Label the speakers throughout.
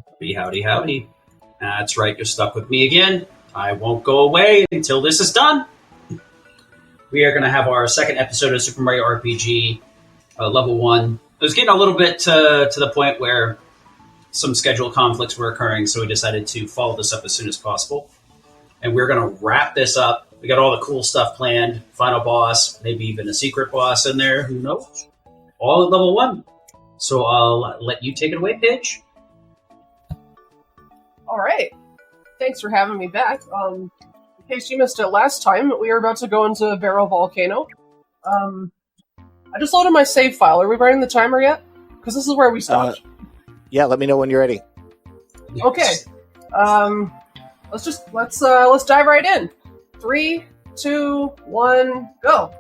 Speaker 1: Howdy, howdy, howdy. That's right, you're stuck with me again. I won't go away until this is done. We are going to have our second episode of Super Mario RPG Level 1. It was getting a little bit to the point where some schedule conflicts were occurring, so we decided to follow this up as soon as possible. And we're going to wrap this up. We got all the cool stuff planned. Final boss, maybe even a secret boss in there. Who knows? All at Level 1. So I'll let you take it away, Paige.
Speaker 2: All right. Thanks for having me back. In case you missed it last time, we were about to go into Barrow Volcano. I just loaded my save file. Are we running the timer yet? Because this is where we stopped.
Speaker 3: Yeah, let me know when you're ready.
Speaker 2: Okay. Let's dive right in. 3, 2, 1, go.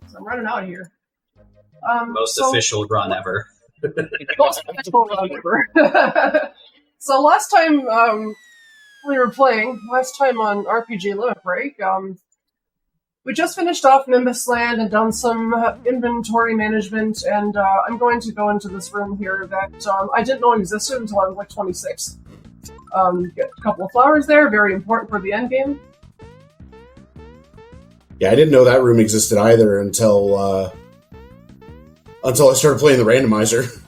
Speaker 2: So I'm running out of here.
Speaker 1: Most official run ever.
Speaker 2: Most official run ever. So last time we were playing, last time on RPG Limit Break, we just finished off Nimbus Land and done some inventory management, and I'm going to go into this room here that I didn't know existed until I was like 26. Get a couple of flowers there, very important for the endgame.
Speaker 4: Yeah, I didn't know that room existed either until I started playing the randomizer.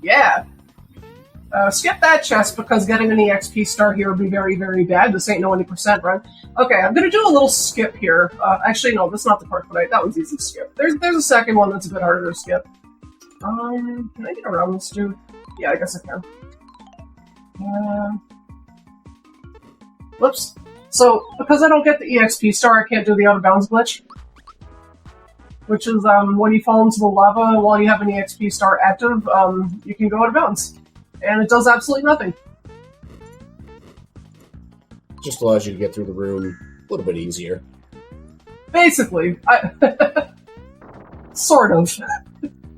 Speaker 2: Yeah. Skip that chest because getting an EXP star here would be very, very bad. This ain't no 20% run. Okay, I'm going to do a little skip here. Actually, no, that's not the part that that one's easy to skip. There's a second one that's a bit harder to skip. Can I get around this dude? Yeah, I guess I can. Whoops. So, because I don't get the EXP star, I can't do the out of bounds glitch. Which is, when you fall into the lava while you have an EXP star active, you can go out of bounds. And it does absolutely nothing.
Speaker 4: Just allows you to get through the room a little bit easier.
Speaker 2: Basically. Sort of.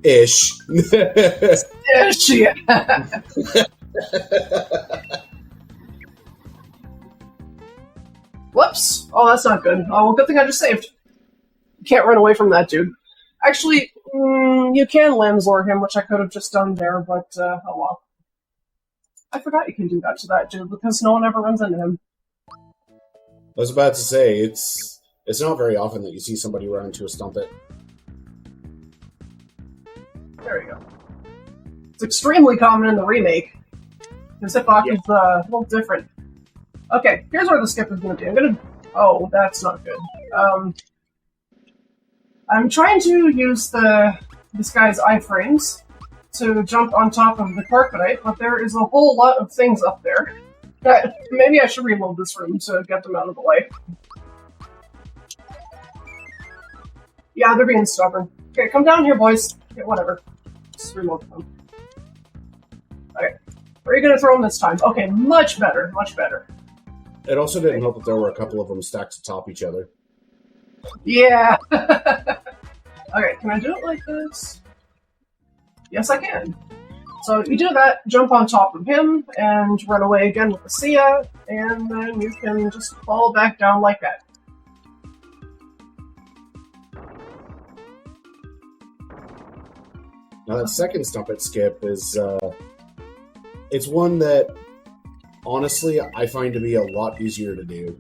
Speaker 4: Ish.
Speaker 2: Ish, yeah. Whoops. Oh, that's not good. Oh, well, good thing I just saved. Can't run away from that dude. Actually, you can Lamslore him, which I could have just done there, but, oh well. I forgot you can do that to that dude, because no one ever runs into him.
Speaker 4: I was about to say, it's not very often that you see somebody run into a Stumpet.
Speaker 2: There you go. It's extremely common in the remake. The Ziploc is a little different. Okay, here's where the skip is going to be. Oh, that's not good. I'm trying to use this guy's iframes to jump on top of the Carpetite, but there is a whole lot of things up there. That maybe I should reload this room to get them out of the way. Yeah, they're being stubborn. Okay, come down here, boys. Okay, whatever. Just reload them. Okay, where are you going to throw them this time? Okay, much better, much better.
Speaker 4: It also didn't help that there were a couple of them stacked atop each other.
Speaker 2: Yeah! Okay, can I do it like this? Yes, I can. So you do that, jump on top of him, and run away again with the Sia, and then you can just fall back down like that.
Speaker 4: Now that second Stumpet skip is, it's one that, honestly, I find to be a lot easier to do.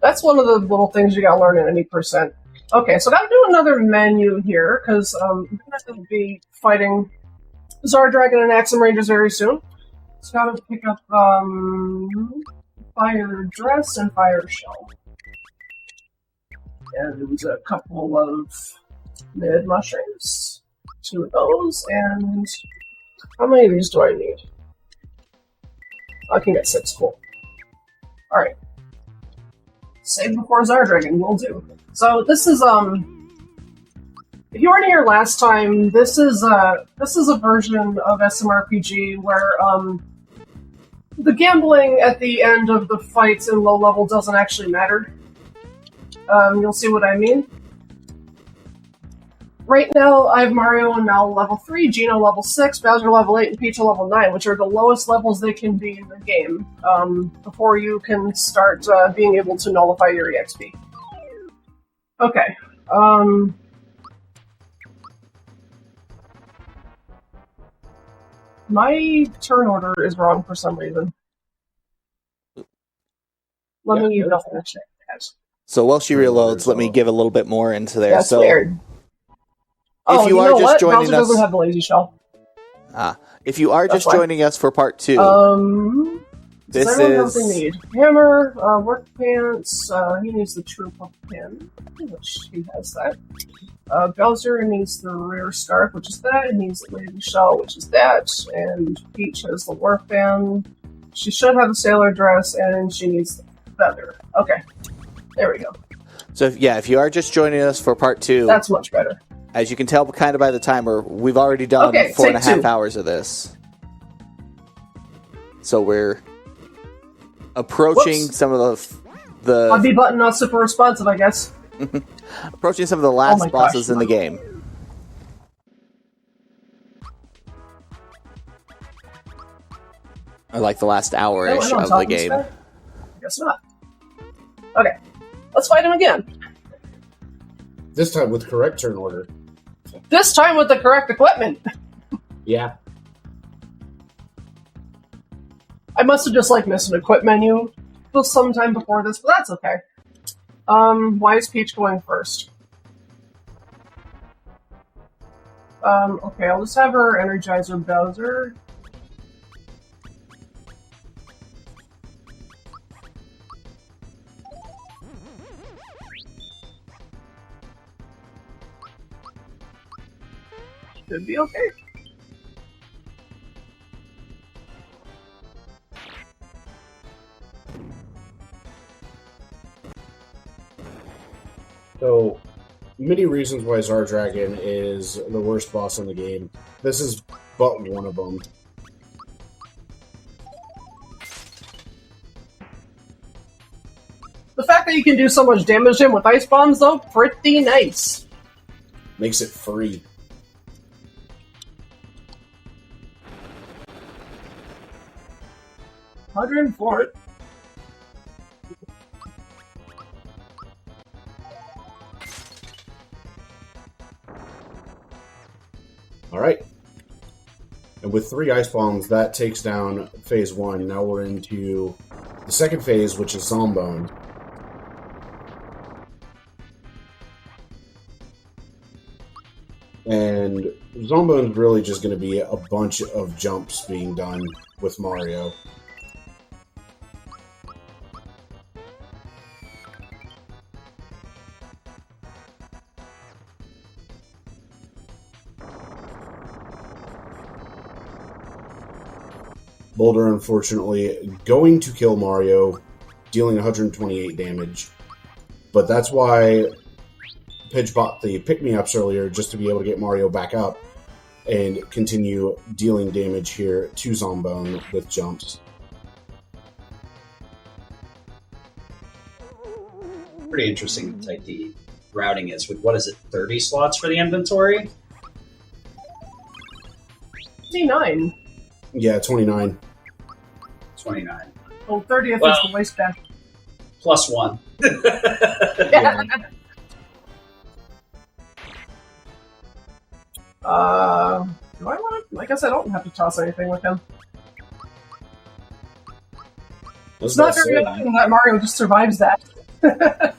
Speaker 2: That's one of the little things you gotta learn in any percent. Okay, so I gotta do another menu here, because I'm gonna be fighting Zar Dragon and Axem Rangers very soon. So gotta pick up, Fire Dress and Fire Shell. And a couple of mid mushrooms. 2 of those, and how many of these do I need? I can get 6, cool. Alright. Save before Zar Dragon, will do. So this is if you weren't here last time, this is a version of SMRPG where the gambling at the end of the fights in low level doesn't actually matter. You'll see what I mean. Right now, I have Mario and Mal level 3, Geno level 6, Bowser level 8, and Peach level 9, which are the lowest levels they can be in the game, before you can start being able to nullify your EXP. Okay, My turn order is wrong for some reason. Let me double check that.
Speaker 3: So while she reloads, let me give a little bit more into there.
Speaker 2: That's
Speaker 3: so
Speaker 2: weird.
Speaker 3: If you are
Speaker 2: know
Speaker 3: just
Speaker 2: what?
Speaker 3: joining
Speaker 2: Bowser
Speaker 3: us,
Speaker 2: doesn't have the lazy shell.
Speaker 3: if you are
Speaker 2: That's
Speaker 3: just
Speaker 2: fine.
Speaker 3: joining us for part 2,
Speaker 2: Does
Speaker 3: this
Speaker 2: everyone know what they
Speaker 3: is
Speaker 2: need? Hammer, work pants, he needs the true puff pin, which he has that. Bowser needs the rear scarf, which is that, and needs the lazy shell, which is that, and Peach has the warp band. She should have a sailor dress, and she needs the feather. Okay, there we go.
Speaker 3: So if you are just joining us for part 2,
Speaker 2: That's much better.
Speaker 3: as you can tell kind of by the timer, we've already done
Speaker 2: Okay,
Speaker 3: 4.5
Speaker 2: take 2.
Speaker 3: hours of this. So we're approaching
Speaker 2: Whoops.
Speaker 3: some of the
Speaker 2: My B button not super responsive, I guess.
Speaker 3: approaching some of the last
Speaker 2: my
Speaker 3: bosses
Speaker 2: gosh.
Speaker 3: in the game. Or like the last hour-ish
Speaker 2: Anyone on
Speaker 3: of
Speaker 2: top
Speaker 3: the
Speaker 2: this
Speaker 3: game.
Speaker 2: guy? I guess not. Okay, let's fight him again.
Speaker 4: This time with correct turn order.
Speaker 2: This time with the correct equipment.
Speaker 4: Yeah.
Speaker 2: I must have just missed an equip menu sometime before this, but that's okay. Why is Peach going first? Okay, I'll just have her Energizer Bowser. Should be okay.
Speaker 4: So, many reasons why Zar Dragon is the worst boss in the game. This is but one of them.
Speaker 2: The fact that you can do so much damage to him with ice bombs, though, pretty nice.
Speaker 4: Makes it free.
Speaker 2: $104.
Speaker 4: Alright. And with 3 ice bombs, that takes down phase 1. Now we're into the second phase, which is Zombone. And Zombone's really just going to be a bunch of jumps being done with Mario. Boulder, unfortunately, going to kill Mario, dealing 128 damage. But that's why Pidge bought the pick-me-ups earlier, just to be able to get Mario back up and continue dealing damage here to Zombone with jumps.
Speaker 1: Pretty interesting type the routing is with, 30 slots for the inventory?
Speaker 2: 59.
Speaker 4: Yeah, 29.
Speaker 1: 29.
Speaker 2: Oh, 30th
Speaker 1: Well-
Speaker 2: is the waistband.
Speaker 1: Plus 1.
Speaker 2: Yeah. Do I want to? I guess I don't have to toss anything with him. It's not very often that Mario just survives that.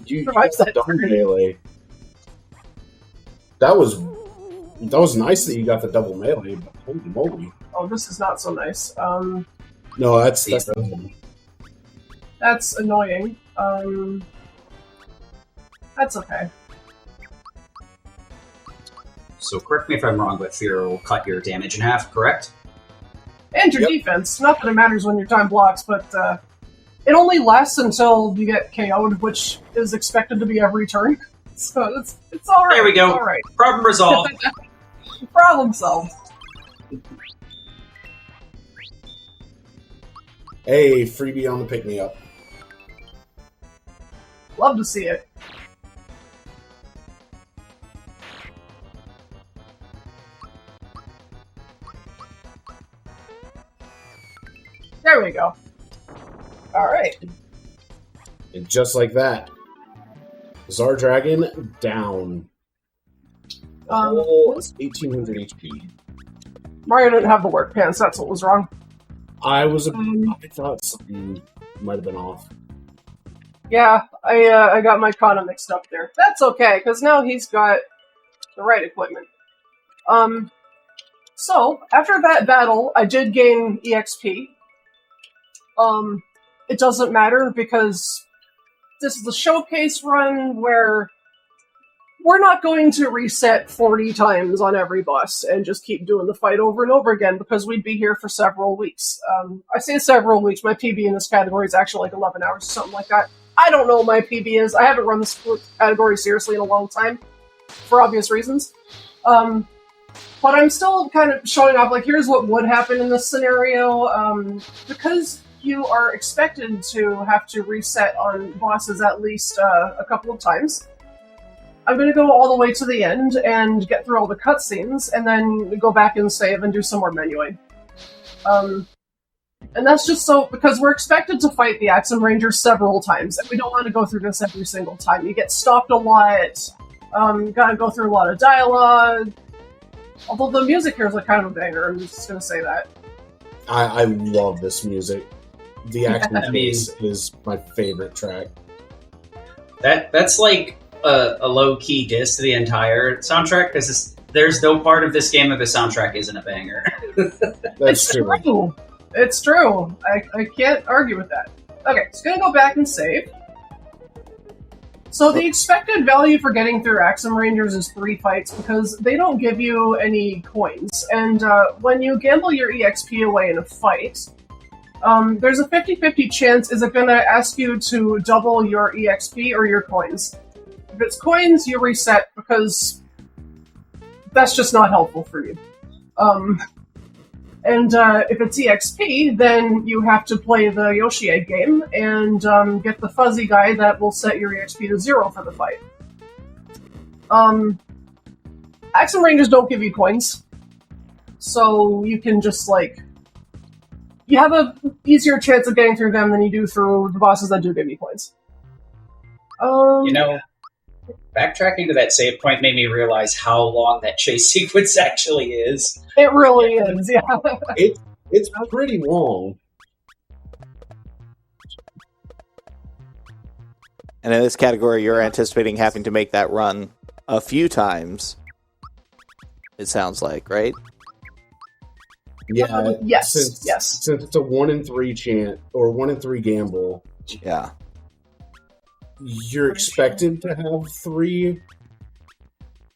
Speaker 4: You
Speaker 2: survives that
Speaker 4: double
Speaker 2: turn.
Speaker 4: melee. That was nice that you got the double melee, but holy moly.
Speaker 2: Oh, this is not so nice.
Speaker 4: No, that's
Speaker 2: That's annoying. That's okay.
Speaker 1: So correct me if I'm wrong, but Fear will cut your damage in half, correct?
Speaker 2: And your defense. Not that it matters when your time blocks, but it only lasts until you get KO'd, which is expected to be every turn. So it's all right.
Speaker 1: There we go.
Speaker 2: All right.
Speaker 1: Problem resolved.
Speaker 2: Problem solved.
Speaker 4: Hey, freebie on the pick-me-up.
Speaker 2: Love to see it. There we go. Alright.
Speaker 4: And just like that, Zar Dragon down. Whole 1800 HP.
Speaker 2: Mario didn't have the work pants, that's what was wrong.
Speaker 4: I thought something might have been off.
Speaker 2: Yeah, I got my Kana mixed up there. That's okay, because now he's got the right equipment. So, after that battle, I did gain EXP. It doesn't matter, because this is a showcase run where we're not going to reset 40 times on every boss and just keep doing the fight over and over again, because we'd be here for several weeks. I say several weeks, my PB in this category is actually like 11 hours or something like that. I don't know what my PB is. I haven't run this category seriously in a long time, for obvious reasons. But I'm still kind of showing off, like, here's what would happen in this scenario. Because you are expected to have to reset on bosses at least a couple of times, I'm going to go all the way to the end and get through all the cutscenes, and then go back and save and do some more menuing. And that's just so, because we're expected to fight the Axem Rangers several times, and we don't want to go through this every single time. You get stopped a lot, gotta go through a lot of dialogue, although the music here is a kind of a banger, I'm just gonna say that.
Speaker 4: I love this music. The Axem is my favorite track.
Speaker 1: That's like a low-key diss to the entire soundtrack, because there's no part of this game of the soundtrack isn't a banger.
Speaker 4: That's true.
Speaker 2: It's true. I can't argue with that. Okay, so gonna go back and save. So the expected value for getting through Axem Rangers is 3 fights, because they don't give you any coins. And when you gamble your EXP away in a fight, there's a 50-50 chance is it going to ask you to double your EXP or your coins. If it's coins, you reset, because that's just not helpful for you. And if it's EXP, then you have to play the Yoshi Egg game and get the fuzzy guy that will set your EXP to 0 for the fight. Axem Rangers don't give you coins, so you can just, like, you have a easier chance of getting through them than you do through the bosses that do give you coins.
Speaker 1: Backtracking to that save point made me realize how long that chase sequence actually is.
Speaker 2: It really is, yeah.
Speaker 4: It's pretty long.
Speaker 3: And in this category, you're anticipating having to make that run a few times, it sounds like, right?
Speaker 4: Yeah.
Speaker 2: Yes.
Speaker 4: Since it's a 1 in 3 chance or 1 in 3 gamble.
Speaker 3: Yeah.
Speaker 4: You're expected to have 3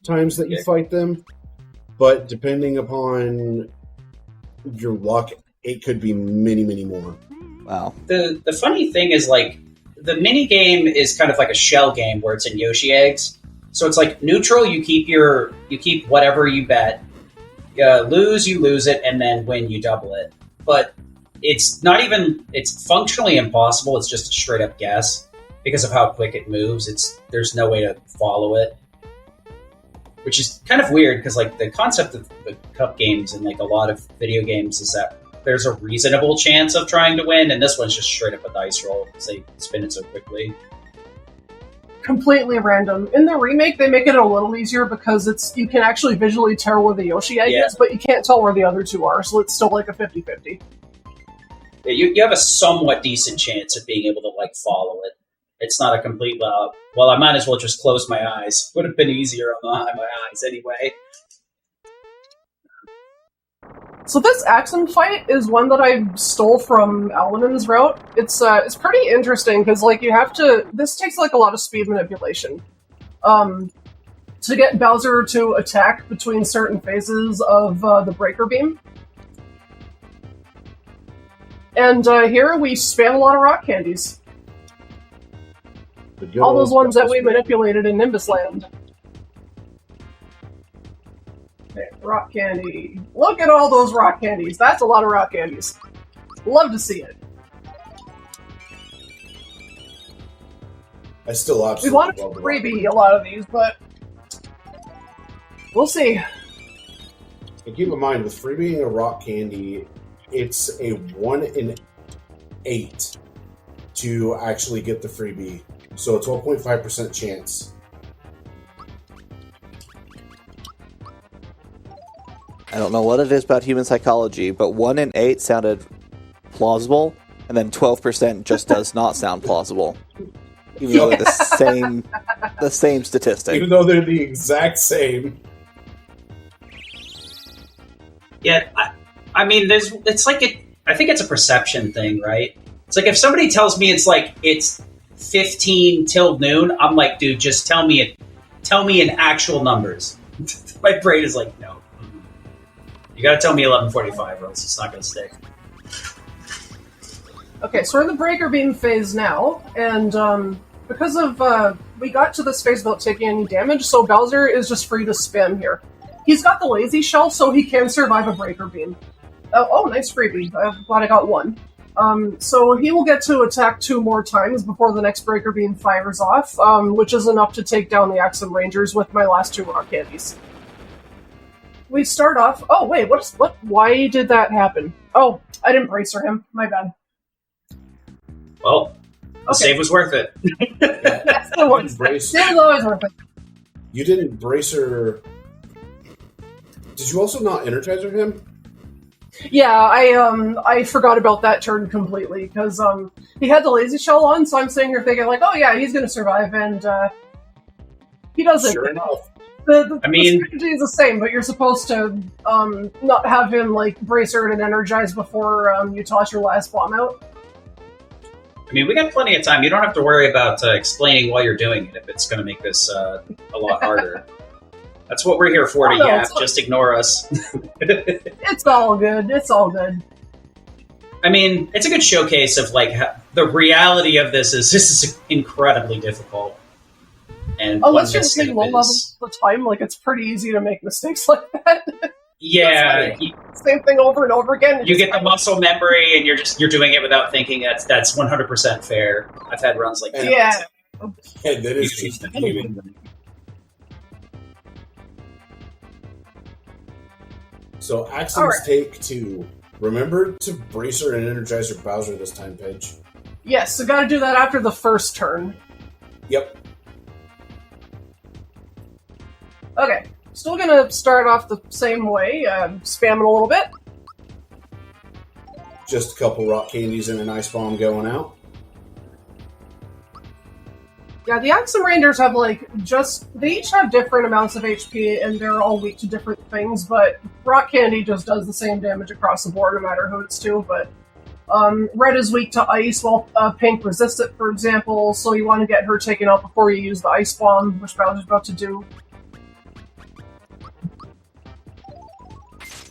Speaker 4: times that you fight them, but depending upon your luck, it could be many, many more.
Speaker 3: Wow.
Speaker 1: The funny thing is, like, the mini game is kind of like a shell game where it's in Yoshi eggs. So it's like neutral. You keep whatever you bet. Lose, you lose it, and then win, you double it. But it's not even. It's functionally impossible. It's just a straight up guess because of how quick it moves. There's no way to follow it, which is kind of weird because, like, the concept of the cup games and, like, a lot of video games is that there's a reasonable chance of trying to win, and this one's just straight up a dice roll because they spin it so quickly.
Speaker 2: Completely random. In the remake, they make it a little easier because you can actually visually tell where the Yoshi egg is, but you can't tell where the other 2 are, so it's still like a 50-50.
Speaker 1: Yeah, you have a somewhat decent chance of being able to, like, follow it. It's not a complete, well, I might as well just close my eyes. Would have been easier on my eyes anyway.
Speaker 2: So this Axem fight is one that I stole from Alvin's route. It's pretty interesting because, like, you have to. This takes, like, a lot of speed manipulation to get Bowser to attack between certain phases of the breaker beam. And here we spam a lot of rock candies. All those ones that we manipulated in Nimbus Land. Okay, rock candy. Look at all those rock candies. That's a lot of rock candies. Love to see it.
Speaker 4: I still
Speaker 2: We
Speaker 4: absolutely
Speaker 2: want to
Speaker 4: love the
Speaker 2: freebie a lot of these, but we'll see.
Speaker 4: And keep in mind, with freebieing a rock candy, it's a 1 in 8 to actually get the freebie. So a 12.5% chance.
Speaker 3: I don't know what it is about human psychology, but 1 in 8 sounded plausible, and then 12% just does not sound plausible. Even though they're the same statistic.
Speaker 4: Even though they're the exact same.
Speaker 1: Yeah, I mean, it's like I think it's a perception thing, right? It's like if somebody tells me it's 15 till noon, I'm like, dude, just tell me in actual numbers. My brain is like, no. You gotta tell me 11:45 or else it's not gonna stick.
Speaker 2: Okay, so we're in the breaker beam phase now, and because of we got to this phase without taking any damage, so Bowser is just free to spam here. He's got the lazy shell, so he can survive a breaker beam. Oh, nice freebie. I'm glad I got one. So he will get to attack 2 more times before the next breaker beam fires off, which is enough to take down the Axem Rangers with my last 2 rock candies. We start off... Oh, wait, what? Why did that happen? Oh, I didn't bracer him. My bad.
Speaker 1: Well, the save was worth it.
Speaker 2: That's the one. Save is always worth it.
Speaker 4: You didn't bracer... Did you also not Energizer him?
Speaker 2: Yeah, I forgot about that turn completely, because he had the lazy shell on, so I'm sitting here thinking, like, oh yeah, he's gonna survive, and he doesn't.
Speaker 4: Sure enough.
Speaker 2: The strategy is the same, but you're supposed to not have him, like, bracer and energize before you toss your last bomb out.
Speaker 1: I mean, we got plenty of time. You don't have to worry about explaining while you're doing it if it's going to make this a lot harder. That's what we're here for, to yap. Just ignore us.
Speaker 2: It's all good. It's all good.
Speaker 1: I mean, it's a good showcase of, like, the reality of this is incredibly difficult. And
Speaker 2: unless you're playing low levels all the time, like, it's pretty easy to make mistakes like that.
Speaker 1: Yeah.
Speaker 2: Same thing over and over again.
Speaker 1: You get the muscle memory, and you're doing it without thinking. That's 100% fair. I've had runs like that.
Speaker 2: Yeah.
Speaker 4: And that is just even. So, Axem's take 2. Remember to bracer and Energizer Bowser this time, Paige.
Speaker 2: Yes, so gotta do that after the first turn.
Speaker 4: Yep.
Speaker 2: Okay, still gonna start off the same way, spamming a little bit.
Speaker 4: Just a couple rock candies and an ice bomb going out.
Speaker 2: Yeah, the Axem Rangers have, like, they each have different amounts of HP, and they're all weak to different things, but rock candy just does the same damage across the board, no matter who it's to, but red is weak to ice, while pink resists it, for example, so you want to get her taken out before you use the ice bomb, which Bowser's about to do.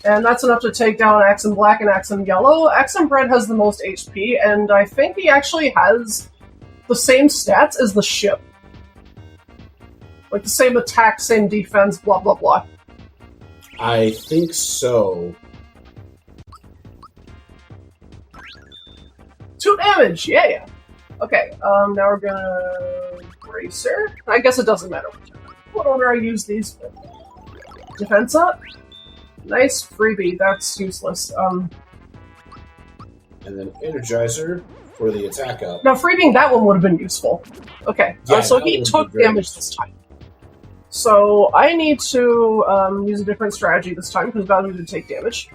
Speaker 2: And that's enough to take down Axem Black and Axem Yellow. Axem Red has the most HP, and I think he actually has the same stats as the ship. Like, the same attack, same defense, blah, blah, blah.
Speaker 4: I think so.
Speaker 2: 2 damage! Yeah. Okay, now we're gonna bracer. I guess it doesn't matter what order I use these. Defense up. Nice freebie, that's useless.
Speaker 4: And then Energizer for the attack up.
Speaker 2: Now, freebieing that one would have been useful. Okay,
Speaker 4: Yeah,
Speaker 2: so
Speaker 4: that
Speaker 2: he
Speaker 4: would
Speaker 2: took
Speaker 4: be great.
Speaker 2: damage this time. So I need to use a different strategy this time, because Bowser did take damage.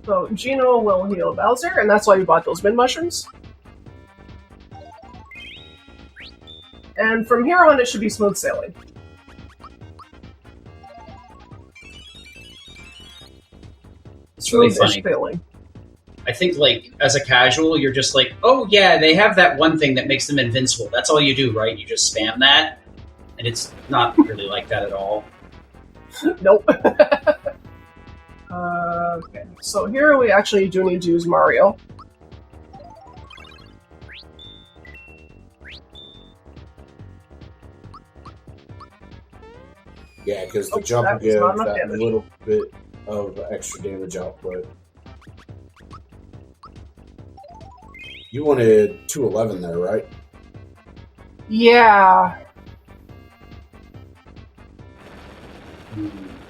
Speaker 2: So Gino will heal Bowser, and that's why we bought those mid mushrooms. And from here on, it should be smooth sailing.
Speaker 1: It's really
Speaker 2: Smooth-ish
Speaker 1: funny.
Speaker 2: sailing.
Speaker 1: I think, like, as a casual, you're just like, oh yeah, they have that one thing that makes them invincible. That's all you do, right? You just spam that, and it's not really like that at all.
Speaker 2: Nope. Okay, so here we actually do need to use Mario.
Speaker 4: Yeah, because the
Speaker 2: Oh,
Speaker 4: jump
Speaker 2: that
Speaker 4: will
Speaker 2: was
Speaker 4: give
Speaker 2: not enough
Speaker 4: that
Speaker 2: damage.
Speaker 4: little bit of extra damage output. You wanted 211 there, right?
Speaker 2: Yeah.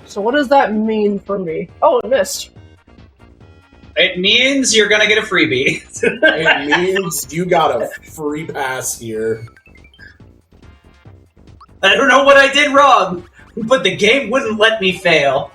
Speaker 2: So what does that mean for me? Oh, it missed.
Speaker 1: I It means you're gonna get a freebie.
Speaker 4: It means you got a free pass here.
Speaker 1: I don't know what I did wrong, but the game wouldn't let me fail.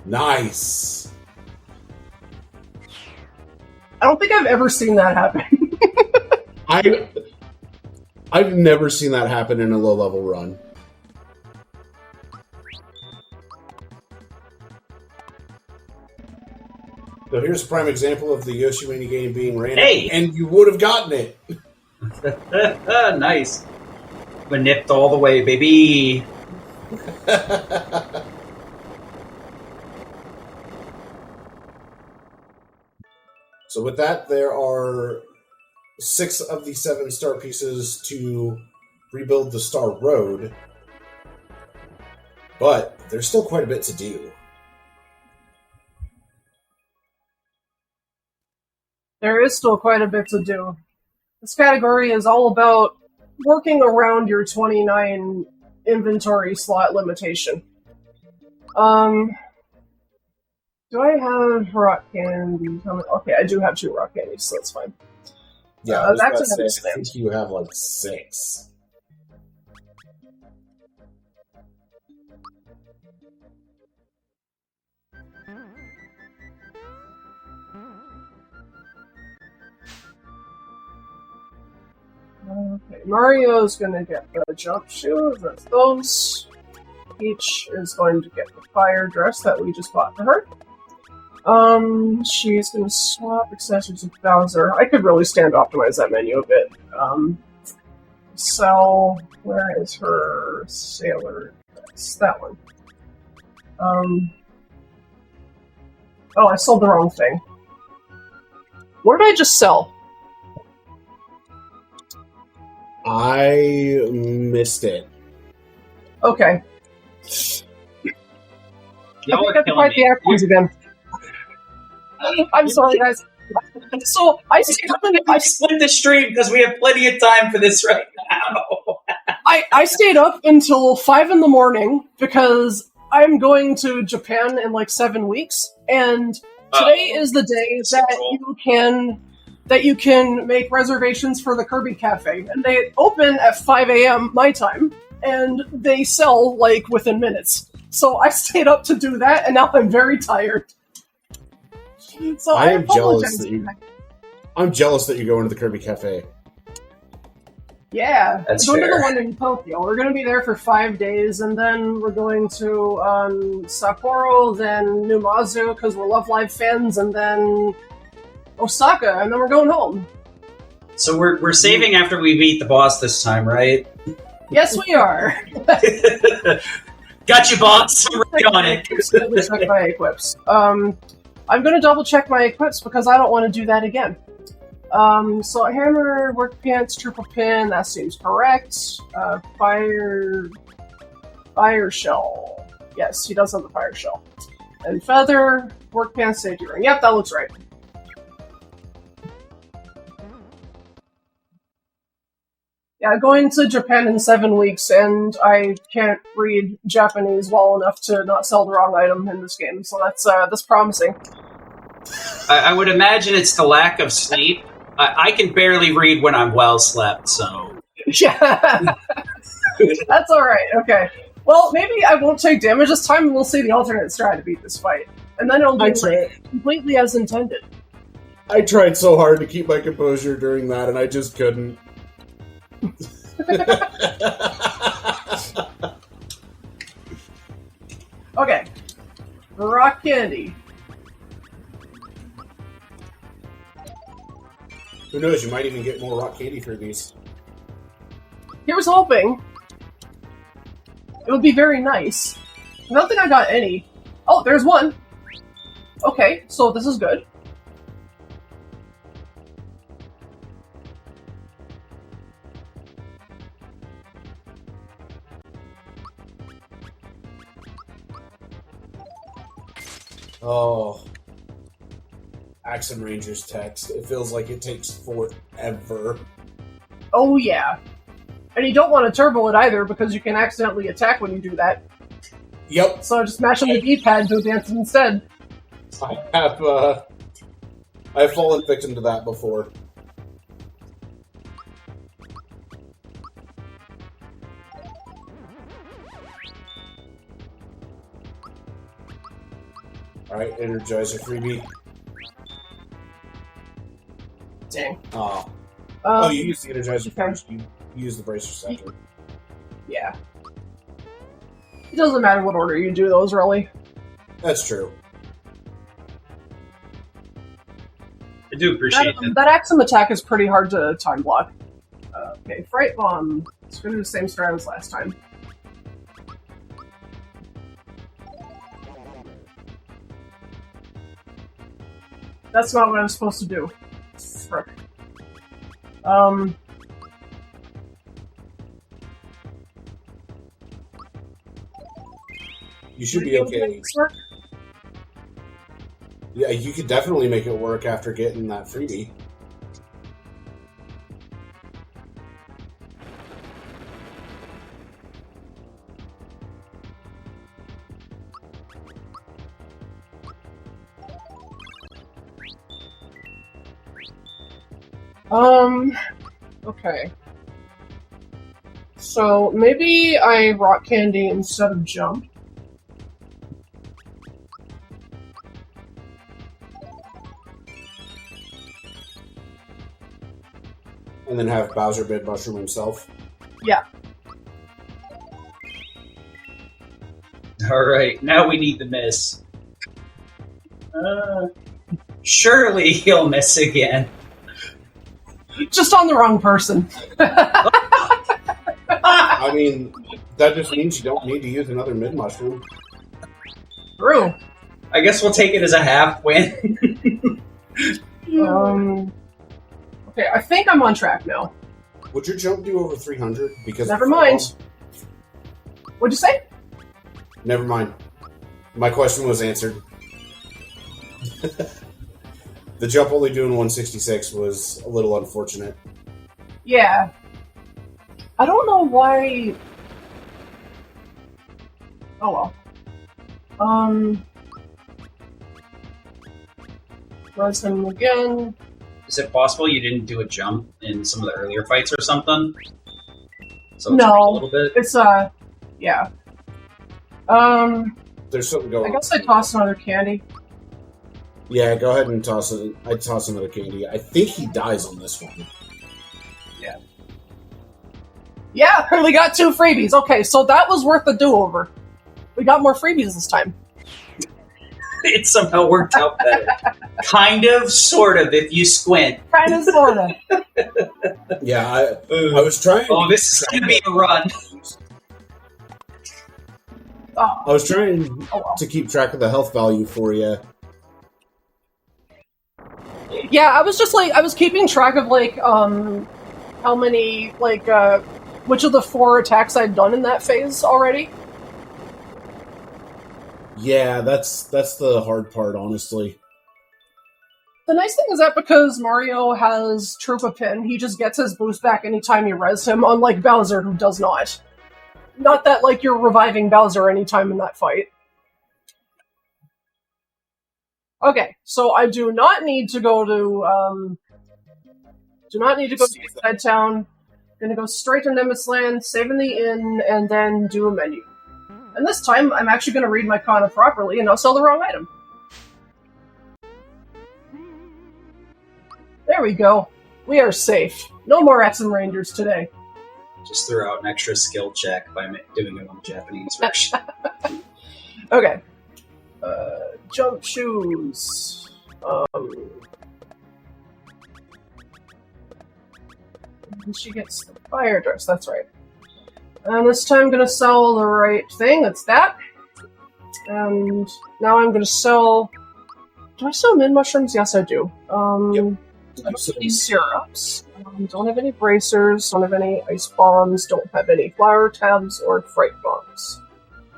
Speaker 4: Nice.
Speaker 2: I don't think I've ever seen that happen.
Speaker 4: I've never seen that happen in a low-level run. So here's a prime example of the Yoshi mini game being ran, and you would have gotten it.
Speaker 1: Nice. Manipped all the way, baby.
Speaker 4: So with that, there are 6 of the 7 star pieces to rebuild the Star Road, but there's still quite a bit to do.
Speaker 2: There is still quite a bit to do. This category is all about working around your 29 inventory slot limitation. Do I have rock candy? Okay, I do have 2 rock candies, so that's fine.
Speaker 4: Yeah, I was
Speaker 2: back
Speaker 4: about
Speaker 2: to
Speaker 4: to
Speaker 2: the
Speaker 4: say, I think you have like 6.
Speaker 2: Okay, Mario's gonna get the jump shoes, that's those. Peach is going to get the fire dress that we just bought for her. She's gonna swap accessories with Bowser. I could really stand optimize that menu a bit. Sell, where is her sailor dress? That one. Oh, I sold the wrong thing. What did I just sell?
Speaker 4: I missed it.
Speaker 2: Okay.
Speaker 1: Y'all
Speaker 2: I think I
Speaker 1: are
Speaker 2: have to
Speaker 1: killing
Speaker 2: fight
Speaker 1: me.
Speaker 2: the actions again. I'm sorry, guys. So I stayed up
Speaker 1: I split the stream because we have plenty of time for this right now.
Speaker 2: I stayed up until 5 in the morning because I'm going to Japan in like 7 weeks, and today is the day that you can make reservations for the Kirby Cafe, and they open at 5 a.m. my time, and they sell like within minutes. So I stayed up to do that, and now I'm very tired. So
Speaker 4: I am jealous
Speaker 2: apologize.
Speaker 4: that I'm jealous that you go into the Kirby Cafe.
Speaker 2: Yeah,
Speaker 1: That's
Speaker 2: we're going to
Speaker 1: fair.
Speaker 2: the one in Tokyo. We're going to be there for 5 days, and then we're going to Sapporo, then Numazu, because we're Love Live fans, and then Osaka, and then we're going home.
Speaker 1: So we're saving after we beat the boss this time, right?
Speaker 2: Yes, we are.
Speaker 1: Got you, boss. I'm right on it.
Speaker 2: Double check my equips. I'm going to double check my equips because I don't want to do that again. So hammer, work pants, triple pin, that seems correct. Fire shell. Yes, he does have the fire shell. And feather, work pants, safety ring. Yep, that looks right. Yeah, going to Japan in 7 weeks, and I can't read Japanese well enough to not sell the wrong item in this game, so that's promising.
Speaker 1: I would imagine it's the lack of sleep. I can barely read when I'm well slept, so...
Speaker 2: Yeah, that's alright, okay. Well, maybe I won't take damage this time, and we'll see the alternate strat to beat this fight. And then it'll be completely as intended.
Speaker 4: I tried so hard to keep my composure during that, and I just couldn't.
Speaker 2: Okay. Rock candy.
Speaker 4: Who knows, you might even get more rock candy for these.
Speaker 2: Here's hoping. It would be very nice. I don't think I got any. Oh, there's one. Okay, so this is good.
Speaker 4: Oh. Axem Rangers text. It feels like it takes forever.
Speaker 2: Oh, yeah. And you don't want to turbo it either, because you can accidentally attack when you do that.
Speaker 4: Yep.
Speaker 2: So just mash on the D-pad and do dance instead.
Speaker 4: I have fallen victim to that before. Alright, Energizer freebie.
Speaker 2: Dang.
Speaker 4: Oh,
Speaker 2: Um,
Speaker 4: you used the Energizer
Speaker 2: okay.
Speaker 4: first. You used the bracer second.
Speaker 2: Yeah. It doesn't matter what order you do those, really.
Speaker 4: That's true.
Speaker 1: I do appreciate
Speaker 2: That Axem attack is pretty hard to time block. Okay, Fright Bomb. It's going to do the same strat as last time. That's not what I was supposed to do. Frick.
Speaker 4: You should be okay. Yeah, you could definitely make it work after getting that freebie.
Speaker 2: Okay. So, maybe I rock candy instead of jump.
Speaker 4: And then have Bowser bid mushroom himself.
Speaker 2: Yeah.
Speaker 1: Alright, now we need the miss. Surely he'll miss again.
Speaker 2: Just on the wrong person.
Speaker 4: I mean, that just means you don't need to use another mid mushroom.
Speaker 2: True.
Speaker 1: I guess we'll take it as a half win.
Speaker 2: Okay, I think I'm on track now.
Speaker 4: Would your jump do over 300? Because
Speaker 2: Never mind. What'd you say?
Speaker 4: Never mind. My question was answered. The jump only doing 166 was a little unfortunate.
Speaker 2: Yeah. I don't know why... Oh well. Res him again.
Speaker 1: Is it possible you didn't do a jump in some of the earlier fights or something? So it's
Speaker 2: No.
Speaker 1: a little bit.
Speaker 2: It's, yeah.
Speaker 4: There's something going on.
Speaker 2: I guess I tossed another candy.
Speaker 4: Yeah, go ahead and toss it. I toss another candy. I think he dies on this one.
Speaker 2: Yeah, we got 2 freebies. Okay, so that was worth the do-over. We got more freebies this time.
Speaker 1: It somehow worked out better. Kind of, sort of, if you squint.
Speaker 2: Kind of, sort of.
Speaker 4: Yeah, I was trying.
Speaker 1: Oh, this is going to be a run.
Speaker 2: Oh,
Speaker 4: I was trying
Speaker 2: well.
Speaker 4: to keep track of the health value for you.
Speaker 2: Yeah, I was just like, I was keeping track of like, how many, like, which of the 4 attacks I'd done in that phase already.
Speaker 4: Yeah, that's the hard part, honestly.
Speaker 2: The nice thing is that because Mario has Troopa Pin, he just gets his boost back anytime you res him, unlike Bowser, who does not. Not that, like, you're reviving Bowser anytime in that fight. Okay, so I do not need to go to, Side Town. Gonna go straight to Nimbus Land, save in the inn, and then do a menu. And this time, I'm actually gonna read my kana properly and not sell the wrong item. There we go. We are safe. No more Axem Rangers today.
Speaker 1: Just threw out an extra skill check by doing it on the Japanese version.
Speaker 2: Okay. Jump shoes. And she gets the fire dress, that's right. And this time I'm gonna sell the right thing, that's that. And now I'm gonna sell... Do I sell mint mushrooms? Yes, I do.
Speaker 4: Yep.
Speaker 2: I don't have any syrups. Don't have any bracers, don't have any ice bombs, don't have any flower tabs or fright bombs.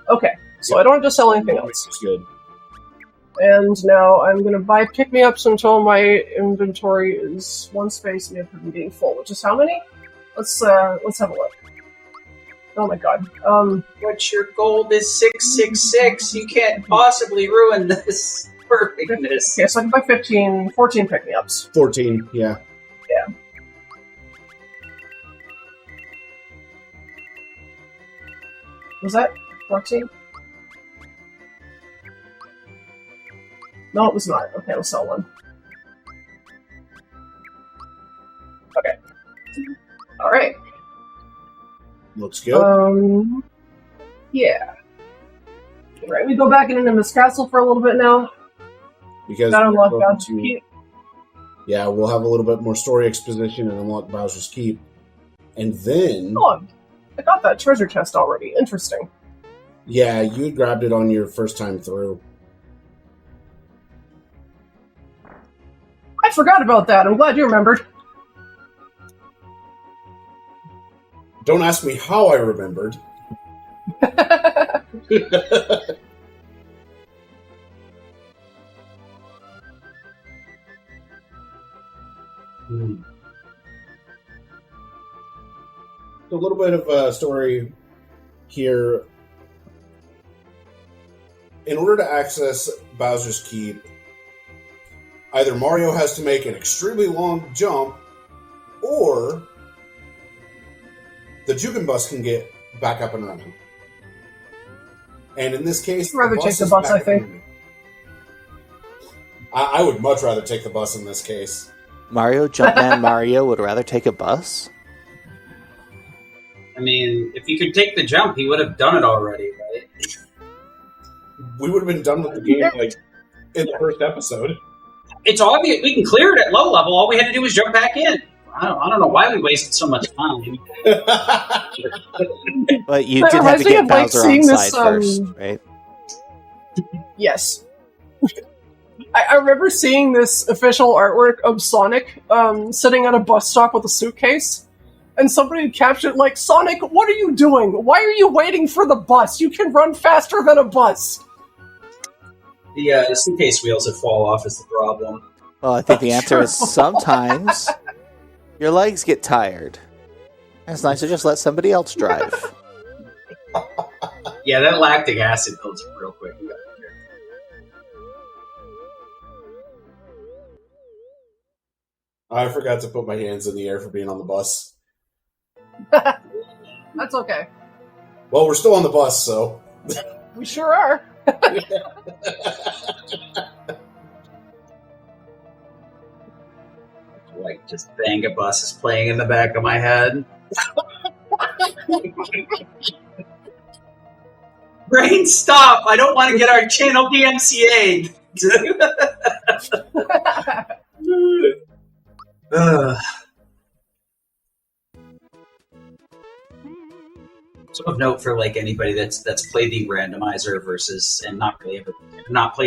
Speaker 2: Okay, so I don't have to sell anything else.
Speaker 4: It's good.
Speaker 2: And now I'm going to buy pick-me-ups until my inventory is one space and from being full, which is how many? Let's have a look. Oh my god.
Speaker 1: But your gold is 666. You can't possibly ruin this perfectness.
Speaker 2: Okay, so I can buy 14 pick-me-ups.
Speaker 4: 14, yeah.
Speaker 2: Yeah. Was that 14? No, it was not. Okay, I'll sell one. Okay. Alright.
Speaker 4: Looks good.
Speaker 2: Yeah. Alright, we go back into this castle for a little bit now.
Speaker 4: Because
Speaker 2: Gotta unlock
Speaker 4: we're
Speaker 2: Bowser's
Speaker 4: going to-
Speaker 2: Keep.
Speaker 4: Yeah, we'll have a little bit more story exposition and unlock Bowser's Keep. And then...
Speaker 2: Oh, I got that treasure chest already. Interesting.
Speaker 4: Yeah, you had grabbed it on your first time through.
Speaker 2: I forgot about that. I'm glad you remembered.
Speaker 4: Don't ask me how I remembered. A little bit of a story here. In order to access Bowser's Keep, either Mario has to make an extremely long jump, or the Jukin bus can get back up and running. And in this case,
Speaker 2: I'd rather take the
Speaker 4: is
Speaker 2: bus,
Speaker 4: back
Speaker 2: I
Speaker 4: up
Speaker 2: think.
Speaker 4: and running. I would much rather take the bus in this case.
Speaker 3: Mario, Jumpman Mario would rather take a bus?
Speaker 1: I mean, if he could take the jump, he would have done it already, right?
Speaker 4: We would have been done with the game like in the first episode.
Speaker 1: It's obvious. We can clear it at low level. All we had to do was jump back in. I don't know why we wasted so much time.
Speaker 3: But you
Speaker 2: That
Speaker 3: did have
Speaker 2: reminds
Speaker 3: to
Speaker 2: me
Speaker 3: get
Speaker 2: of, like,
Speaker 3: Bowser
Speaker 2: seeing
Speaker 3: on
Speaker 2: this,
Speaker 3: side first, right?
Speaker 2: Yes. I remember seeing this official artwork of Sonic sitting at a bus stop with a suitcase, and somebody had captured it like, Sonic, what are you doing? Why are you waiting for the bus? You can run faster than a bus.
Speaker 1: The suitcase wheels that fall off is the problem.
Speaker 3: Well, I think the answer is sometimes your legs get tired. And it's nice to just let somebody else drive.
Speaker 1: Yeah, that lactic acid builds up real quick. You gotta be careful.
Speaker 4: I forgot to put my hands in the air for being on the bus.
Speaker 2: That's okay.
Speaker 4: Well, we're still on the bus, so.
Speaker 2: We sure are.
Speaker 1: Like, just Banga Bus is playing in the back of my head. Brain, stop! I don't want to get our channel DMCA'd. So of note for like anybody that's played the randomizer versus and not played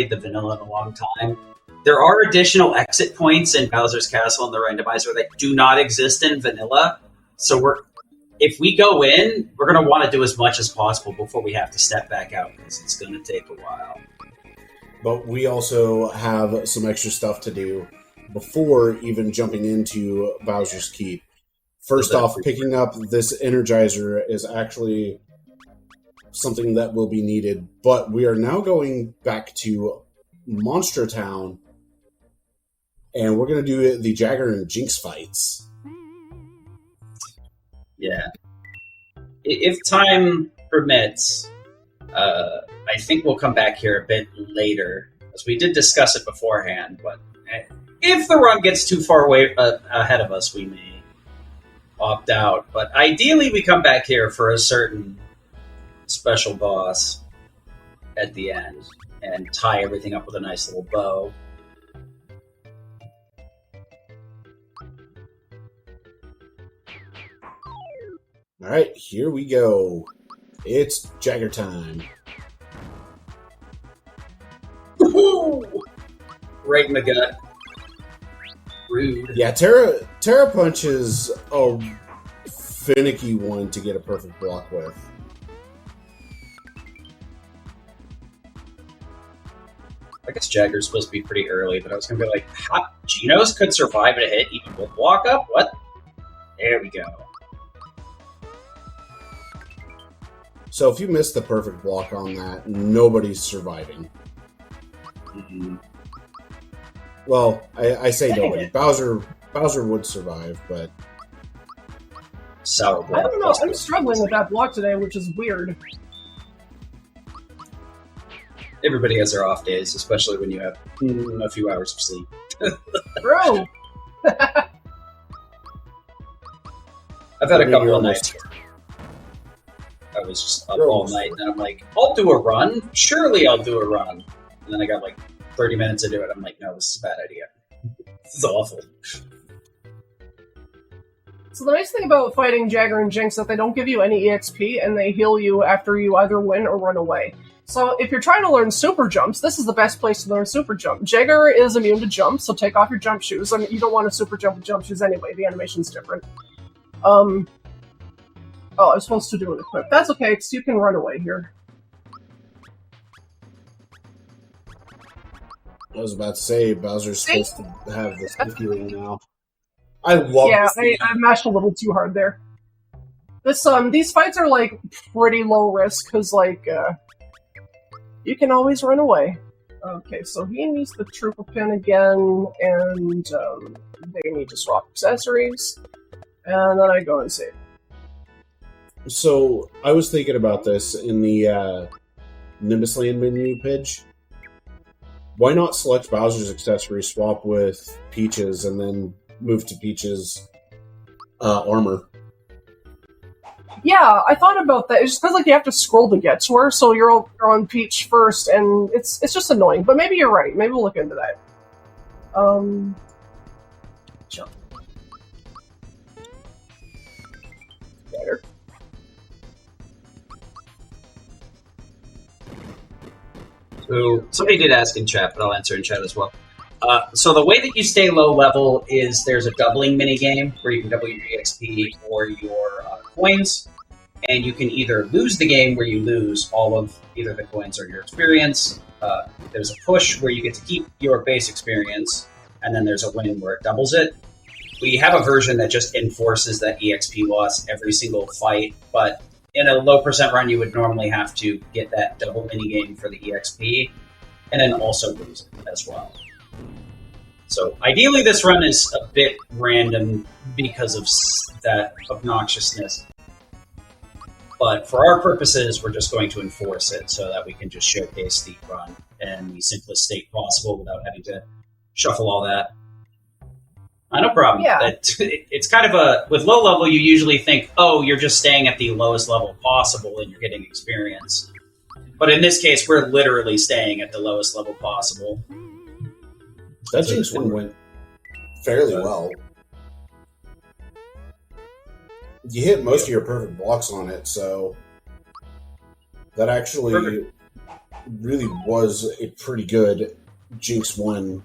Speaker 1: the vanilla in a long time, there are additional exit points in Bowser's Castle and the randomizer that do not exist in vanilla. So if we go in, we're going to want to do as much as possible before we have to step back out because it's going to take a while.
Speaker 4: But we also have some extra stuff to do before even jumping into Bowser's Keep. First off, picking up this Energizer is actually something that will be needed, but we are now going back to Monster Town, and we're going to do the Jagger and Jinx fights.
Speaker 1: Yeah. If time permits, I think we'll come back here a bit later, as we did discuss it beforehand, but if the run gets too far away ahead of us, we may opt out. But ideally, we come back here for a certain special boss at the end and tie everything up with a nice little bow.
Speaker 4: All right, here we go. It's Jagger time.
Speaker 1: Right in the gut. Rude.
Speaker 4: Yeah, Terra Punch is a finicky one to get a perfect block with.
Speaker 1: I guess Jagger's supposed to be pretty early, but I was going to be like, hot Genos could survive a hit even with walk up? What? There we go.
Speaker 4: So if you miss the perfect block on that, nobody's surviving.
Speaker 1: Mm-hmm.
Speaker 4: Well, I say nobody. Bowser would survive, but...
Speaker 1: Sour block.
Speaker 2: I don't know. I'm struggling with that block today, which is weird.
Speaker 1: Everybody has their off days, especially when you have a few hours of sleep.
Speaker 2: Bro!
Speaker 1: I've had a couple of nights where I was just up all night, and then I'm like, I'll do a run. Surely I'll do a run. And then I got like 30 minutes into it. I'm like, no, this is a bad idea. This is awful.
Speaker 2: So the nice thing about fighting Jagger and Jinx is that they don't give you any EXP, and they heal you after you either win or run away. So if you're trying to learn super jumps, this is the best place to learn super jump. Jagger is immune to jump, so take off your jump shoes. I mean, you don't want to super jump with jump shoes anyway. The animation's different. Oh, I was supposed to do an equip. That's okay, because you can run away here.
Speaker 4: I was about to say, Bowser's supposed to have this Smithy ring now. I love
Speaker 2: I mashed a little too hard there. These fights are, like, pretty low risk, because, like, you can always run away. Okay, so he needs the Trooper Pin again, and they need to swap accessories. And then I go and save.
Speaker 4: So, I was thinking about this in the Nimbus Land menu page. Why not select Bowser's accessory, swap with Peach's, and then move to Peach's armor?
Speaker 2: Yeah, I thought about that. It's just because like you have to scroll to get to her, so you're on Peach first, and it's just annoying. But maybe you're right. Maybe we'll look into that. Jump. Better.
Speaker 1: So somebody did ask in chat, but I'll answer in chat as well. So the way that you stay low level is there's a doubling minigame where you can double your EXP or your coins, and you can either lose the game where you lose all of either the coins or your experience. There's a push where you get to keep your base experience, and then there's a win where it doubles it. We have a version that just enforces that EXP loss every single fight, but in a low percent run, you would normally have to get that double minigame for the EXP, and then also lose it as well. So ideally, this run is a bit random because of that obnoxiousness. But for our purposes, we're just going to enforce it so that we can just showcase the run in the simplest state possible without having to shuffle all that. No problem.
Speaker 2: Yeah.
Speaker 1: It's kind of a... With low level, you usually think, oh, you're just staying at the lowest level possible and you're getting experience. But in this case, we're literally staying at the lowest level possible.
Speaker 4: That Jinx one went fairly well. You hit most of your perfect blocks on it, so that actually really was a pretty good Jinx 1.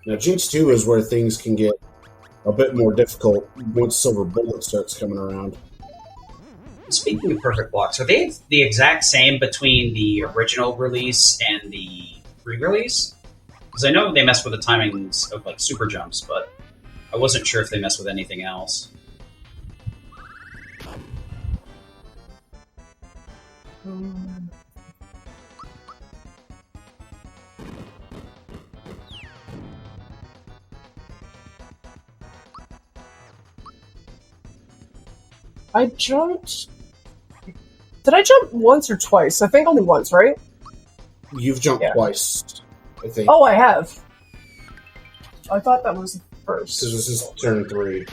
Speaker 4: Now, Jinx 2 is where things can get a bit more difficult once Silver Bullet starts coming around.
Speaker 1: Speaking of perfect blocks, are they the exact same between the original release and the re-release? Because I know they mess with the timings of like super jumps, but I wasn't sure if they mess with anything else.
Speaker 2: I jumped... Did I jump once or twice? I think only once, right?
Speaker 4: You've jumped twice, I think.
Speaker 2: Oh, I have. I thought that was the first.
Speaker 4: Because this is turn 3.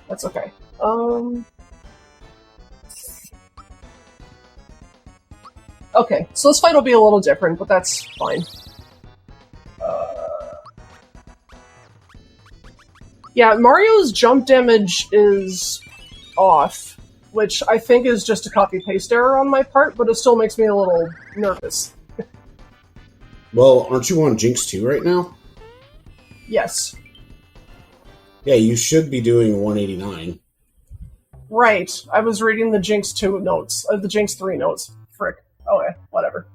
Speaker 2: That's okay. Okay, so this fight will be a little different, but that's fine. Yeah, Mario's jump damage is off, which I think is just a copy-paste error on my part, but it still makes me a little nervous.
Speaker 4: Well, aren't you on Jinx 2 right now?
Speaker 2: Yes.
Speaker 4: Yeah, you should be doing 189.
Speaker 2: Right. I was reading the Jinx 2 notes, the Jinx 3 notes. Frick. Oh, yeah, whatever.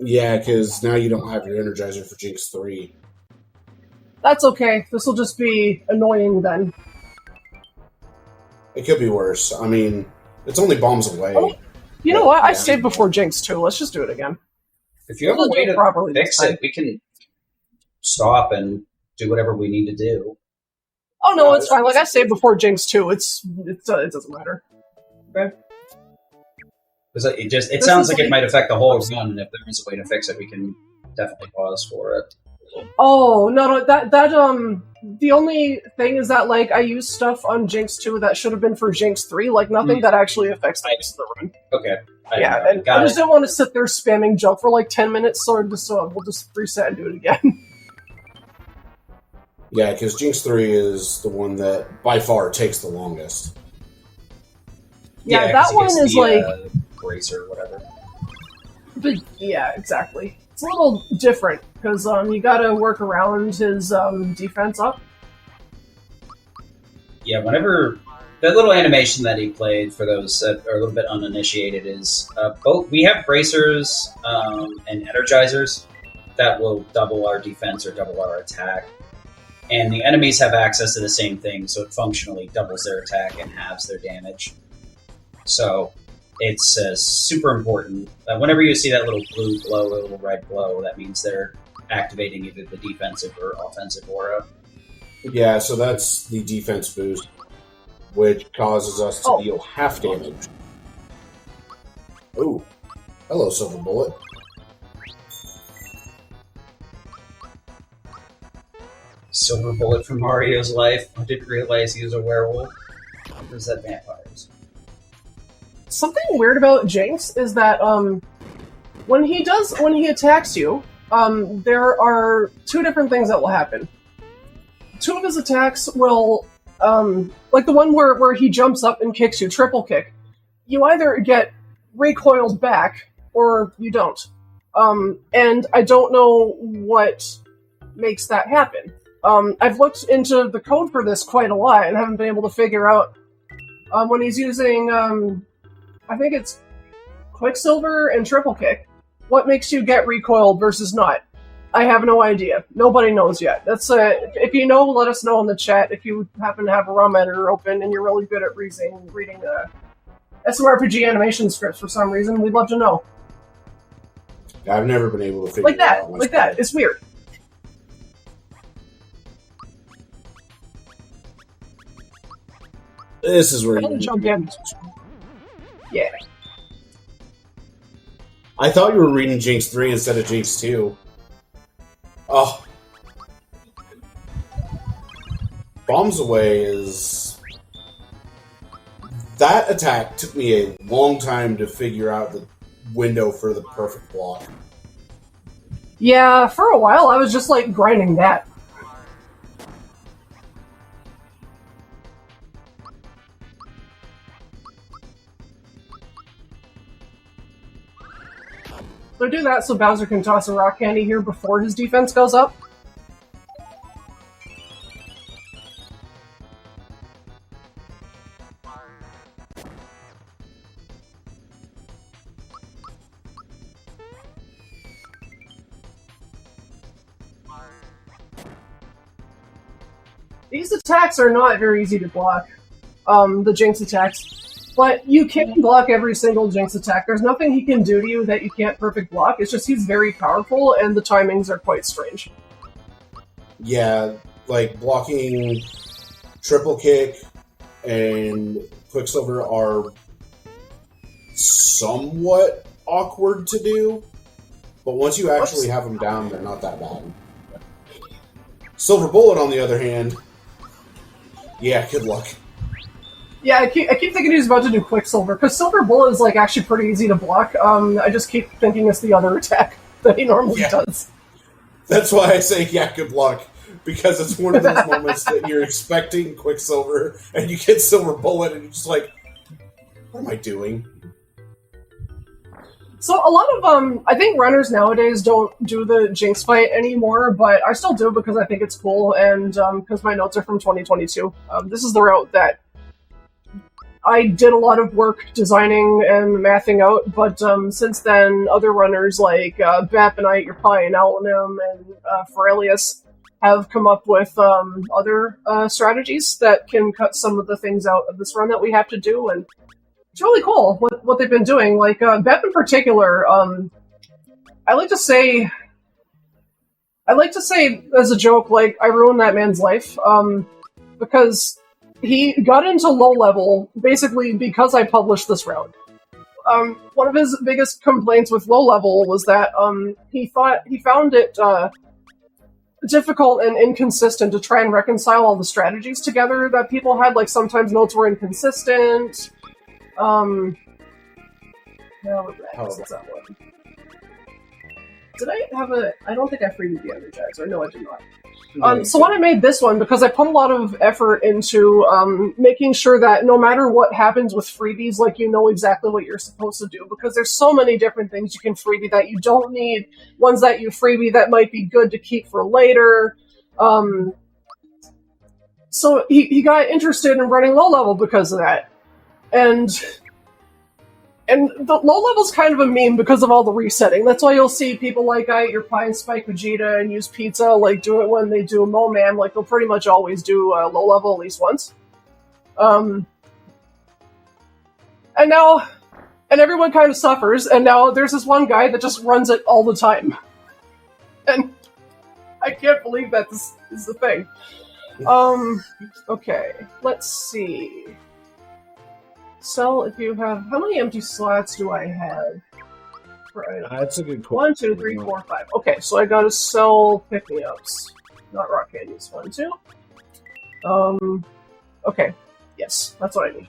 Speaker 4: Yeah, because now you don't have your Energizer for Jinx 3.
Speaker 2: That's okay. This will just be annoying then.
Speaker 4: It could be worse. I mean, it's only bombs away.
Speaker 2: Oh, you know what? I saved before Jinx 2. Let's just do it again.
Speaker 1: If you have a way to fix it, we can stop and do whatever we need to do.
Speaker 2: Oh no, it's fine. Like I saved before Jinx 2. It doesn't matter. Okay.
Speaker 1: Because it sounds like it might affect the whole run, and if there is a way to fix it, we can definitely pause for it.
Speaker 2: Oh no, that the only thing is that like I used stuff on Jinx 2 that should have been for Jinx 3, like nothing that actually affects the rest of the run.
Speaker 1: Okay.
Speaker 2: I just didn't want to sit there spamming jump for like 10 minutes, so we'll just reset and do it again.
Speaker 4: Yeah, because Jinx 3 is the one that by far takes the longest.
Speaker 2: Yeah, that one is like
Speaker 1: brace or whatever.
Speaker 2: But yeah, exactly. It's a little different because you got to work around his defense up.
Speaker 1: Yeah, whenever that little animation that he played for those that are a little bit uninitiated is both. We have bracers and energizers that will double our defense or double our attack, and the enemies have access to the same thing, so it functionally doubles their attack and halves their damage. So it's super important. Whenever you see that little blue glow or little red glow, that means they're activating either the defensive or offensive aura.
Speaker 4: Yeah, so that's the defense boost, which causes us to deal half damage. Ooh. Hello, Silver Bullet.
Speaker 1: Silver Bullet from Mario's life. I didn't realize he was a werewolf. Or is that vampires?
Speaker 2: Something weird about Jinx is that when he attacks you, there are two different things that will happen. Two of his attacks will, like the one where he jumps up and kicks you, triple kick, you either get recoiled back or you don't. And I don't know what makes that happen. I've looked into the code for this quite a lot and haven't been able to figure out when he's using, I think it's Quicksilver and triple kick, what makes you get recoiled versus not. I have no idea. Nobody knows yet. That's if you know, let us know in the chat. If you happen to have a ROM editor open and you're really good at reading SMRPG animation scripts for some reason, we'd love to know.
Speaker 4: I've never been able to figure it out.
Speaker 2: Like that. It's weird.
Speaker 4: This is where you
Speaker 2: jump in. Yeah.
Speaker 4: I thought you were reading Jinx 3 instead of Jinx 2. Oh. Bombs Away is... That attack took me a long time to figure out the window for the perfect block.
Speaker 2: Yeah, for a while I was just like grinding that. So do that so Bowser can toss a rock candy here before his defense goes up. These attacks are not very easy to block, the Jinx attacks. But you can block every single Jinx attack. There's nothing he can do to you that you can't perfect block. It's just he's very powerful, and the timings are quite strange.
Speaker 4: Yeah, like blocking triple kick and Quicksilver are somewhat awkward to do, but once you actually have them down, they're not that bad. Silver Bullet, on the other hand, yeah, good luck.
Speaker 2: Yeah, I keep thinking he's about to do Quicksilver, because Silver Bullet is like actually pretty easy to block. I just keep thinking it's the other attack that he normally does.
Speaker 4: That's why I say, yeah, good luck, because it's one of those moments that you're expecting Quicksilver, and you get Silver Bullet, and you're just like, what am I doing?
Speaker 2: So a lot of, I think runners nowadays don't do the Jinx fight anymore, but I still do because I think it's cool, and because my notes are from 2022. This is the route that I did a lot of work designing and mathing out, but since then, other runners like Bappenite, Your Pie, and Alanim, and Ferelius have come up with other strategies that can cut some of the things out of this run that we have to do, and it's really cool what they've been doing. Like, Bep in particular, I like to say as a joke, like, I ruined that man's life, because he got into low level basically because I published this round. One of his biggest complaints with low level was that he found it difficult and inconsistent to try and reconcile all the strategies together that people had. Like, sometimes notes were inconsistent. No, what's that one? Did I have I don't think I freed the Energizer. No, I did not. So when I made this one, because I put a lot of effort into making sure that no matter what happens with freebies, like, you know exactly what you're supposed to do, because there's so many different things you can freebie that you don't need, ones that you freebie that might be good to keep for later. So he got interested in running low level because of that. And the low level's kind of a meme because of all the resetting. That's why you'll see people like I Eat Your Pie and Spike Vegeta and Use Pizza, like, do it when they do Mo-Man. Like, they'll pretty much always do low level at least once. And everyone kind of suffers, and now there's this one guy that just runs it all the time. And I can't believe that this is the thing. Okay, let's see. Sell if you have... How many empty slots do I have?
Speaker 4: That's a good question.
Speaker 2: 1, 2, 3, 4, 5. Okay, so I gotta sell pick-me-ups. Not rock candies. 1, 2. Okay. Yes, that's what I need.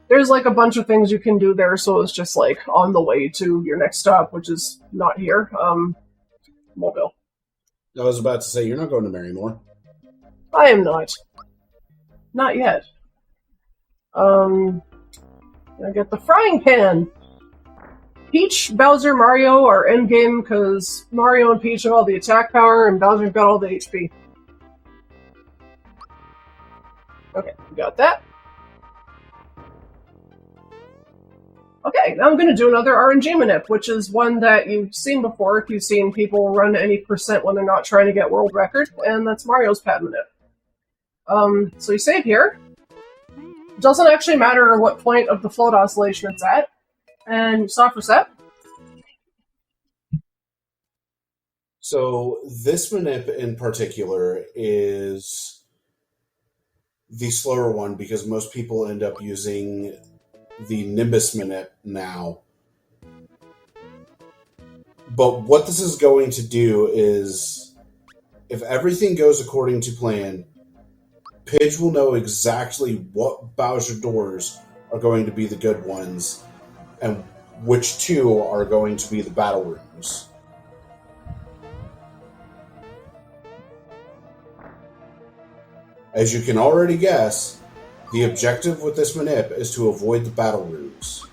Speaker 2: There's, like, a bunch of things you can do there, so it's just, like, on the way to your next stop, which is not here. Mobile.
Speaker 4: I was about to say, you're not going to Marymore.
Speaker 2: I am not. Not yet. I get the frying pan. Peach, Bowser, Mario are endgame because Mario and Peach have all the attack power and Bowser's got all the HP. Okay, we got that. Okay, now I'm going to do another RNG manip, which is one that you've seen before if you've seen people run any percent when they're not trying to get world record, and that's Mario's pad manip. So you save here. Doesn't actually matter what point of the float oscillation it's at. And soft reset.
Speaker 4: So this manip in particular is the slower one because most people end up using the Nimbus manip now. But what this is going to do is, if everything goes according to plan, Pidge will know exactly what Bowser doors are going to be the good ones, and which two are going to be the battle rooms. As you can already guess, the objective with this manip is to avoid the battle rooms.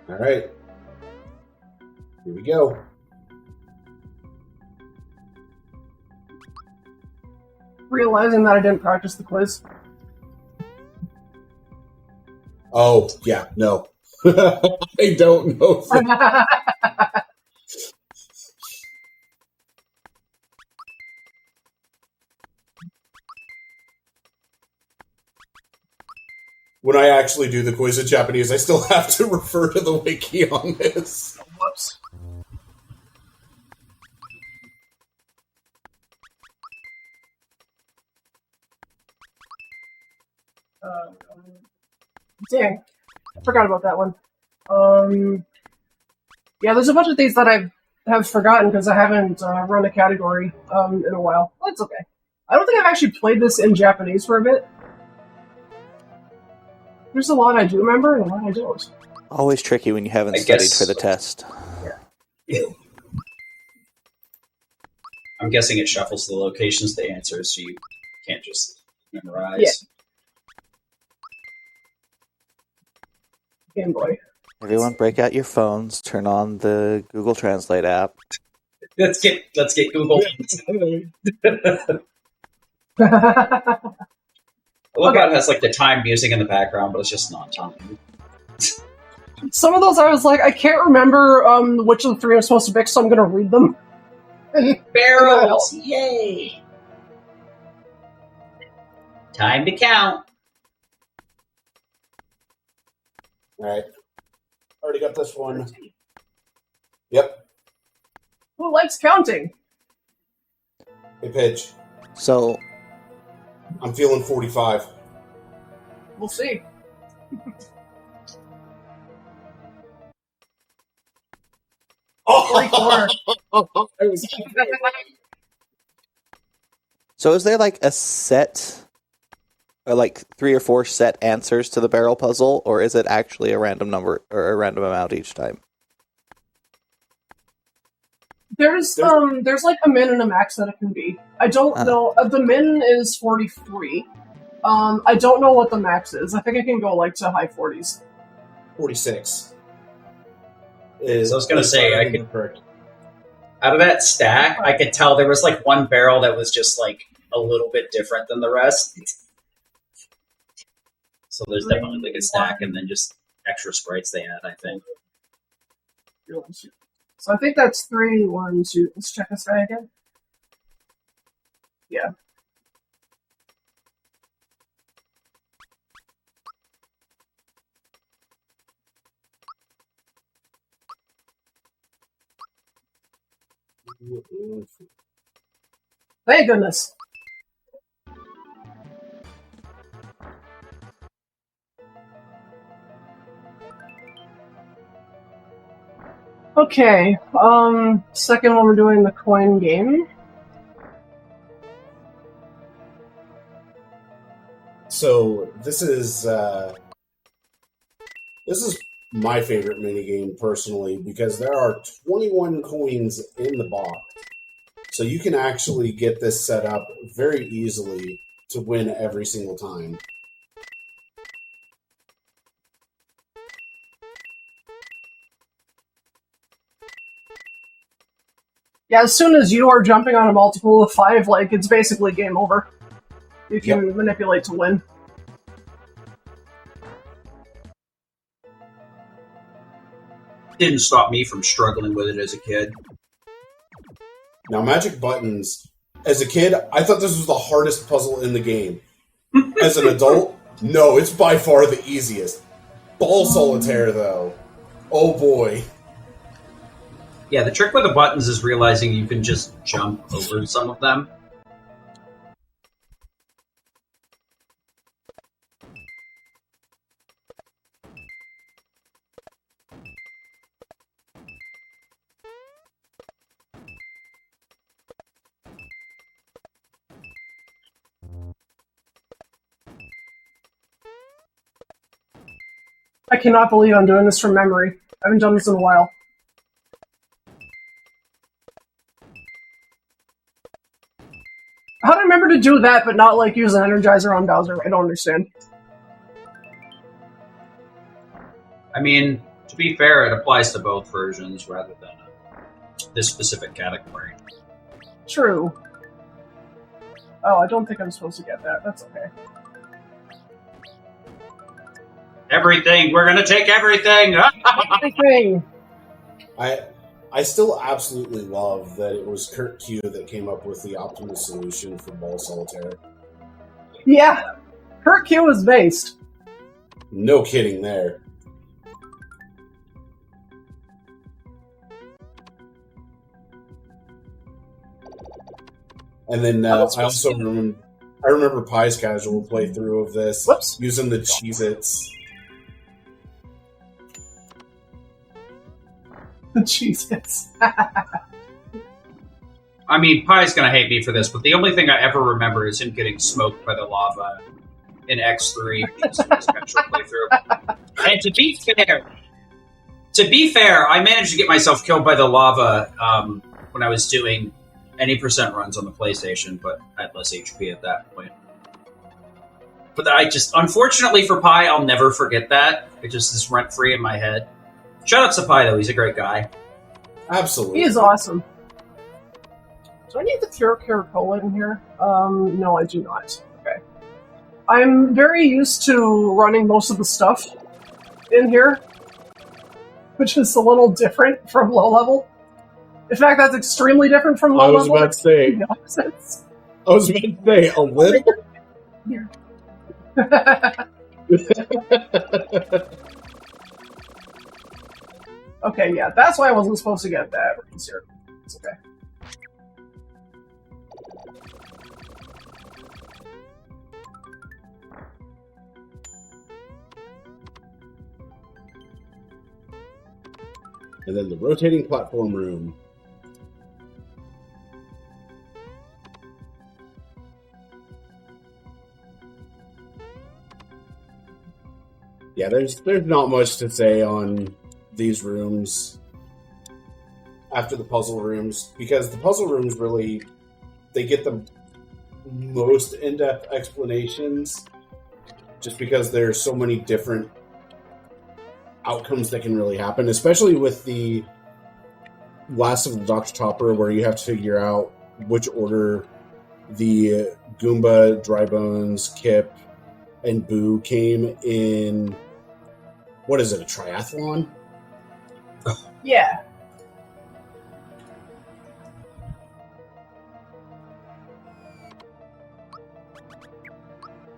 Speaker 4: All right, here we go.
Speaker 2: Realizing that I didn't practice the quiz.
Speaker 4: Oh, yeah, no. I don't know. When I actually do the quiz in Japanese, I still have to refer to the wiki on this.
Speaker 2: Whoops. Dang. I forgot about that one. Yeah, there's a bunch of things that I have forgotten because I haven't run a category in a while. That's okay. I don't think I've actually played this in Japanese for a bit. There's a lot I do remember and a lot I don't.
Speaker 3: Always tricky when you haven't studied for the test.
Speaker 2: Yeah.
Speaker 1: I'm guessing it shuffles the locations to answers, so you can't just memorize.
Speaker 2: Yeah. Game Boy.
Speaker 3: Everyone, break out your phones. Turn on the Google Translate app.
Speaker 1: Let's get Google. Lookout has like the time music in the background, but it's just not time.
Speaker 2: Some of those I was like, I can't remember which of the three I'm supposed to pick, so I'm going to read them.
Speaker 1: Barrels! Yay! Time to count.
Speaker 4: Alright. Already got this one. Yep.
Speaker 2: Who likes counting?
Speaker 4: Hey, Pidge.
Speaker 3: So,
Speaker 4: I'm feeling 45.
Speaker 2: We'll see.
Speaker 4: Oh!
Speaker 2: 44.
Speaker 3: so is there like a set, or like 3 or 4 set answers to the barrel puzzle, or is it actually a random number or a random amount each time?
Speaker 2: There's like a min and a max that it can be. I don't know. The min is 43. I don't know what the max is. I think it can go like to high 40s.
Speaker 4: 46.
Speaker 1: So I was going to say, out of that stack, I could tell there was like one barrel that was just like a little bit different than the rest. So there's definitely like a stack and then just extra sprites they add, I think.
Speaker 2: So I think that's 3, 1, 2. Let's check this guy again. Yeah. Thank goodness. Okay, second one we're doing the coin game.
Speaker 4: So this is my favorite minigame personally because there are 21 coins in the box. So you can actually get this set up very easily to win every single time.
Speaker 2: Yeah, as soon as you are jumping on a multiple of 5, like, it's basically game over. You can manipulate to win.
Speaker 1: Didn't stop me from struggling with it as a kid.
Speaker 4: Now, magic buttons, as a kid, I thought this was the hardest puzzle in the game. As an adult, no, it's by far the easiest. Ball solitaire, though. Oh boy.
Speaker 1: Yeah, the trick with the buttons is realizing you can just jump over some of them.
Speaker 2: I cannot believe I'm doing this from memory. I haven't done this in a while. How do I remember to do that, but not, like, use an Energizer on Bowser? I don't understand.
Speaker 1: I mean, to be fair, it applies to both versions rather than this specific category.
Speaker 2: True. Oh, I don't think I'm supposed to get that. That's okay.
Speaker 1: Everything! We're gonna take everything!
Speaker 2: Everything!
Speaker 4: I still absolutely love that it was Kurt Q that came up with the optimal solution for ball solitaire.
Speaker 2: Yeah! Kurt Q is based.
Speaker 4: No kidding there. And then I also remember Pie's casual playthrough of this.
Speaker 2: Whoops.
Speaker 4: Using the Cheez-Its.
Speaker 2: The Cheez-Its.
Speaker 1: I mean, Pie's gonna hate me for this, but the only thing I ever remember is him getting smoked by the lava in X3 using his casual playthrough. And to be fair, I managed to get myself killed by the lava when I was doing any percent runs on the PlayStation, but I had less HP at that point. But I just, unfortunately for Pi, I'll never forget that. It just is rent free in my head. Shout out to Pi though; he's a great guy.
Speaker 4: Absolutely,
Speaker 2: He is awesome. Do I need the Caracola in here? No, I do not. Okay. I'm very used to running most of the stuff in here, which is a little different from low level. In fact, that's extremely different from low level.
Speaker 4: I was about to say a little.
Speaker 2: Here. Okay, yeah, that's why I wasn't supposed to get that. It's okay.
Speaker 4: And then the rotating platform room. Yeah, there's not much to say on these rooms after the puzzle rooms, because the puzzle rooms really, they get the most in-depth explanations just because there's so many different outcomes that can really happen, especially with the Last of the Dr. Topper, where you have to figure out which order the Goomba, Dry Bones, Kip, and Boo came in. What is it, a triathlon?
Speaker 2: Yeah.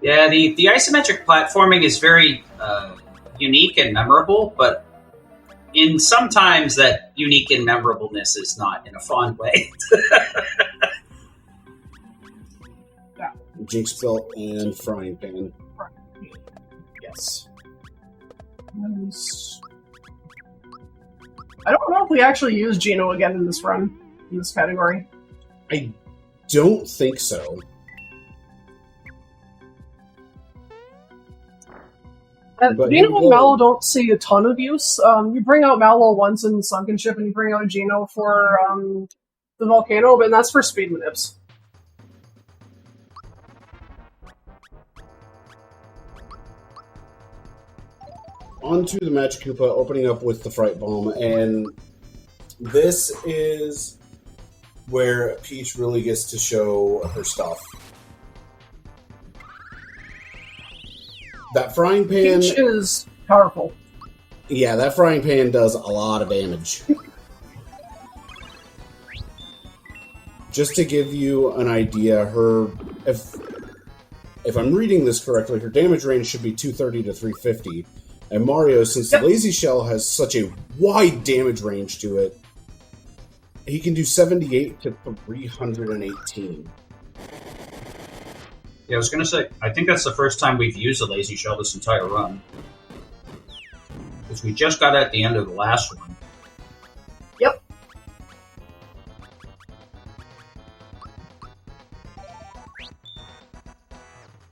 Speaker 1: Yeah, the isometric platforming is very unique and memorable, but in sometimes that unique and memorableness is not in a fun way.
Speaker 4: Jinx belt and frying pan.
Speaker 2: Yes. I don't know if we actually use Geno again in this run, in this category.
Speaker 4: I don't think so. But
Speaker 2: Geno and Mallow don't see a ton of use. You bring out Mallow once in Sunken Ship, and you bring out Geno for the volcano, but that's for speed manips.
Speaker 4: Onto the Magikoopa, opening up with the Fright Bomb, and this is where Peach really gets to show her stuff. That frying pan...
Speaker 2: Peach is powerful.
Speaker 4: Yeah, that frying pan does a lot of damage. Just to give you an idea, if I'm reading this correctly, her damage range should be 230 to 350. And Mario, since the Lazy Shell has such a wide damage range to it, he can do 78 to 318.
Speaker 1: Yeah, I was going to say, I think that's the first time we've used a Lazy Shell this entire run. Because we just got it at the end of the last one.
Speaker 2: Yep.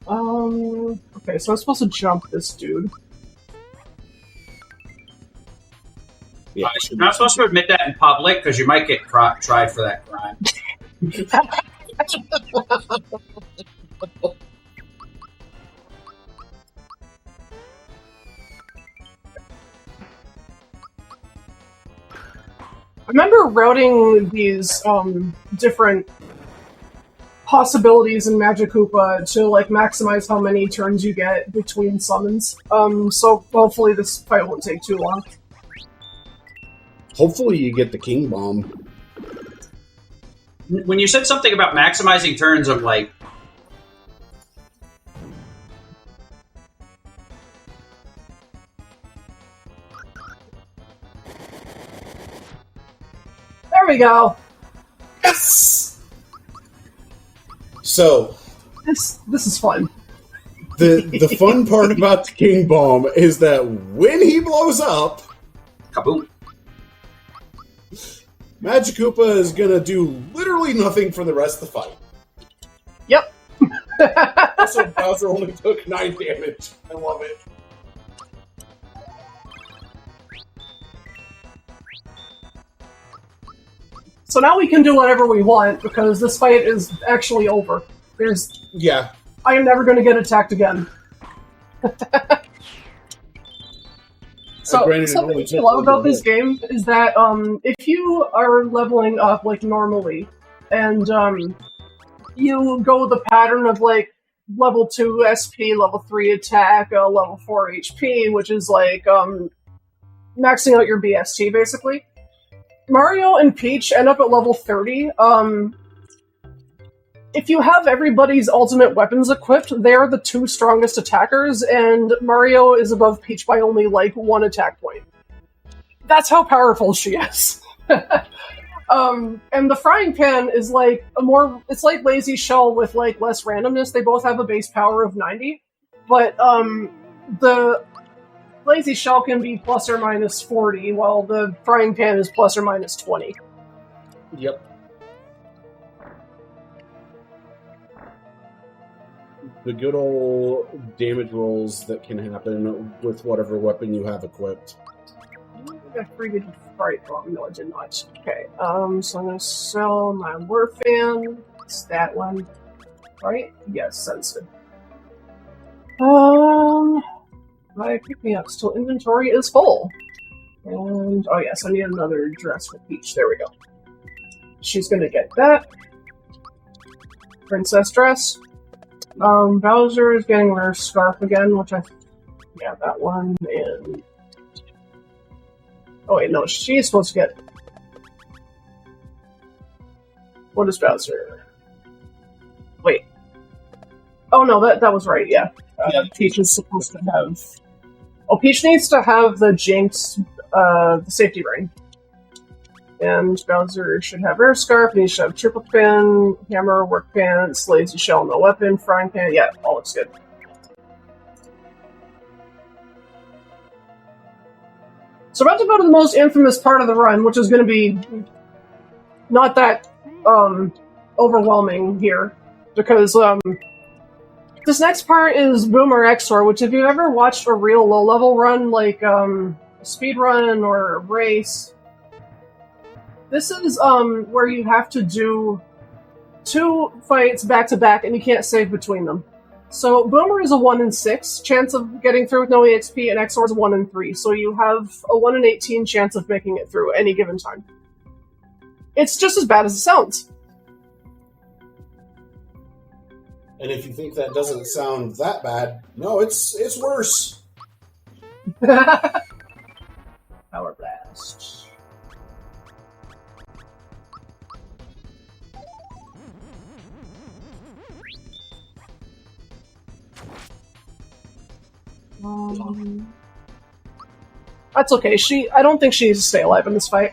Speaker 2: Okay, so I'm supposed to jump this dude.
Speaker 1: Yeah. You're not supposed to admit that in public, because you might get tried for that crime.
Speaker 2: I remember routing these different possibilities in Magikoopa to like maximize how many turns you get between summons. So hopefully this fight won't take too long.
Speaker 4: Hopefully you get the King Bomb.
Speaker 1: When you said something about maximizing turns, I'm like...
Speaker 2: There we go! Yes!
Speaker 4: So...
Speaker 2: This is fun.
Speaker 4: The fun part about the King Bomb is that when he blows up...
Speaker 1: Kaboom.
Speaker 4: Magikoopa is gonna do literally nothing for the rest of the fight.
Speaker 2: Yep.
Speaker 4: Also, Bowser only took 9 damage. I love it.
Speaker 2: So now we can do whatever we want, because this fight is actually over.
Speaker 4: Yeah.
Speaker 2: I am never going to get attacked again. So, something I love about this game is that if you are leveling up like normally, and you go with the pattern of like level 2 SP, level 3 attack, level 4 HP, which is like maxing out your BST basically. Mario and Peach end up at level 30. If you have everybody's ultimate weapons equipped, they are the 2 strongest attackers, and Mario is above Peach by only, like, 1 attack point. That's how powerful she is. And the frying pan is, like, it's like Lazy Shell with, like, less randomness. They both have a base power of 90, but, the Lazy Shell can be plus or minus 40, while the frying pan is plus or minus 20.
Speaker 4: Yep. The good old damage rolls that can happen with whatever weapon you have equipped.
Speaker 2: I figured right. Oh, no, I did not. Okay, so I'm gonna sell my Warfan. It's that one. Right? Yes, sensitive. My pick-me-up still inventory is full. And, oh yes, I need another dress for Peach. There we go. She's gonna get that. Princess dress. Bowser is getting her scarf again, which yeah, that one, and... Oh wait, no, she is supposed to get... What is Bowser? Wait. Oh no, that was right, yeah. Peach is supposed to have... Oh, Peach needs to have the Jinx, the safety ring. And Bowser should have air scarf, and he should have triple pin, hammer, work pants, lazy shell, no weapon, frying pan. Yeah, all looks good. So we're about to go to the most infamous part of the run, which is going to be not that overwhelming here, because this next part is Boomer Exor, which if you've ever watched a real low-level run, like speedrun or race, this is where you have to do 2 fights back-to-back, and you can't save between them. So Boomer is a 1 in 6 chance of getting through with no EXP, and Exor is a 1 in 3, so you have a 1 in 18 chance of making it through any given time. It's just as bad as it sounds.
Speaker 4: And if you think that doesn't sound that bad, no, it's worse.
Speaker 2: Power Blast. That's okay. I don't think she needs to stay alive in this fight.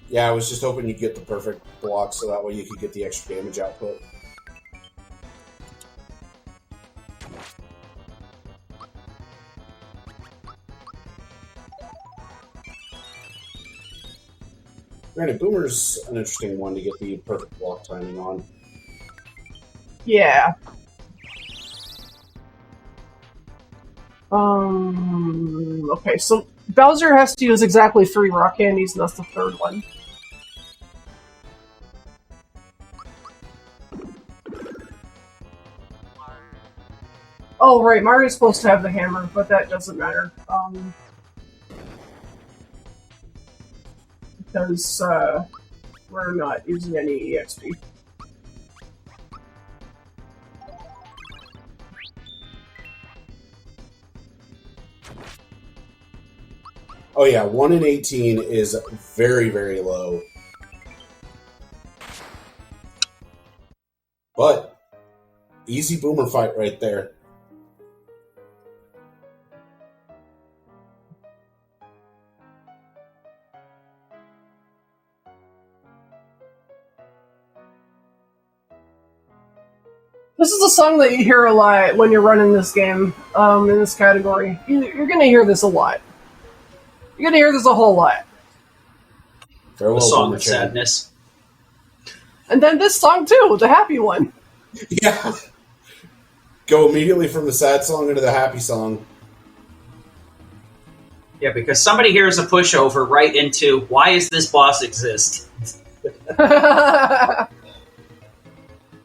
Speaker 4: Yeah, I was just hoping you'd get the perfect block so that way you could get the extra damage output. Granted, Boomer's an interesting one to get the perfect block timing on.
Speaker 2: Yeah. Okay, so Bowser has to use exactly 3 rock candies, and that's the 3rd one. Oh, right, Mario's supposed to have the hammer, but that doesn't matter. Because, we're not using any EXP.
Speaker 4: Oh yeah, 1 in 18 is very, very low. But, easy Boomer fight right there.
Speaker 2: This is a song that you hear a lot when you're running this game, in this category. You're gonna hear this a lot. You're gonna hear this a whole lot.
Speaker 4: Farewell,
Speaker 1: The Song
Speaker 4: Boomer
Speaker 1: of
Speaker 4: Chan.
Speaker 1: Sadness.
Speaker 2: And then this song too, the happy one.
Speaker 4: Yeah. Go immediately from the sad song into the happy song.
Speaker 1: Yeah, because somebody here is a pushover right into why is this boss exist?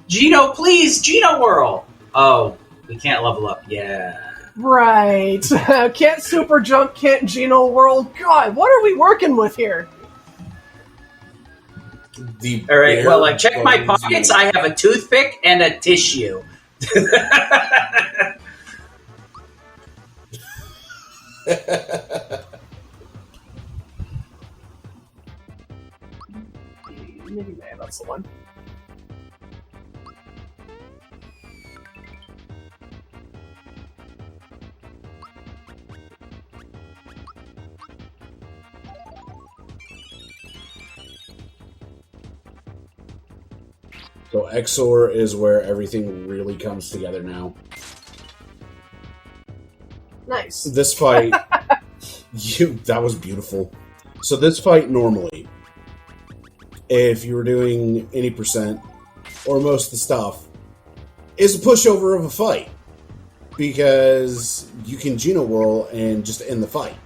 Speaker 1: Geno, please, Geno Whirl. Oh, we can't level up. Yeah.
Speaker 2: Right. Can't super jump, can't Geno Whirl. God, what are we working with here?
Speaker 1: All right, well, I checked my pockets. I have a toothpick and a tissue.
Speaker 2: Maybe man, that's the one.
Speaker 4: So Exor is where everything really comes together now.
Speaker 2: Nice.
Speaker 4: This fight, that was beautiful. So this fight normally, if you were doing any percent or most of the stuff, is a pushover of a fight because you can Geno Whirl and just end the fight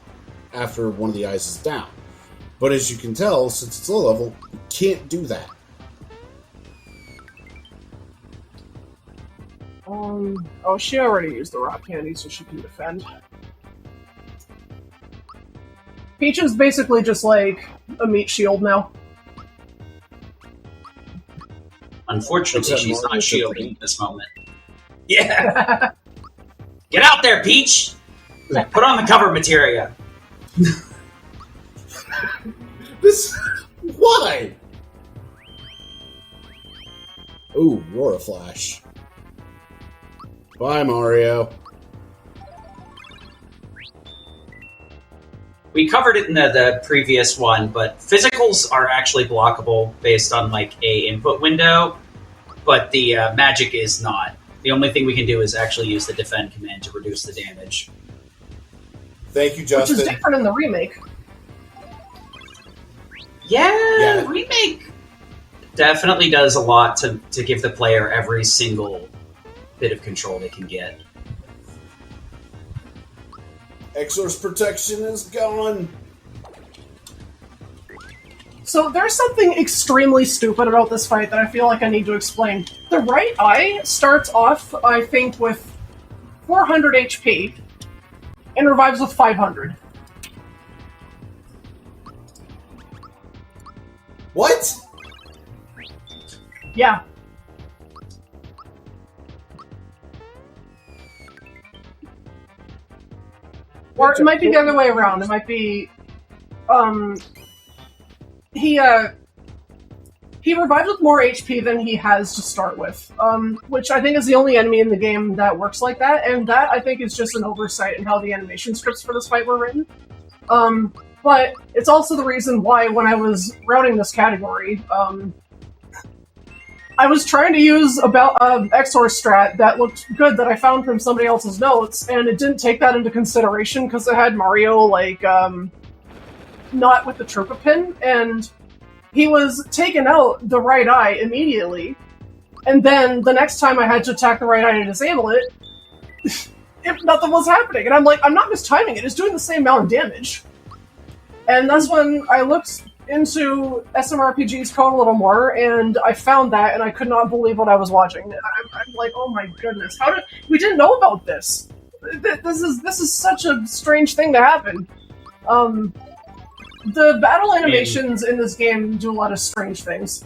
Speaker 4: after one of the eyes is down. But as you can tell, since it's low level, you can't do that.
Speaker 2: Oh, she already used the rock candy, so she can defend. Peach is basically just like a meat shield now.
Speaker 1: Unfortunately, she's not shielding at this moment. Yeah! Get out there, Peach! Put on the cover materia.
Speaker 4: This... Why? Ooh, Roar Flash. Bye, Mario.
Speaker 1: We covered it in the previous one, but physicals are actually blockable based on like a input window, but the magic is not. The only thing we can do is actually use the defend command to reduce the damage.
Speaker 4: Thank you, Justin.
Speaker 2: Which is different in the remake.
Speaker 1: Yeah, remake definitely does a lot to give the player every single bit of control they can get.
Speaker 4: Exor's protection is gone.
Speaker 2: So there's something extremely stupid about this fight that I feel like I need to explain. The right eye starts off, I think, with 400 HP and revives with 500.
Speaker 4: What?
Speaker 2: Yeah. Or it might be the other way around. It might be, he revives with more HP than he has to start with, which I think is the only enemy in the game that works like that, and that, I think, is just an oversight in how the animation scripts for this fight were written. But it's also the reason why, when I was routing this category, I was trying to use Exor strat that looked good that I found from somebody else's notes, and it didn't take that into consideration because it had Mario, not with the Troopa pin, and he was taking out the right eye immediately, and then the next time I had to attack the right eye to disable it, nothing was happening, and I'm like, I'm not mistiming it, it's doing the same amount of damage. And that's when I looked into SMRPG's code a little more, and I found that, and I could not believe what I was watching. I'm like, oh my goodness, we didn't know about this? This is such a strange thing to happen. The battle animations in this game do a lot of strange things.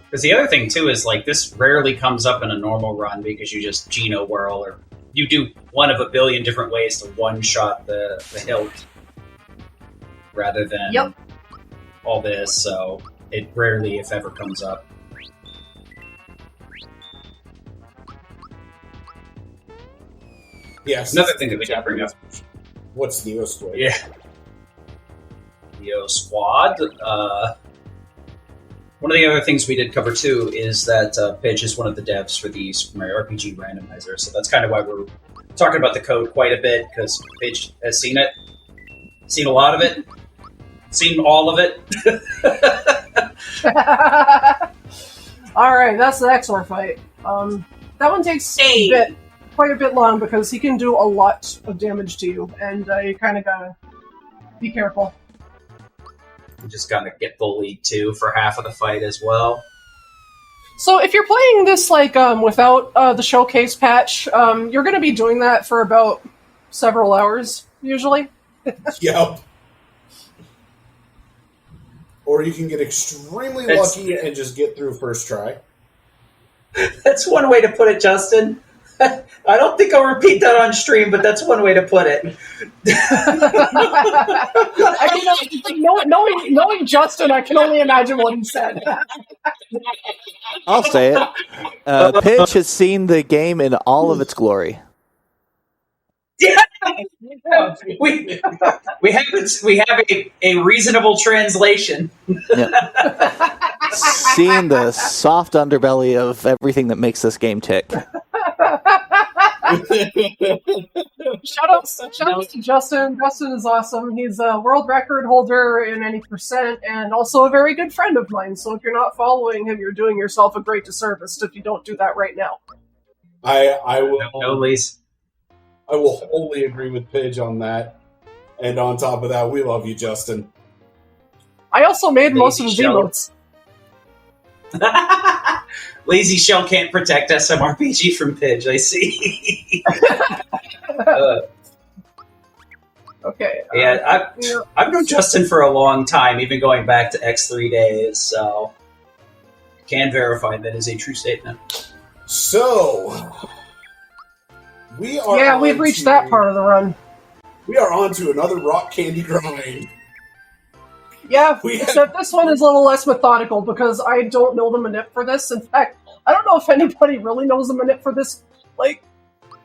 Speaker 1: Because the other thing, too, is, this rarely comes up in a normal run because you just Geno Whirl, or you do one of a billion different ways to one-shot the hilt, rather than all this, so it rarely, if ever, comes up.
Speaker 4: Yes.
Speaker 1: Another thing that we didn't bring up.
Speaker 4: What's Neo Squad?
Speaker 1: Yeah. Neo Squad. One of the other things we did cover, too, is that Pidge is one of the devs for the Super Mario RPG randomizer, so that's kind of why we're talking about the code quite a bit, because Pidge has seen it. Seen a lot of it. Seen all of it.
Speaker 2: Alright, that's the Exor fight. That one takes a bit. quite a bit long because he can do a lot of damage to you, and you kind of gotta be careful.
Speaker 1: I'm just gonna get bullied too for half of the fight as well.
Speaker 2: So if you're playing this without the showcase patch, you're going to be doing that for about several hours usually.
Speaker 4: Yep. Or you can get extremely lucky and just get through first try.
Speaker 1: That's one way to put it, Justin. I don't think I'll repeat that on stream, but that's one way to put it.
Speaker 2: Knowing Justin, I can only imagine what he said.
Speaker 3: I'll say it. Pitch has seen the game in all of its glory.
Speaker 1: Yeah, we have a reasonable translation.
Speaker 3: Yeah. Seeing the soft underbelly of everything that makes this game tick.
Speaker 2: Shoutouts to Justin. Justin is awesome. He's a world record holder in any percent, and also a very good friend of mine. So if you're not following him, you're doing yourself a great disservice if you don't do that right now.
Speaker 4: I will.
Speaker 1: No, Lise.
Speaker 4: I will wholly agree with Pidge on that. And on top of that, we love you, Justin.
Speaker 2: I also made most of his emotes.
Speaker 1: Lazy Shell can't protect SMRPG from Pidge, I see.
Speaker 2: Okay.
Speaker 1: Yeah, I've known Justin for a long time, even going back to X3 days, so can verify that is a true statement.
Speaker 4: So,
Speaker 2: we've reached that part of the run.
Speaker 4: We are on to another rock candy grind.
Speaker 2: Yeah, except this one is a little less methodical because I don't know the manip for this. In fact, I don't know if anybody really knows the manip for this. Like,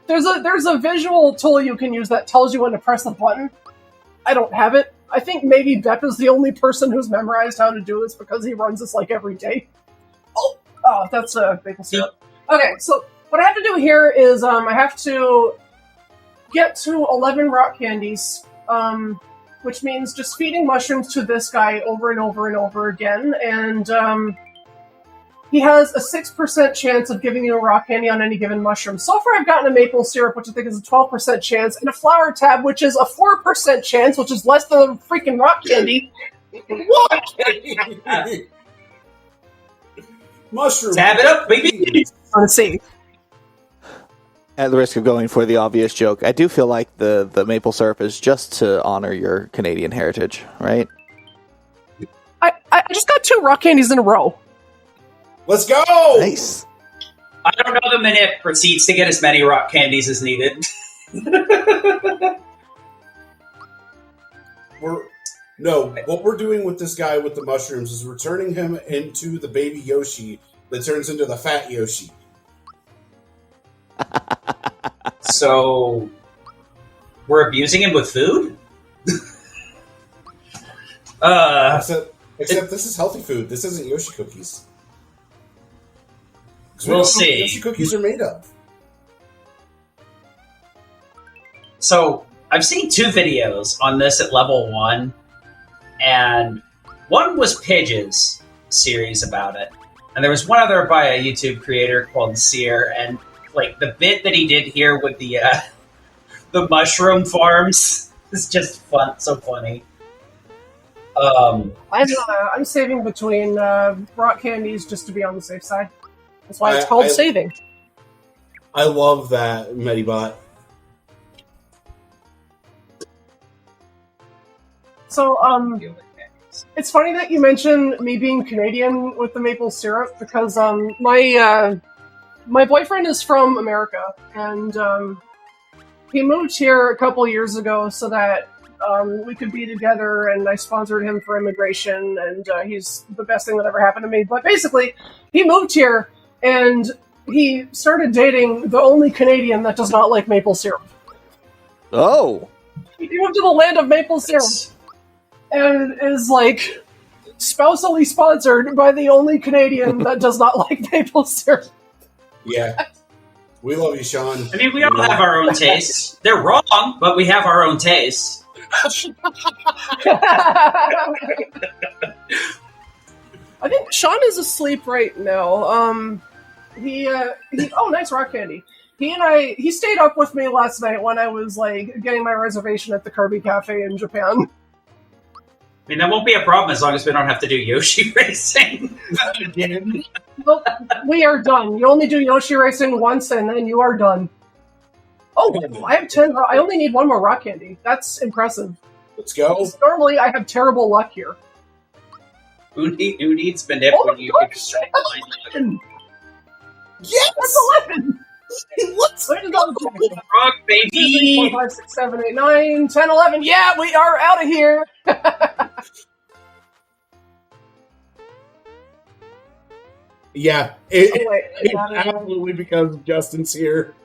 Speaker 2: there's a visual tool you can use that tells you when to press the button. I don't have it. I think maybe Bep is the only person who's memorized how to do this because he runs this like every day. Oh, that's a maple syrup. Okay, so what I have to do here is I have to get to 11 rock candies, which means just feeding mushrooms to this guy over and over and over again, and he has a 6% chance of giving you a rock candy on any given mushroom. So far I've gotten a maple syrup, which I think is a 12% chance, and a flower tab, which is a 4% chance, which is less than a freaking rock candy.
Speaker 4: What? Mushroom.
Speaker 1: Tab it up, baby!
Speaker 2: Let's see.
Speaker 3: At the risk of going for the obvious joke, I do feel like the maple syrup is just to honor your Canadian heritage, right?
Speaker 2: I just got 2 rock candies in a row.
Speaker 4: Let's go!
Speaker 3: Nice.
Speaker 1: I don't know the manip proceeds to get as many rock candies as needed.
Speaker 4: What we're doing with this guy with the mushrooms is we're turning him into the baby Yoshi that turns into the fat Yoshi.
Speaker 1: So, we're abusing him with food?
Speaker 4: Except this is healthy food. This isn't Yoshi cookies.
Speaker 1: We'll see.
Speaker 4: What Yoshi cookies are made of.
Speaker 1: So, I've seen 2 videos on this at level 1, and one was Pidge's series about it, and there was one other by a YouTube creator called Seer, and like the bit that he did here with the mushroom farms is just fun, so funny.
Speaker 2: I'm saving between rock candies just to be on the safe side. That's why it's called saving.
Speaker 4: I love that, Medibot.
Speaker 2: So, it's funny that you mention me being Canadian with the maple syrup because my boyfriend is from America, and he moved here a couple years ago so that we could be together, and I sponsored him for immigration, and he's the best thing that ever happened to me. But basically, he moved here, and he started dating the only Canadian that does not like maple syrup.
Speaker 3: Oh!
Speaker 2: He moved to the land of maple syrup, and is, like, spousally sponsored by the only Canadian that does not like maple syrup.
Speaker 4: Yeah. We love you, Sean.
Speaker 1: I mean, we all have our own tastes. They're wrong, but we have our own tastes.
Speaker 2: I think Sean is asleep right now. Oh, nice rock candy. He stayed up with me last night when I was like getting my reservation at the Kirby Cafe in Japan.
Speaker 1: I mean, that won't be a problem as long as we don't have to do Yoshi racing.
Speaker 2: Well, we are done. You only do Yoshi racing once, and then you are done. Oh, I have 10. I only need one more rock candy. That's impressive.
Speaker 4: Let's go.
Speaker 2: Normally, I have terrible luck here.
Speaker 1: Who needs Manip when you
Speaker 2: gosh,
Speaker 1: can
Speaker 2: that's 11.
Speaker 4: Yes!
Speaker 2: That's 11!
Speaker 4: Let's
Speaker 2: Where's the
Speaker 1: rock, baby!
Speaker 2: 4, 5, 6, 7, 8, 9, 10, 11. Yeah, we are out of here!
Speaker 4: Yeah, it absolutely becomes Justin's here.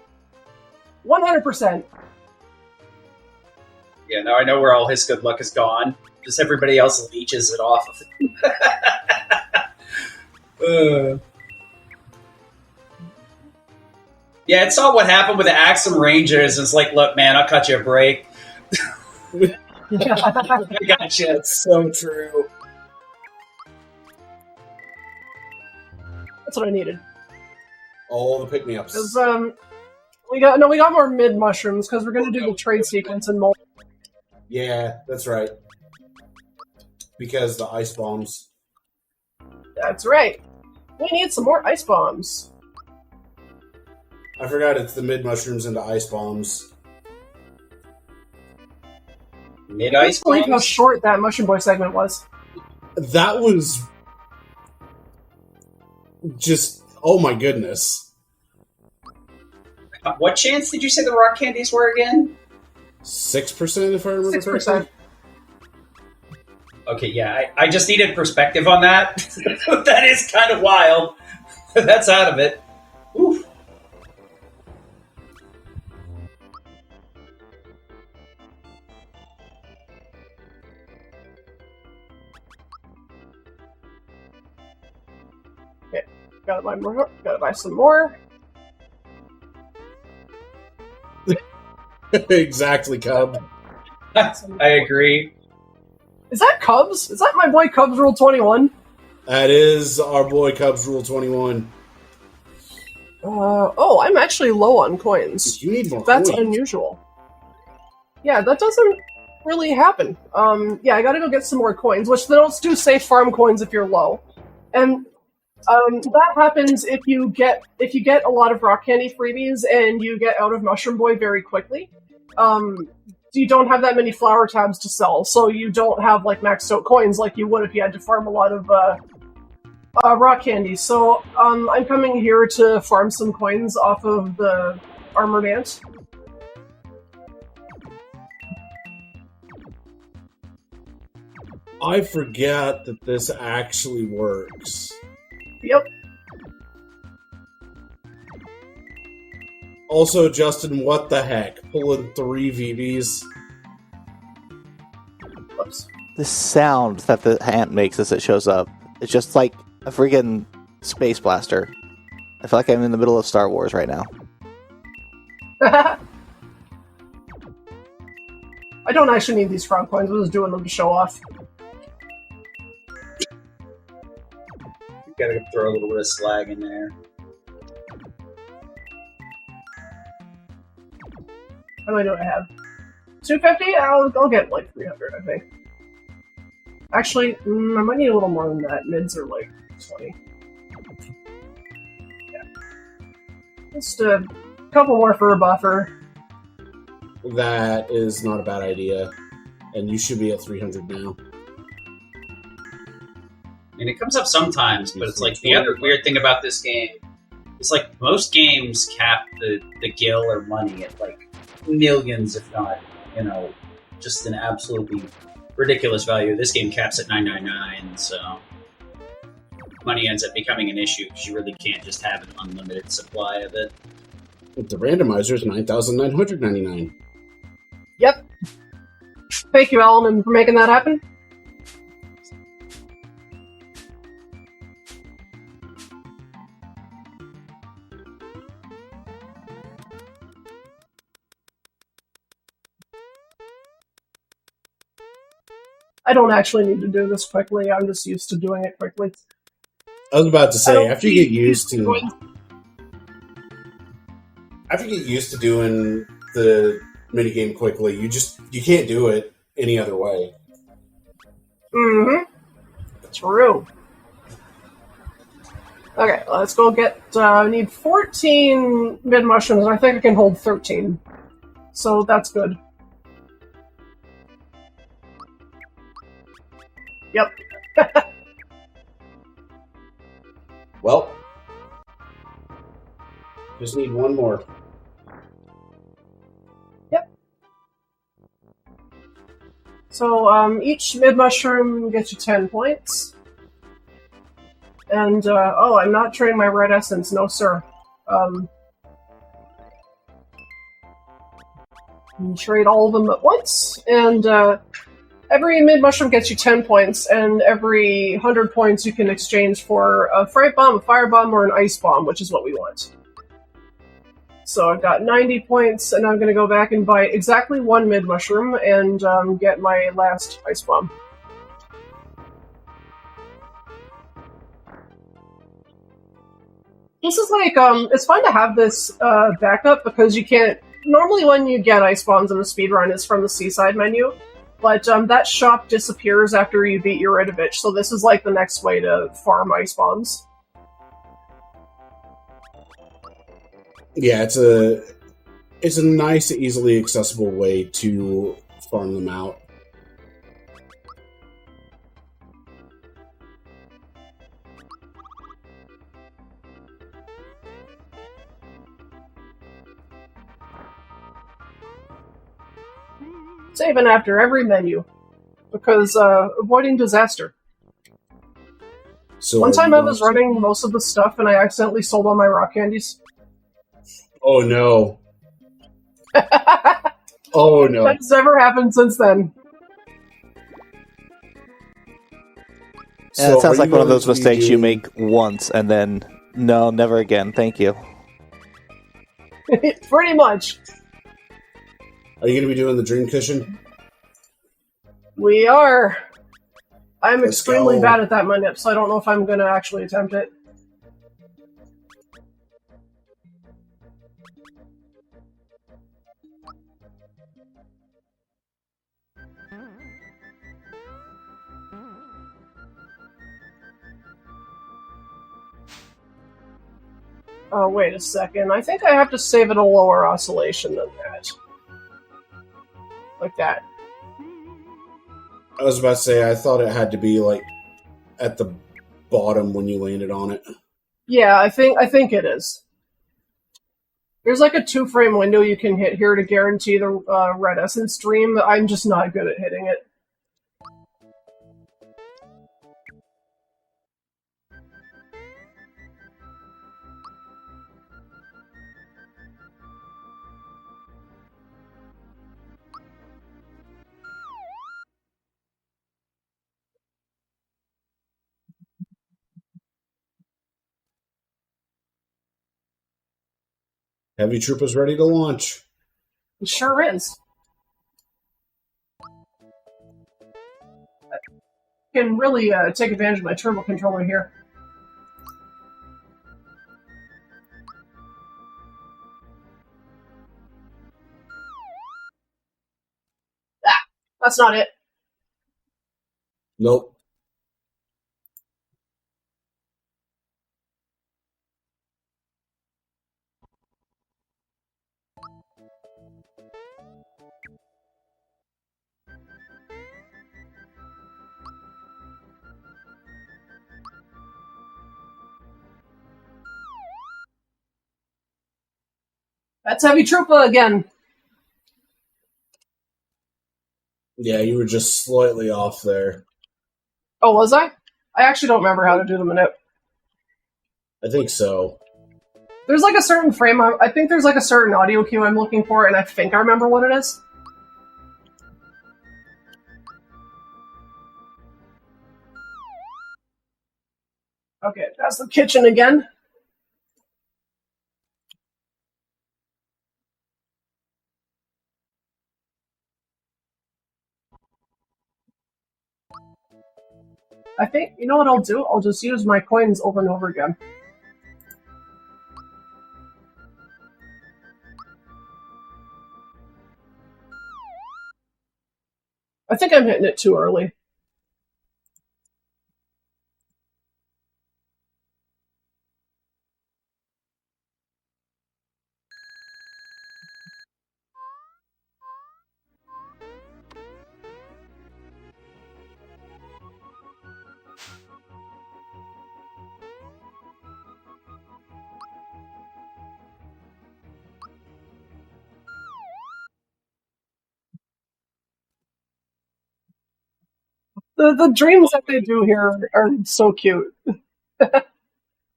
Speaker 2: 100%.
Speaker 1: Yeah, now I know where all his good luck is gone. Just everybody else leeches it off of it. Yeah, it saw what happened with the Axem Rangers, and it's like, look, man, I'll cut you a break. I gotcha.
Speaker 4: That's so true.
Speaker 2: That's what I needed.
Speaker 4: All the pick-me-ups.
Speaker 2: We got more mid mushrooms because we're gonna do the trade sequence in multi.
Speaker 4: Yeah, that's right. Because the ice bombs.
Speaker 2: That's right. We need some more ice bombs.
Speaker 4: I forgot it's the mid mushrooms and the ice bombs.
Speaker 1: Mid ice
Speaker 2: I believe how
Speaker 1: bombs?
Speaker 2: short that Mushroom Boy segment was.
Speaker 4: That was just, oh my goodness.
Speaker 1: What chance did you say the rock candies were again?
Speaker 4: 6% if I remember
Speaker 2: 6%.
Speaker 4: correctly.
Speaker 1: Okay, yeah, I just needed perspective on that. That is kind of wild. That's out of it. Oof.
Speaker 2: Okay, gotta buy more. Gotta buy some more.
Speaker 4: Exactly, Cub.
Speaker 1: I agree.
Speaker 2: Is that Cubs? Is that my boy Cubs Rule 21?
Speaker 4: That is our boy Cubs Rule 21.
Speaker 2: Oh, I'm actually low on coins.
Speaker 4: You need more
Speaker 2: That's
Speaker 4: coins.
Speaker 2: unusual. Yeah, that doesn't really happen. Yeah, I gotta go get some more coins, which they don't do say farm coins if you're low. And that happens if you get a lot of rock candy freebies and you get out of Mushroom Boy very quickly. You don't have that many flower tabs to sell, so you don't have like maxed out coins like you would if you had to farm a lot of rock candy. So I'm coming here to farm some coins off of the armored ant.
Speaker 4: I forget that this actually works.
Speaker 2: Yep.
Speaker 4: Also, Justin, what the heck? Pulling 3 VBs?
Speaker 2: Whoops.
Speaker 3: The sound that the ant makes as it shows up, it's just like a friggin' space blaster. I feel like I'm in the middle of Star Wars right now.
Speaker 2: I don't actually need these frog coins, I'm just doing them to show off.
Speaker 1: You gotta throw a little bit of slag in there.
Speaker 2: How many do I have? 250? I'll get like 300, I think. Actually, I might need a little more than that. Mids are like 20. Yeah. Just a couple more for a buffer.
Speaker 4: That is not a bad idea. And you should be at 300 now.
Speaker 1: I mean, it comes up sometimes, but it's like the other weird thing about this game is like most games cap the gil or money at like millions, if not, just an absolutely ridiculous value. This game caps at 999, so money ends up becoming an issue because you really can't just have an unlimited supply of it.
Speaker 4: The randomizer is 9,999.
Speaker 2: Yep. Thank you, Alan, for making that happen. I don't actually need to do this quickly, I'm just used to doing it quickly.
Speaker 4: I was about to say, after you get used to... After you get used to doing the minigame quickly, you can't do it any other way.
Speaker 2: Mm-hmm. True. Okay, let's go get... I need 14 mid-mushrooms, and I think I can hold 13. So that's good. Yep.
Speaker 4: Well, just need one more.
Speaker 2: Yep. So, each mid-mushroom gets you 10 points. And, oh, I'm not trading my red essence, no sir. You trade all of them at once, and, every mid-mushroom gets you 10 points, and every 100 points you can exchange for a fright bomb, a fire bomb, or an ice bomb, which is what we want. So I've got 90 points, and I'm going to go back and buy exactly one mid-mushroom and get my last ice bomb. This is like, it's fun to have this backup because you can't... Normally when you get ice bombs in a speedrun, it's from the seaside menu, but that shop disappears after you beat Eurytovich, so this is like the next way to farm ice bombs.
Speaker 4: Yeah, it's a nice, easily accessible way to farm them out.
Speaker 2: Saving after every menu, because avoiding disaster.
Speaker 4: So
Speaker 2: one time I was running most of the stuff and I accidentally sold all my rock candies.
Speaker 4: Oh no. Oh no.
Speaker 2: That's never happened since then.
Speaker 3: And it sounds like one of those mistakes you make once and then, no, never again, thank you.
Speaker 2: Pretty much.
Speaker 4: Are you going to be doing the dream cushion?
Speaker 2: We are. I'm
Speaker 4: Let's
Speaker 2: extremely
Speaker 4: go.
Speaker 2: bad at that manip, so I don't know if I'm going to actually attempt it. Oh, wait a second. I think I have to save it a lower oscillation than that. Like that.
Speaker 4: I was about to say, I thought it had to be like at the bottom when you landed on it.
Speaker 2: Yeah, I think it is. There's like a 2-frame window you can hit here to guarantee the red essence stream. I'm just not good at hitting it.
Speaker 4: Heavy Troop is ready to launch.
Speaker 2: It sure is. I can really take advantage of my turbo controller here. Ah, that's not it.
Speaker 4: Nope.
Speaker 2: That's Heavy Troopa again.
Speaker 4: Yeah, you were just slightly off there.
Speaker 2: Oh, was I? I actually don't remember how to do the manip.
Speaker 4: I think so.
Speaker 2: There's like a certain frame, I think there's like a certain audio cue I'm looking for, and I think I remember what it is. Okay, that's the kitchen again. I think, you know what I'll do? I'll just use my coins over and over again. I think I'm hitting it too early. The dreams that they do here are so cute.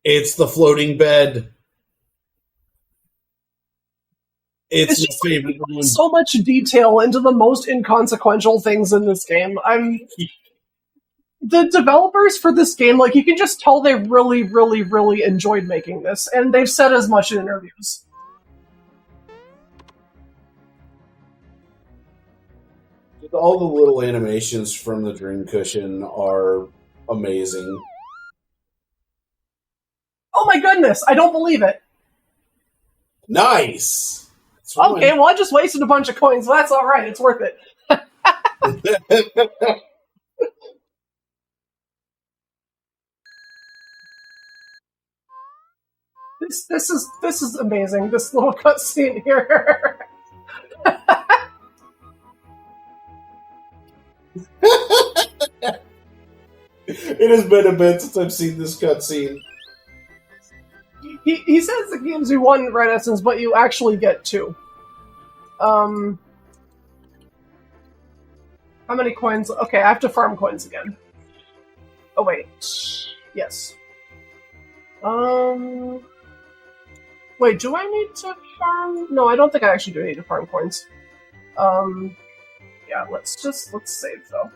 Speaker 4: It's the floating bed. It's
Speaker 2: just
Speaker 4: my favorite one.
Speaker 2: So much detail into the most inconsequential things in this game. The developers for this game, like, you can just tell they really, really, really enjoyed making this, and they've said as much in interviews.
Speaker 4: All the little animations from the Dream Cushion are amazing.
Speaker 2: Oh my goodness, I don't believe it.
Speaker 4: Nice!
Speaker 2: Okay, well, I just wasted a bunch of coins, so that's alright, it's worth it. This is amazing, this little cutscene here.
Speaker 4: It has been a bit since I've seen this cutscene.
Speaker 2: He says it gives you one red essence, but you actually get two. How many coins? Okay, I have to farm coins again. Oh wait, yes. Wait, do I need to farm? No, I don't think I actually do need to farm coins. Yeah, let's save though.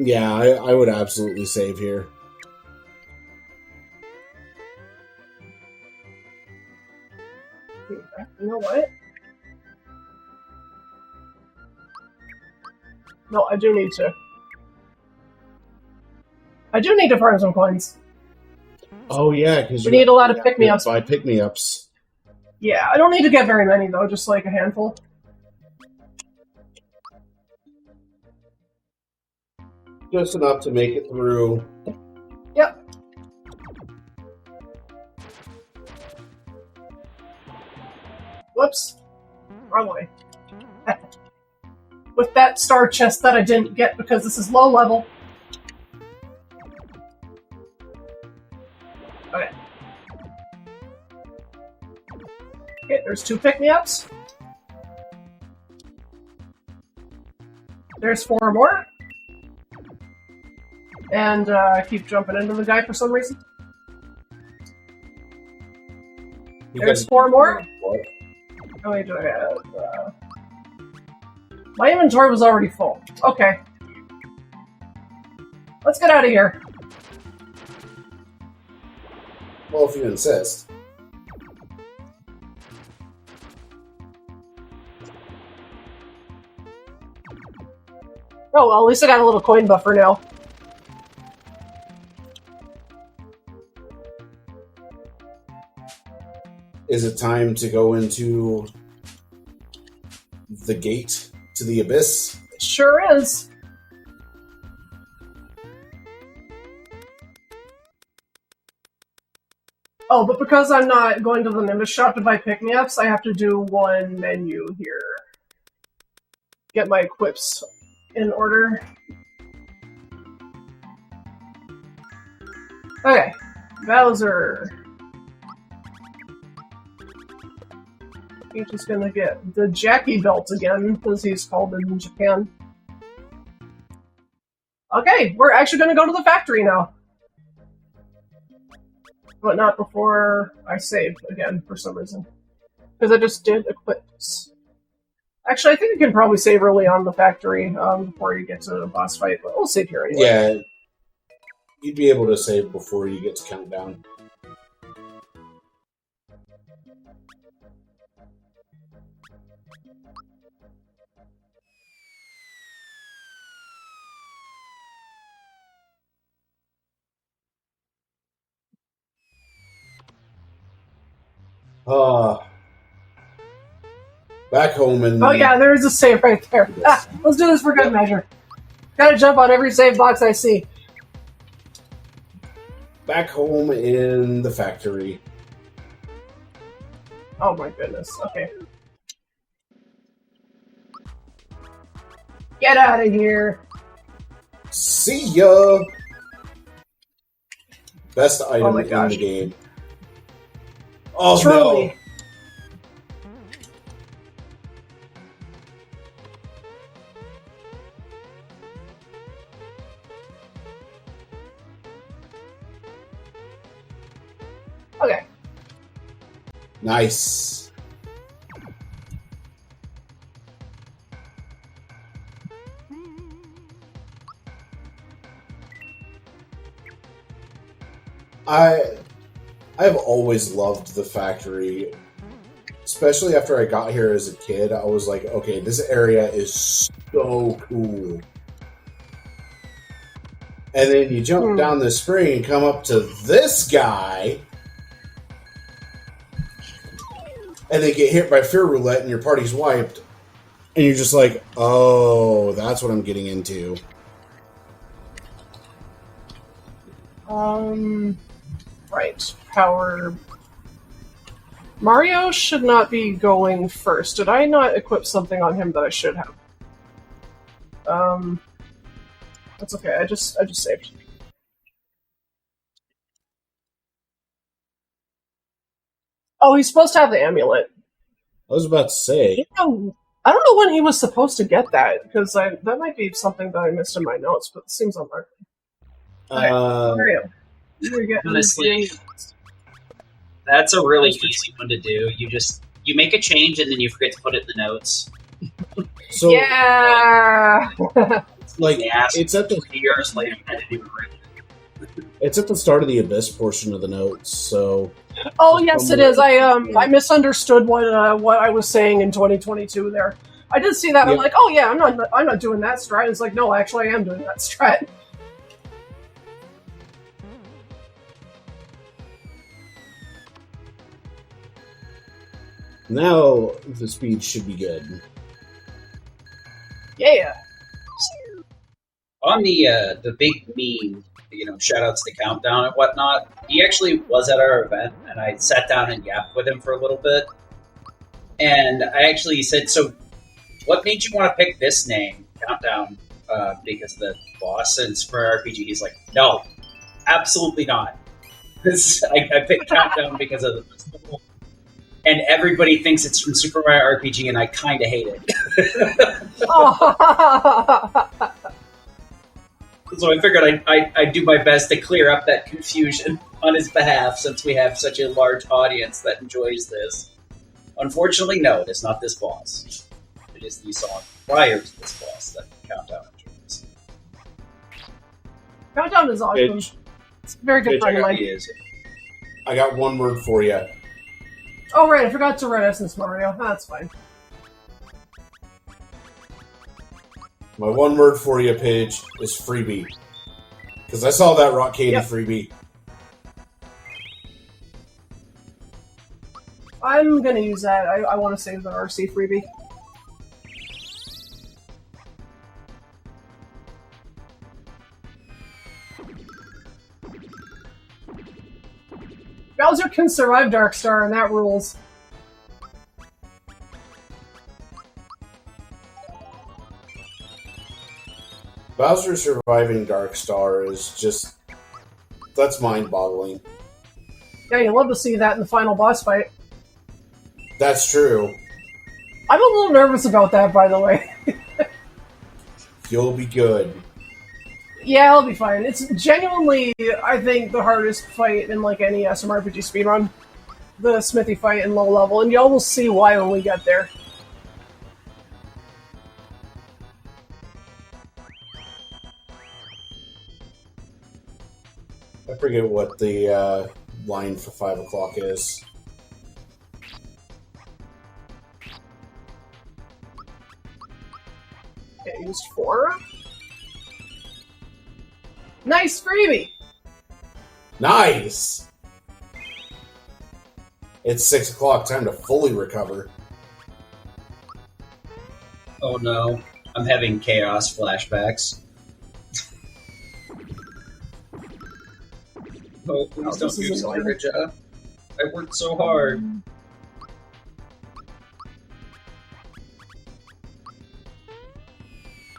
Speaker 4: Yeah, I would absolutely save here.
Speaker 2: You know what? No, I do need to. I do need to farm some coins.
Speaker 4: Oh yeah, because
Speaker 2: we need a lot of pick-me-ups.
Speaker 4: Buy pick-me-ups.
Speaker 2: Yeah, I don't need to get very many though, just like a handful.
Speaker 4: Just enough to make it through.
Speaker 2: Yep. Whoops. Wrong way. With that star chest that I didn't get because this is low level. Okay. Okay, there's two pick-me-ups. There's 4 more. And I keep jumping into the guy for some reason. There's 4 more. How many do I have? My inventory was already full. Okay. Let's get out of here.
Speaker 4: Well, if you insist.
Speaker 2: Oh, well, at least I got a little coin buffer now.
Speaker 4: Is it time to go into the gate to the abyss?
Speaker 2: It sure is. Oh, but because I'm not going to the Nimbus shop to buy pick-me-ups, I have to do one menu here. Get my equips in order. Okay. Bowser. He's just gonna get the Jackie belt again, as he's called in Japan. Okay, we're actually gonna go to the factory now. But not before I save again, for some reason. Because I just did equips. Actually, I think you can probably save early on the factory before you get to the boss fight, but we'll save here anyway.
Speaker 4: Yeah, you'd be able to save before you get to countdown. Back home in...
Speaker 2: Oh yeah, there is a save right there. Let's do this for good measure. Gotta jump on every save box I see.
Speaker 4: Back home in the factory.
Speaker 2: Oh my goodness, okay. Get out of here!
Speaker 4: See ya! Best
Speaker 2: Oh
Speaker 4: item
Speaker 2: my
Speaker 4: in
Speaker 2: gosh.
Speaker 4: the game. Oh
Speaker 2: Truly.
Speaker 4: no!
Speaker 2: Okay.
Speaker 4: Nice. I've always loved the factory. Especially after I got here as a kid, I was like, okay, this area is so cool. And then you jump down the spring and come up to this guy, and then get hit by fear roulette and your party's wiped. And you're just like, oh, that's what I'm getting into.
Speaker 2: Right. Power... Mario should not be going first. Did I not equip something on him that I should have? That's okay. I just saved. Oh, he's supposed to have the amulet.
Speaker 4: I was about to say.
Speaker 2: I don't know when he was supposed to get that, because that might be something that I missed in my notes, but it seems unlikely. Mario, you're getting
Speaker 1: Honestly, that's a really easy one to do. You make a change and then you forget to put it in the notes.
Speaker 4: So,
Speaker 2: yeah.
Speaker 4: like,
Speaker 1: Yeah,
Speaker 4: it's at the
Speaker 1: 3 years later, I didn't even read it.
Speaker 4: it's at the start of the Abyss portion of the notes. So,
Speaker 2: Oh yes, it is. I misunderstood what I was saying in 2022. There, I did see that. I'm
Speaker 4: Yep.
Speaker 2: like, oh yeah, I'm not doing that strat. It's like, no, actually, I am doing that strat.
Speaker 4: now the speed should be good.
Speaker 2: Yeah.
Speaker 1: On the big meme, shout outs to Countdown and whatnot, he actually was at our event, and I sat down and yapped with him for a little bit. And I actually said, so what made you want to pick this name, Countdown, because of the boss in Super Mario RPG? He's like, no, absolutely not. I picked Countdown because of the festival. And everybody thinks it's from Super Mario RPG, and I kind of hate it. So I figured I'd do my best to clear up that confusion on his behalf, since we have such a large audience that enjoys this. Unfortunately, no, it is not this boss. It is the song prior to this boss that Countdown enjoys.
Speaker 2: Countdown is awesome. It's a very good friend of mine.
Speaker 1: He is.
Speaker 4: I got one word for you.
Speaker 2: Oh right, I forgot to write Essence Mario. That's fine.
Speaker 4: My one word for you, Paige, is freebie. Because I saw that rock candy freebie.
Speaker 2: I'm gonna use that. I want to save the RC freebie. Bowser can survive Dark Star, and that rules.
Speaker 4: Bowser surviving Dark Star is just... that's mind-boggling.
Speaker 2: Yeah, you'd love to see that in the final boss fight.
Speaker 4: That's true.
Speaker 2: I'm a little nervous about that, by the way.
Speaker 4: You'll be good.
Speaker 2: Yeah, I'll be fine. It's genuinely, I think, the hardest fight in like any SMRPG speedrun. The Smithy fight in low level, and y'all will see why when we get there.
Speaker 4: I forget what the line for 5 o'clock is.
Speaker 2: Okay, used 4. Nice freebie!
Speaker 4: Nice! It's 6 o'clock, time to fully recover.
Speaker 1: Oh no, I'm having chaos flashbacks. Oh, please don't
Speaker 2: this
Speaker 1: do
Speaker 2: is annoying.
Speaker 1: Scourge. I worked so hard.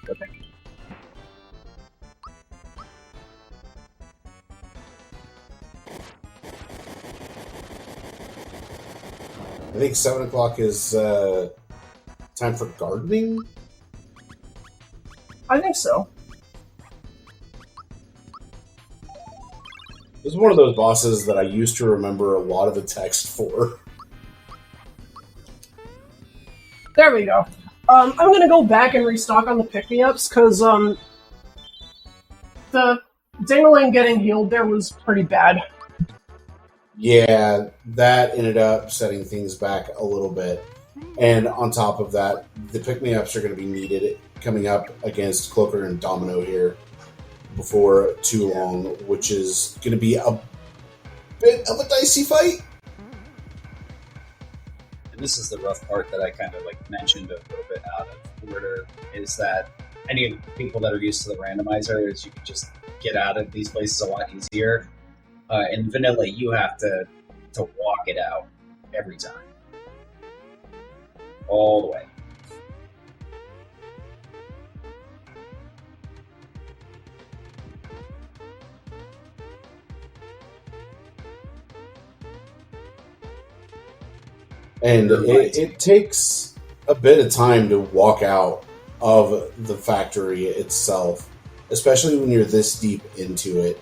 Speaker 2: Okay.
Speaker 4: I think 7 o'clock is time for gardening.
Speaker 2: I think so.
Speaker 4: This is one of those bosses that I used to remember a lot of the text for.
Speaker 2: There we go. I'm gonna go back and restock on the pick-me-ups, because, the Dingling getting healed there was pretty bad.
Speaker 4: Yeah, that ended up setting things back a little bit. And on top of that, the pick-me-ups are going to be needed coming up against Cloaker and Domino here before too long, which is going to be a bit of a dicey fight.
Speaker 1: And this is the rough part that I kind of mentioned a little bit out of order, is that any people that are used to the randomizer is you can just get out of these places a lot easier. In vanilla, you have to walk it out every time. All the way.
Speaker 4: And it takes a bit of time to walk out of the factory itself, especially when you're this deep into it.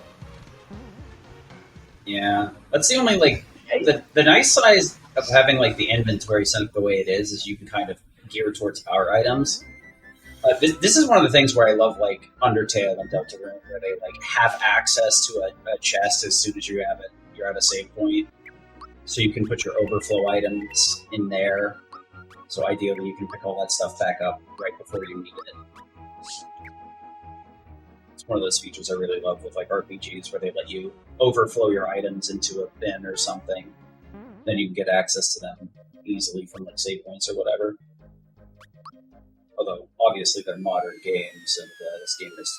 Speaker 1: Yeah, that's the only the nice side of having the inventory set up the way it is you can kind of gear towards power items. This is one of the things where I love Undertale and Deltarune, where they have access to a chest as soon as you have it. You're at a save point, so you can put your overflow items in there. So ideally, you can pick all that stuff back up right before you need it. It's one of those features I really love with RPGs, where they let you overflow your items into a bin or something. Then you can get access to them easily from save points or whatever. Although obviously they're modern games, and this game is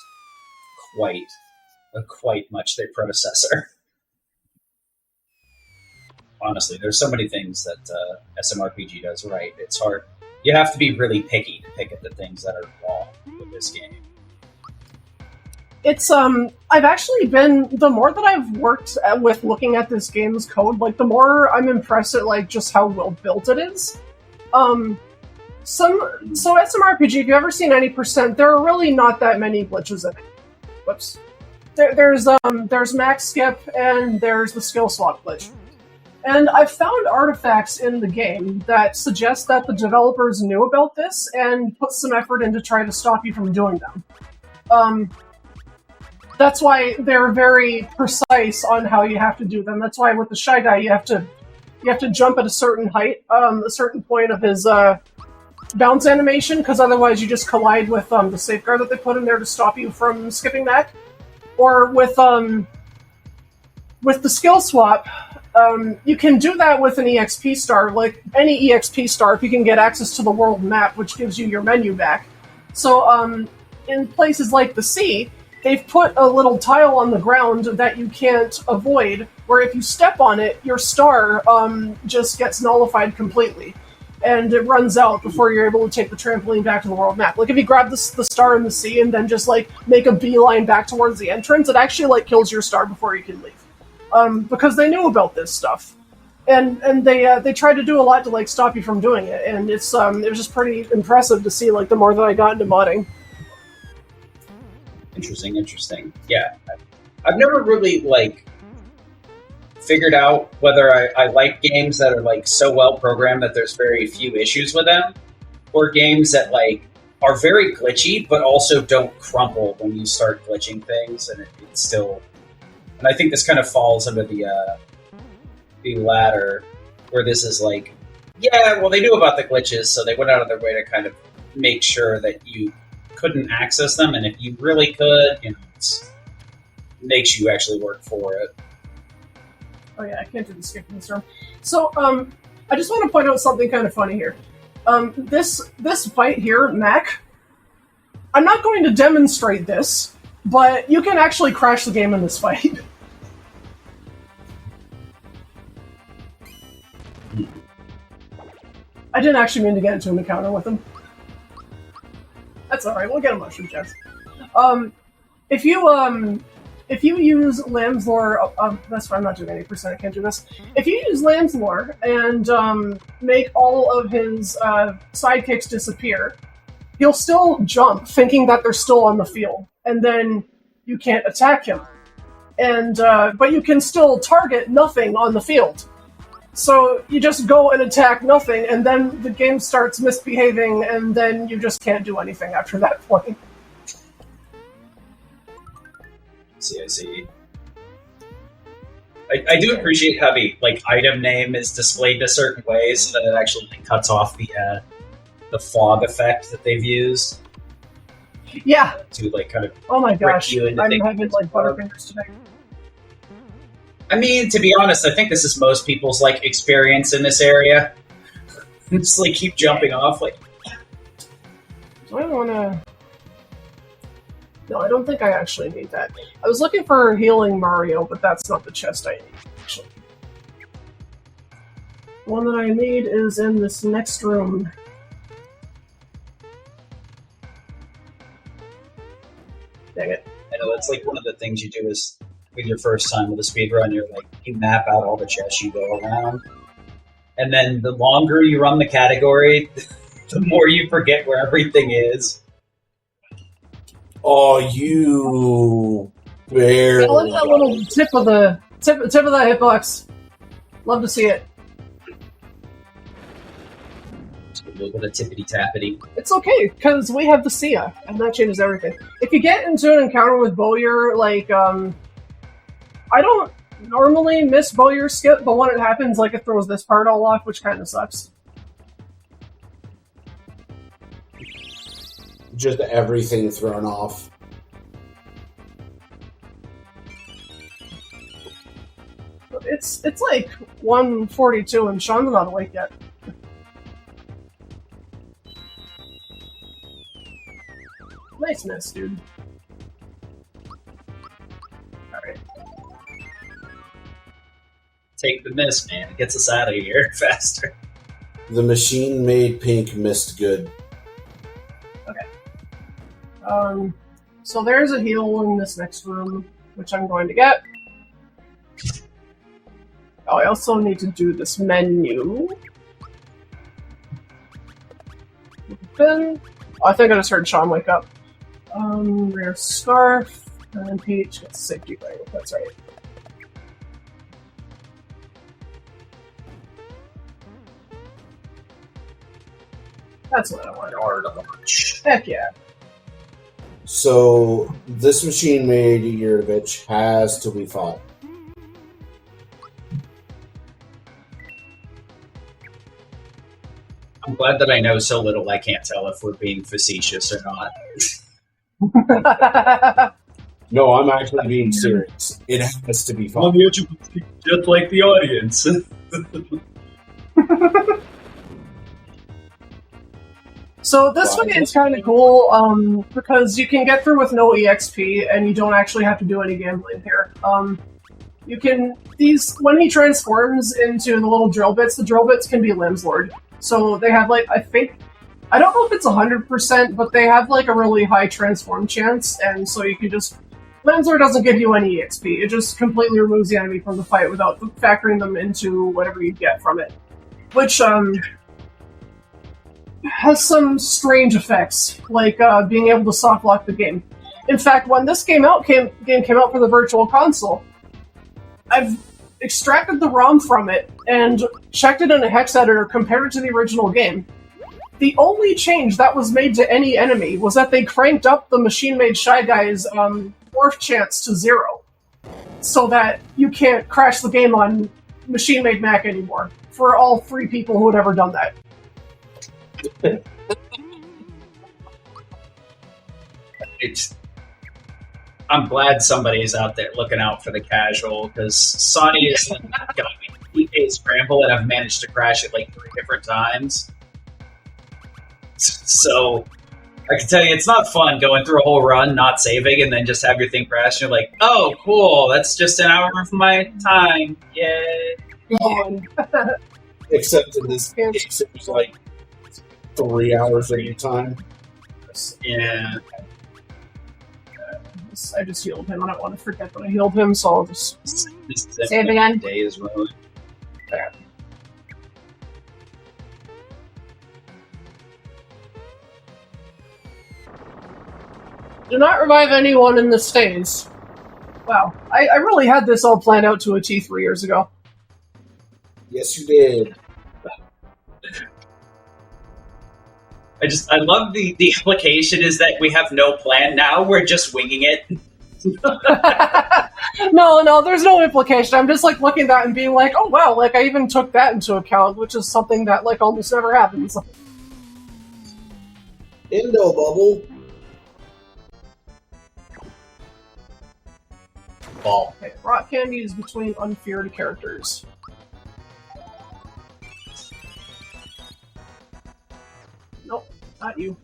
Speaker 1: quite much their predecessor. Honestly, there's so many things that SMRPG does right. It's hard. You have to be really picky to pick at the things that are wrong with this game.
Speaker 2: It's, I've actually been, the more that I've worked with looking at this game's code, the more I'm impressed at, just how well built it is. So SMRPG, if you've ever seen any percent, there are really not that many glitches in it. Whoops. There's max skip, and there's the skill swap glitch. And I've found artifacts in the game that suggest that the developers knew about this and put some effort into trying to stop you from doing them. That's why they're very precise on how you have to do them. That's why with the Shy Guy, you have to jump at a certain height, a certain point of his bounce animation, because otherwise you just collide with the safeguard that they put in there to stop you from skipping that. Or with the skill swap, you can do that with an EXP star. Any EXP star, if you can get access to the world map, which gives you your menu back. So in places like the sea, they've put a little tile on the ground that you can't avoid, where if you step on it, your star just gets nullified completely. And it runs out before you're able to take the trampoline back to the world map. If you grab the star in the sea and then just, make a beeline back towards the entrance, it actually, kills your star before you can leave. Because they knew about this stuff. And they tried to do a lot to, stop you from doing it. And it was just pretty impressive to see, the more that I got into modding.
Speaker 1: Interesting. Yeah. I've never really, figured out whether I like games that are, so well programmed that there's very few issues with them, or games that, are very glitchy, but also don't crumble when you start glitching things, and it's still... And I think this kind of falls under the latter, where this is yeah, well, they knew about the glitches, so they went out of their way to kind of make sure that you couldn't access them, and if you really could, it makes you actually work for it.
Speaker 2: Oh yeah, I can't do the skipping term. So, I just want to point out something kind of funny here. This fight here, Mac, I'm not going to demonstrate this, but you can actually crash the game in this fight. I didn't actually mean to get into an encounter with him. That's alright, we'll get a mushroom chest. If you use Lamb's Lore, that's fine, I'm not doing 80%, I can't do this. If you use Lamb's Lore and make all of his sidekicks disappear, he'll still jump, thinking that they're still on the field, and then you can't attack him. And but you can still target nothing on the field. So you just go and attack nothing, and then the game starts misbehaving, and then you just can't do anything after that point.
Speaker 1: I see. I do appreciate how the item name is displayed a certain way, so that it actually cuts off the fog effect that they've used.
Speaker 2: Yeah.
Speaker 1: To kind of.
Speaker 2: Oh my gosh! I'm having butterfingers today.
Speaker 1: I mean, to be honest, I think this is most people's experience in this area. Just keep jumping off.
Speaker 2: Do I want to? No, I don't think I actually need that. I was looking for healing Mario, but that's not the chest I need, actually. The one that I need is in this next room. Dang it.
Speaker 1: I know, it's one of the things you do is, with your first time with a speedrun, you map out all the chests you go around. And then the longer you run the category, the more you forget where everything is.
Speaker 4: Oh, you barely.
Speaker 2: I love that little tip of the hitbox. Love to see it.
Speaker 1: A little bit of tippity-tappity.
Speaker 2: It's okay, because we have the Sia, and that changes everything. If you get into an encounter with Bowyer, I don't normally miss Bowyer skip, but when it happens, it throws this part all off, which kind of sucks.
Speaker 4: Just everything thrown off.
Speaker 2: It's 1:42 and Sean's not awake yet. Nice miss, dude. Alright.
Speaker 1: Take the miss, man. It gets us out of here faster.
Speaker 4: The machine made pink missed good.
Speaker 2: So there's a heal in this next room, which I'm going to get. Oh, I also need to do this menu. Then, I think I just heard Sean wake up. Rare Scarf, and Peach gets safety ring, that's right. That's what I want.
Speaker 1: Art of March.
Speaker 2: Heck yeah.
Speaker 4: So, this machine made Yurevich has to be fought.
Speaker 1: I'm glad that I know so little I can't tell if we're being facetious or not.
Speaker 4: No, I'm actually being serious. It has to be fought.
Speaker 1: On the edge of just like the audience.
Speaker 2: So this one is kind of cool, because you can get through with no EXP, and you don't actually have to do any gambling here. When he transforms into the little drill bits, the drill bits can be Limbs Lord. So they have, I don't know if it's 100%, but they have, a really high transform chance, and so you can just... Limbs Lord doesn't give you any EXP, it just completely removes the enemy from the fight without factoring them into whatever you get from it. Which, has some strange effects, like being able to soft lock the game. In fact, when this game came out for the Virtual Console, I've extracted the ROM from it and checked it in a hex editor, compared it to the original game. The only change that was made to any enemy was that they cranked up the machine-made Shy Guy's morph chance to 0, so that you can't crash the game on machine-made Mac anymore, for all 3 people who had ever done that.
Speaker 1: I'm glad somebody's out there looking out for the casual, because Sonny has got me a scramble, and I've managed to crash it 3 different times. So I can tell you, it's not fun going through a whole run, not saving, and then just have your thing crash. And you're like, oh, cool, that's just an hour of my time. Yay.
Speaker 4: Except in this case, it was like 3 hours of your time.
Speaker 1: Yeah.
Speaker 2: I just healed him. I don't want to forget that I healed him, so I'll just
Speaker 1: Save
Speaker 2: again.
Speaker 1: Day as well.
Speaker 2: There. Do not revive anyone in this phase. Wow, I really had this all planned out to a T 3 years ago.
Speaker 4: Yes, you did.
Speaker 1: I love the implication is that we have no plan now. We're just winging it.
Speaker 2: No, there's no implication. I'm just like looking at that and being like, oh wow, like I even took that into account, which is something that like almost never happens.
Speaker 4: Endo bubble. Ball.
Speaker 2: Okay, rock candy is between unfeared characters. Nope, not you.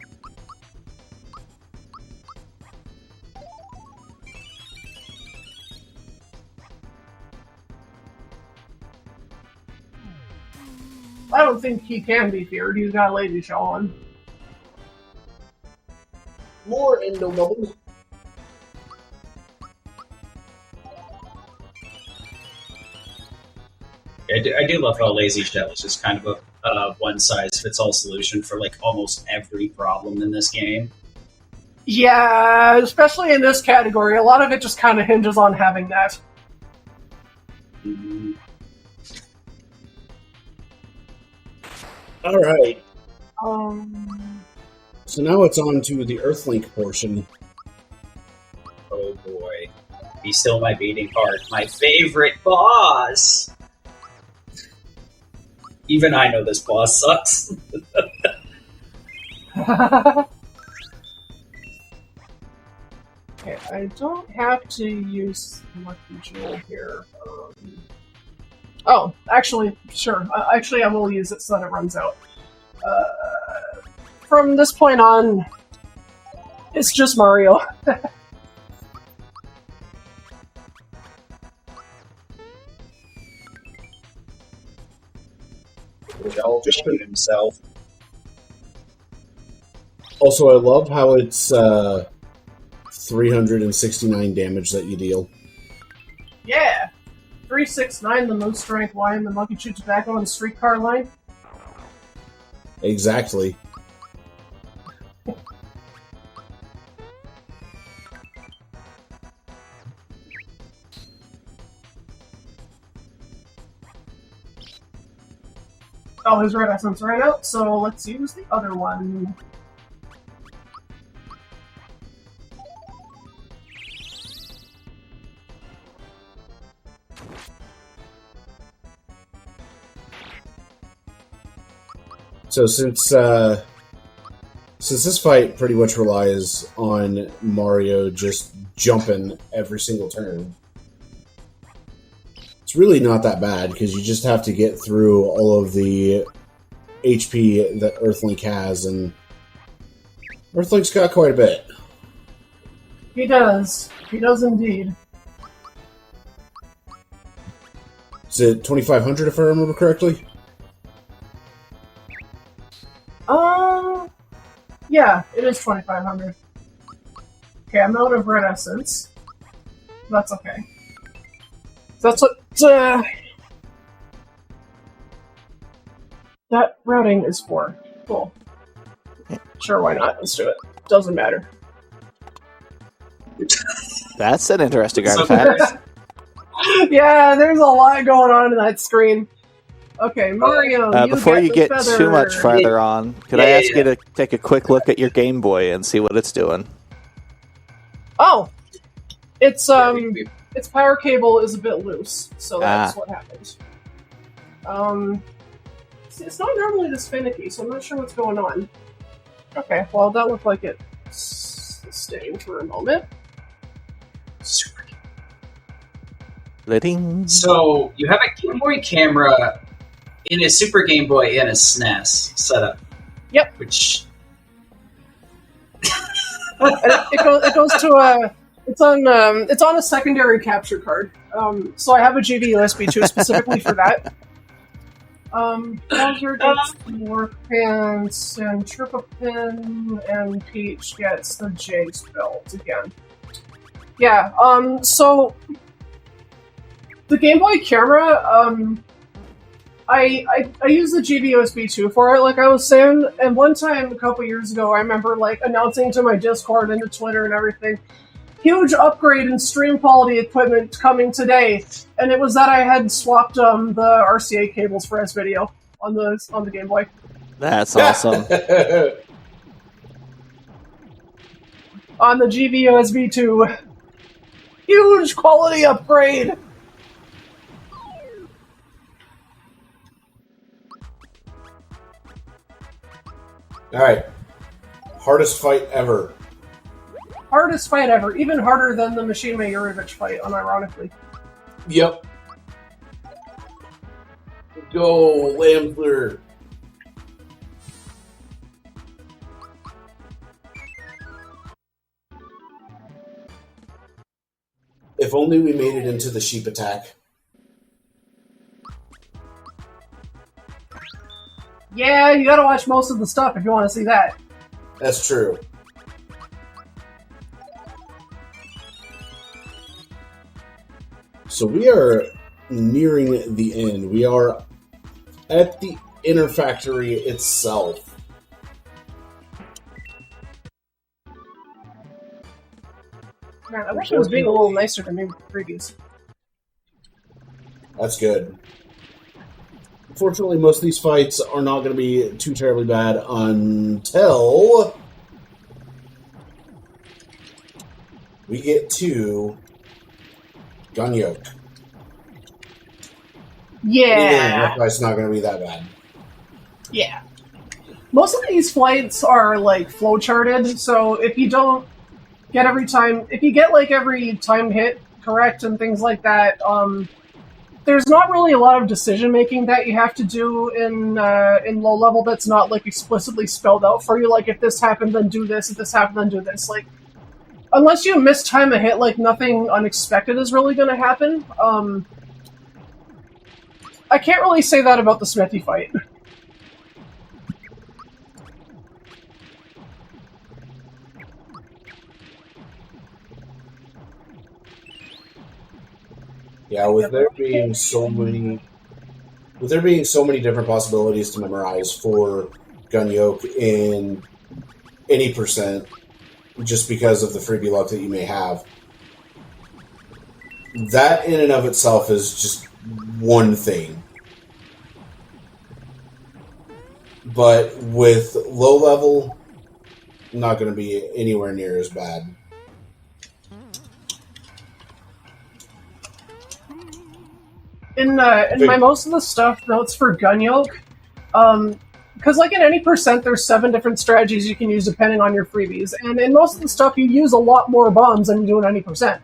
Speaker 2: I don't think he can be feared. He's got a lady show on.
Speaker 4: More endo bubbles.
Speaker 1: I do love how Lazy Shell is just kind of a one-size-fits-all solution for like almost every problem in this game.
Speaker 2: Yeah, especially in this category, a lot of it just kind of hinges on having that.
Speaker 1: Mm-hmm.
Speaker 4: All right.
Speaker 2: So
Speaker 4: now it's on to the Earthlink portion.
Speaker 1: Oh boy. Be still my beating heart. My favorite boss! Even I know this boss sucks.
Speaker 2: Okay, I don't have to use Lucky Jewel here. Oh, actually, sure. Actually, I will use it so that it runs out. From this point on, it's just Mario.
Speaker 1: Just himself.
Speaker 4: Also, I love how it's 369 damage that you deal.
Speaker 2: Yeah! 369, the most strength Y in the Monkey Chew Tobacco and Streetcar line.
Speaker 4: Exactly.
Speaker 2: Oh, his red essence ran out, so let's use the other one.
Speaker 4: So since this fight pretty much relies on Mario just jumping every single turn, it's really not that bad because you just have to get through all of the HP that Earthlink has, and Earthlink's got quite a bit.
Speaker 2: He does. He does indeed.
Speaker 4: Is it 2,500 if I remember correctly?
Speaker 2: Yeah, it is 2,500. Okay, I'm out of red essence. That's okay. That's what that routing is for. Cool. Sure, why not? Let's do it. Doesn't matter.
Speaker 3: That's an interesting artifact.
Speaker 2: Yeah, there's a lot going on in that screen. Okay, Mario.
Speaker 3: Before you get
Speaker 2: feather.
Speaker 3: too much farther on, could I ask you to take a quick look at your Game Boy and see what it's doing?
Speaker 2: Oh, its power cable is a bit loose, so that's what happened. It's not normally this finicky, so I'm not sure what's going on. Okay, well that looked like it staying for a moment.
Speaker 1: Super.
Speaker 3: Letting.
Speaker 1: So you have a Game Boy camera in a Super Game Boy and a SNES setup.
Speaker 2: Yep.
Speaker 1: Which
Speaker 2: It goes to a. It's on a secondary capture card. So I have a GV USB 2 specifically for that. Bowser gets the work pants, and Tripopin and Peach gets the Jace belt again. Yeah. So the Game Boy camera. I use the GV USB 2 for it, like I was saying. And one time, a couple years ago, I remember like announcing to my Discord and to Twitter and everything. Huge upgrade in stream quality equipment coming today, and it was that I had swapped the RCA cables for S-Video on the Game Boy.
Speaker 3: That's awesome.
Speaker 2: On the GV USB 2. Huge quality upgrade!
Speaker 4: Alright. Hardest fight ever.
Speaker 2: Hardest fight ever. Even harder than the Machine Yurovich fight, unironically.
Speaker 4: Yep. Go, Lambler. If only we made it into the sheep attack.
Speaker 2: Yeah, you gotta watch most of the stuff if you want to see that.
Speaker 4: That's true. So we are nearing the end. We are at the inner factory itself.
Speaker 2: Man, I wish it was being a little nicer to me previous.
Speaker 4: That's good. Unfortunately, most of these fights are not going to be too terribly bad until we get to Gunyoke.
Speaker 2: Yeah.
Speaker 4: That fight's not going to be that bad.
Speaker 2: Yeah. Most of these flights are like flowcharted, so if you don't get every time hit correct and things like that, there's not really a lot of decision making that you have to do in low level that's not like explicitly spelled out for you. Like if this happened, then do this. If this happened, then do this. Like unless you mistime a hit, like nothing unexpected is really going to happen. I can't really say that about the Smithy fight.
Speaker 4: Yeah, with there being so many different possibilities to memorize for Gunyoke in any percent, just because of the freebie luck that you may have, that in and of itself is just one thing. But with low level, not going to be anywhere near as bad.
Speaker 2: In my most of the stuff notes for Gunyoke, because like in any percent, there's 7 different strategies you can use depending on your freebies, and in most of the stuff you use a lot more bombs than you do in any percent.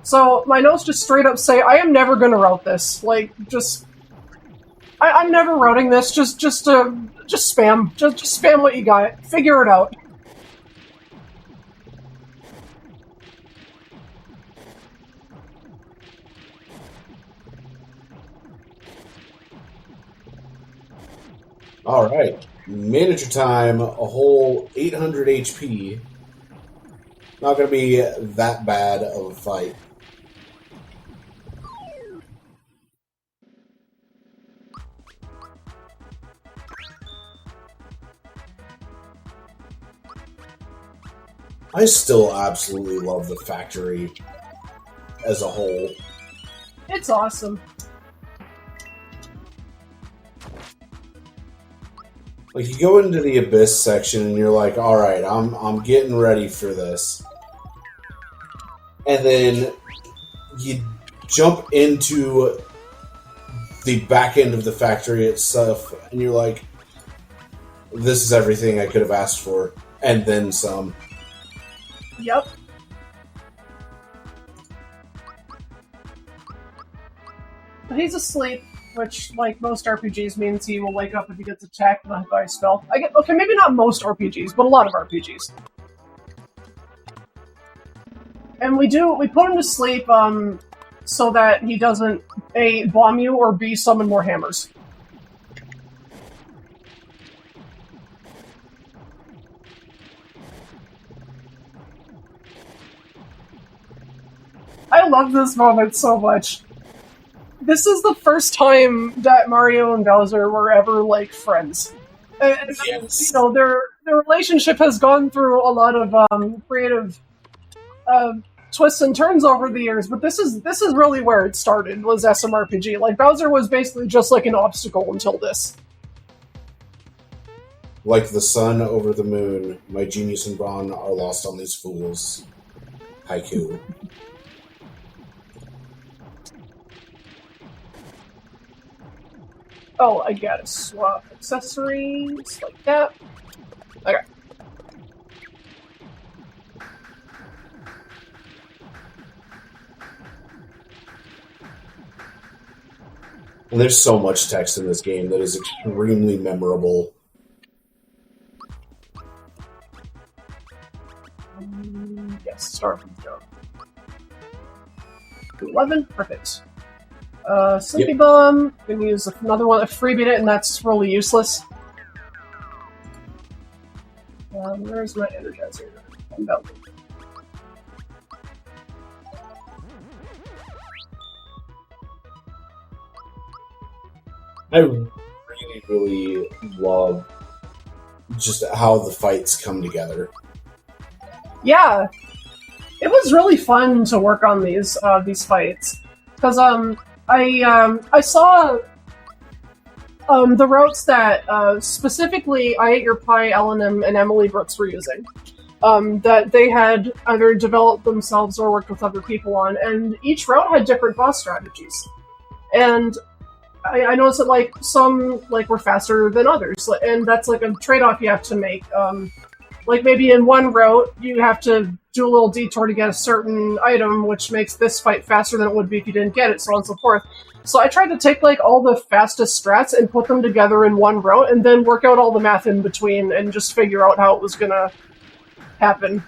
Speaker 2: So my notes just straight up say, I am never going to route this. Like, I'm never routing this. Just spam. Just spam what you got. Figure it out.
Speaker 4: Alright. Manager time, a whole 800 HP. Not going to be that bad of a fight. I still absolutely love the factory as a whole.
Speaker 2: It's awesome.
Speaker 4: Like, you go into the Abyss section and you're like, alright, I'm getting ready for this. And then you jump into the back end of the factory itself and you're like, this is everything I could have asked for. And then some.
Speaker 2: Yep. But he's asleep, which, like most RPGs, means he will wake up if he gets attacked by a spell. Okay, maybe not most RPGs, but a lot of RPGs. And we put him to sleep so that he doesn't A, bomb you, or B, summon more hammers. I love this moment so much. This is the first time that Mario and Bowser were ever, like, friends. And,
Speaker 4: Yes.
Speaker 2: you know, their relationship has gone through a lot of creative twists and turns over the years, but this is really where it started, was SMRPG. Like, Bowser was basically just like an obstacle until this.
Speaker 4: Like the sun over the moon, my genius and brawn are lost on these fools. Haiku.
Speaker 2: Oh, I gotta swap accessories, like that. Okay.
Speaker 4: And there's so much text in this game that is extremely memorable.
Speaker 2: Yes, start from zero. 11, perfect. Sleepy Bomb, gonna use another one, a freebie it, and that's really useless. Where's my Energizer? No.
Speaker 4: I really love just how the fights come together.
Speaker 2: Yeah, it was really fun to work on these fights because I saw the routes that specifically I Ate Your Pie, Ellen, and Emily Brooks were using. That they had either developed themselves or worked with other people on, and each route had different boss strategies. And I noticed that like some were faster than others, and that's like a trade-off you have to make. Like maybe in one route you have to do a little detour to get a certain item, which makes this fight faster than it would be if you didn't get it, so on and so forth. So I tried to take like all the fastest strats and put them together in one route, and then work out all the math in between, and just figure out how it was gonna happen.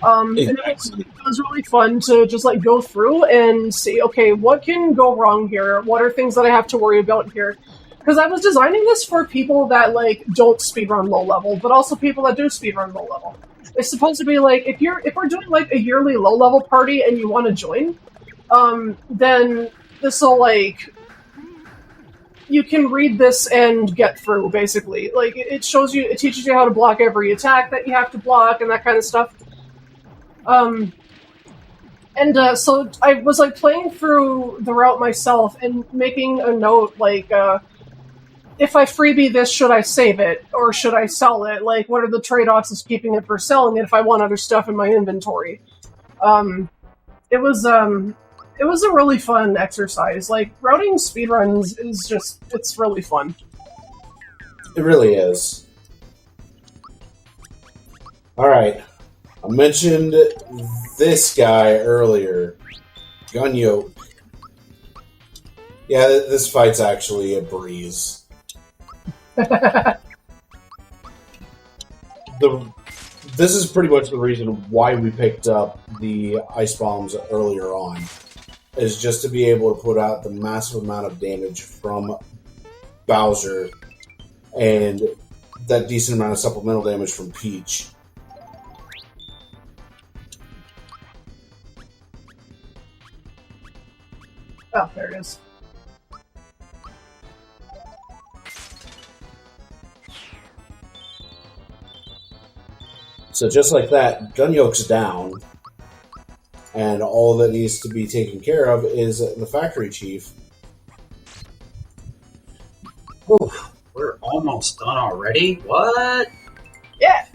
Speaker 2: And it was really fun to just like go through and see, okay, what can go wrong here? What are things that I have to worry about here? Because I was designing this for people that like don't speedrun low level, but also people that do speedrun low level. It's supposed to be like if we're doing like a yearly low level party and you want to join, then this will like you can read this and get through basically. Like it teaches you how to block every attack that you have to block and that kind of stuff. So I was like playing through the route myself and making a note like, if I freebie this, should I save it or should I sell it? Like, what are the trade-offs of keeping it for selling it if I want other stuff in my inventory? It was a really fun exercise. Like routing speedruns is it's really fun.
Speaker 4: It really is. All right. I mentioned this guy earlier, Gunyoke. Yeah, this fight's actually a breeze. This is pretty much the reason why we picked up the ice bombs earlier on, is just to be able to put out the massive amount of damage from Bowser and that decent amount of supplemental damage from Peach.
Speaker 2: Oh, there it is.
Speaker 4: So just like that, Gunyoke's down, and all that needs to be taken care of is the factory chief.
Speaker 1: Oof, we're almost done already? What?
Speaker 2: Yeah!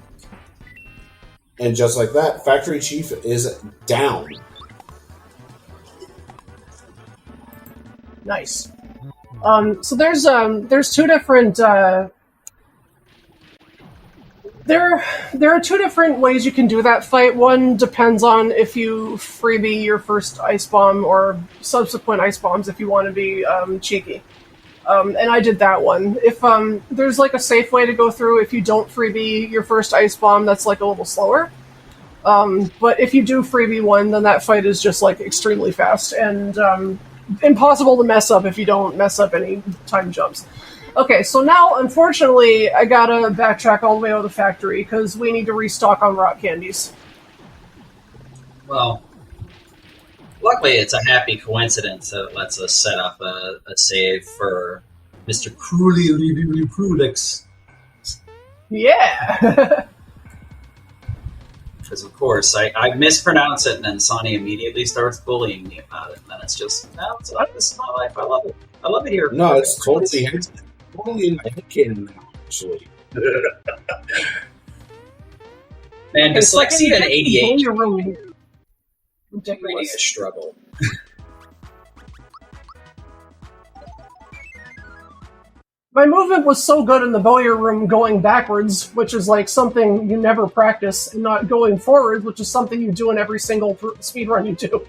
Speaker 4: And just like that, factory chief is down.
Speaker 2: Nice. So there's two different there are two different ways you can do that fight. One depends on if you freebie your first ice bomb or subsequent ice bombs if you want to be cheeky. And I did that one. If there's like a safe way to go through if you don't freebie your first ice bomb, that's like a little slower. But if you do freebie one, then that fight is just like extremely fast and impossible to mess up if you don't mess up any time jumps. Okay, so now, unfortunately, I gotta backtrack all the way out of the factory because we need to restock on rock candies.
Speaker 1: Well, luckily it's a happy coincidence that it lets us set up a save for Mr. Krulix.
Speaker 2: Yeah!
Speaker 1: Because, of course, I mispronounce it, and then Sonny immediately starts bullying me about it. And then it's just, no, this is my life. I love it. I love it here.
Speaker 4: No, it's totally in my head canon now, actually.
Speaker 1: Man, dyslexia and ADHD
Speaker 2: really
Speaker 1: really a struggle.
Speaker 2: My movement was so good in the Bowyer room going backwards, which is like something you never practice, and not going forward, which is something you do in every single speedrun you do.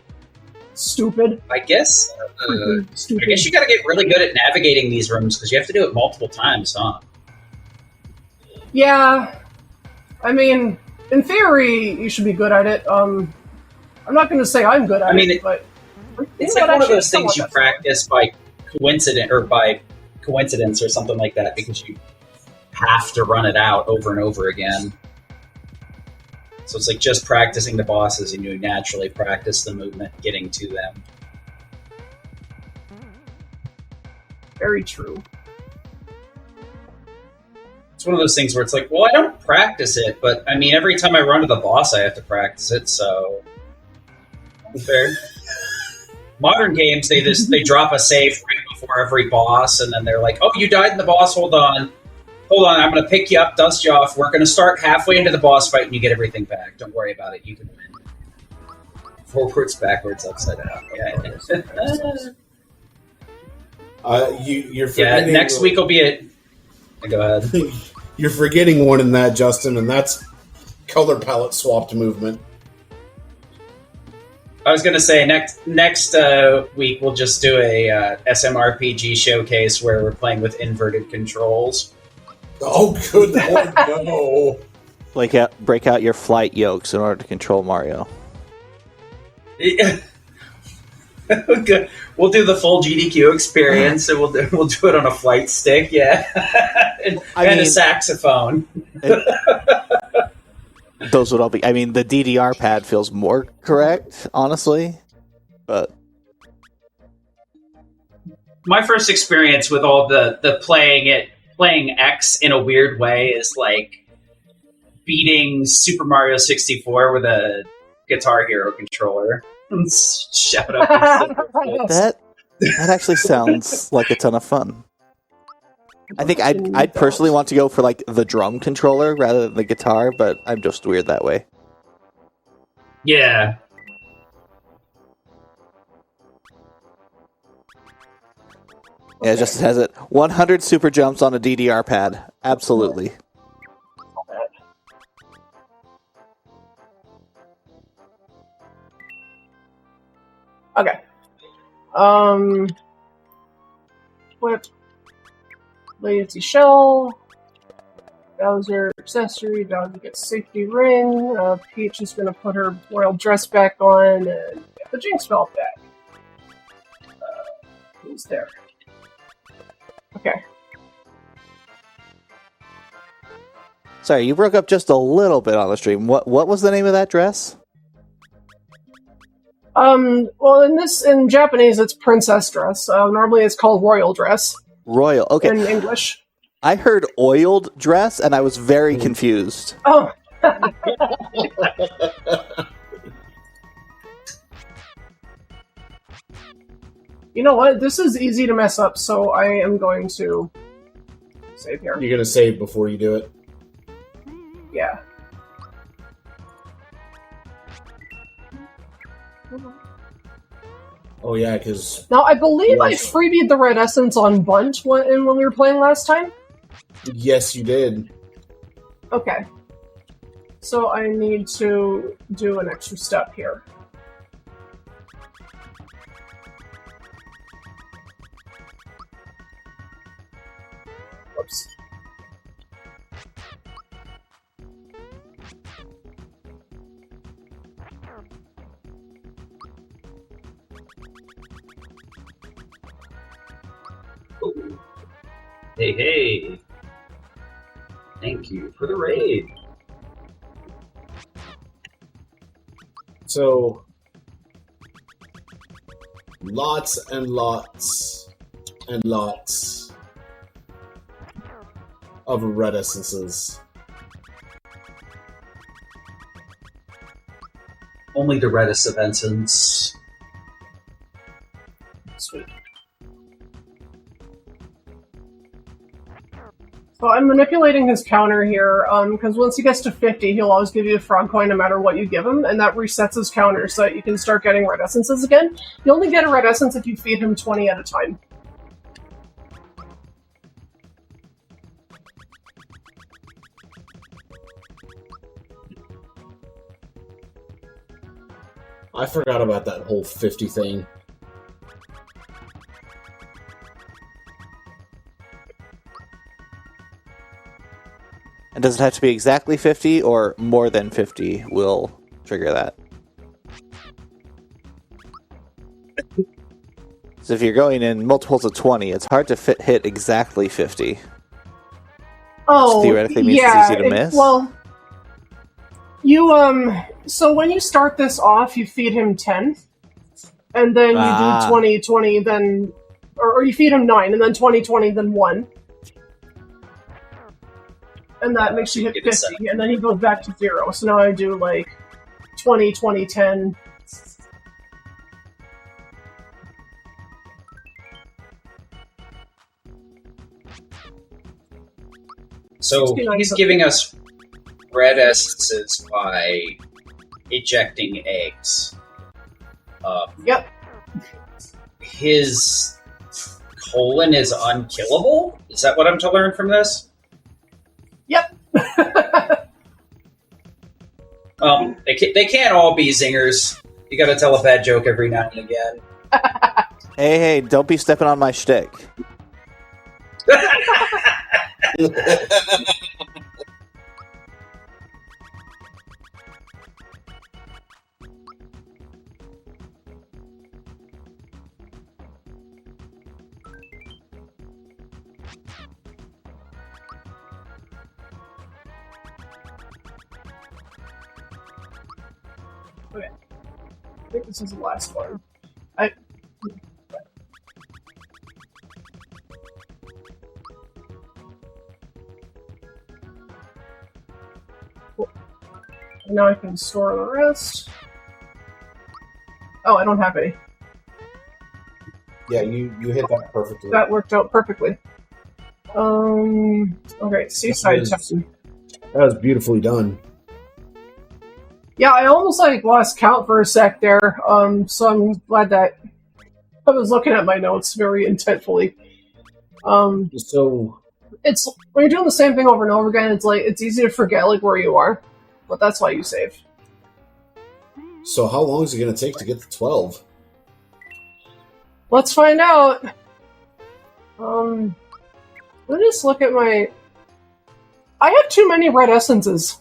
Speaker 2: Stupid.
Speaker 1: I guess.
Speaker 2: Stupid.
Speaker 1: I guess you got to get really good at navigating these rooms because you have to do it multiple times, huh?
Speaker 2: Yeah. I mean, in theory, you should be good at it. I'm not going to say I'm good at it, but
Speaker 1: it's like one of those things you practice by coincidence or something like that because you have to run it out over and over again. So it's like just practicing the bosses and you naturally practice the movement getting to them.
Speaker 2: Very true.
Speaker 1: It's one of those things where it's like, well, I don't practice it, but I mean, every time I run to the boss, I have to practice it, so fair. Modern games, they drop a save right before every boss, and then they're like, oh, you died in the boss, hold on, I'm going to pick you up, dust you off, we're going to start halfway into the boss fight, and you get everything back. Don't worry about it, you can win. Forwards, backwards, upside down.
Speaker 4: You're forgetting
Speaker 1: next week will be it. Go ahead.
Speaker 4: You're forgetting one in that, Justin, and that's color palette swapped movement.
Speaker 1: I was going to say next week we'll just do a SMRPG showcase where we're playing with inverted controls.
Speaker 4: Oh, good Lord, no!
Speaker 3: Like, break out your flight yokes in order to control Mario.
Speaker 1: Good. We'll do the full GDQ experience, and we'll do it on a flight stick, yeah, and a saxophone.
Speaker 3: Those would all be. I mean, the DDR pad feels more correct, honestly, but
Speaker 1: my first experience with all the playing X in a weird way is like beating Super Mario 64 with a Guitar Hero controller. Shout out
Speaker 3: that actually sounds like a ton of fun. I think I'd personally want to go for like the drum controller rather than the guitar, but I'm just weird that way.
Speaker 1: Yeah.
Speaker 3: Yeah, it just has it 100 super jumps on a DDR pad. Absolutely.
Speaker 2: Okay. Whip. Latency shell. Bowser accessory. Bowser gets safety ring. Peach is going to put her royal dress back on and get the Jinx belt back. Who's there? Okay.
Speaker 3: Sorry, you broke up just a little bit on the stream. What was the name of that dress?
Speaker 2: Well, in Japanese, it's princess dress. Normally, it's called royal dress.
Speaker 3: Royal, okay.
Speaker 2: In English.
Speaker 3: I heard oiled dress, and I was very confused.
Speaker 2: Oh. You know what? This is easy to mess up, so I am going to save here.
Speaker 4: You're going to save before you do it?
Speaker 2: Yeah.
Speaker 4: Oh, yeah, because...
Speaker 2: Now, I believe I freebied the red essence on Bunt when we were playing last time?
Speaker 4: Yes, you did.
Speaker 2: Okay. So I need to do an extra step here. Whoops.
Speaker 1: Hey, hey. Thank you for the raid.
Speaker 4: So, lots and lots and lots of red essences.
Speaker 1: Only the reddest of ensigns.
Speaker 2: Sweet. So I'm manipulating his counter here, because once he gets to 50, he'll always give you a frog coin no matter what you give him, and that resets his counter so that you can start getting red essences again. You only get a red essence if you feed him 20 at a time.
Speaker 4: I forgot about that whole 50 thing.
Speaker 3: And does it have to be exactly 50 or more than 50 will trigger that? So if you're going in multiples of 20, it's hard to hit exactly 50.
Speaker 2: Oh,
Speaker 3: which theoretically means
Speaker 2: yeah,
Speaker 3: it's easy to miss.
Speaker 2: Well, you, so when you start this off, you feed him 10, and then you do 20, 20, then, or you feed him 9, and then 20, 20, then 1. And that makes you hit 50, and then he goes back to 0. So now I do, like, 20, 20, 10.
Speaker 1: So he's giving us red essences by ejecting eggs.
Speaker 2: Yep.
Speaker 1: His colon is unkillable? Is that what I'm to learn from this?
Speaker 2: Yep.
Speaker 1: They can't all be zingers. You gotta tell a bad joke every now and again.
Speaker 3: Hey, don't be stepping on my shtick.
Speaker 2: Okay. I think this is the last one. Cool. And now I can store the rest. Oh, I don't have any.
Speaker 4: Yeah, you hit that perfectly.
Speaker 2: That worked out perfectly. Okay, Seaside Town.
Speaker 4: That was beautifully done.
Speaker 2: Yeah, I almost lost count for a sec there. So I'm glad that I was looking at my notes very intentfully.
Speaker 4: So
Speaker 2: It's when you're doing the same thing over and over again, it's easy to forget where you are, but that's why you save.
Speaker 4: So how long is it going to take to get to 12?
Speaker 2: Let's find out. Let me just look at my. I have too many red essences.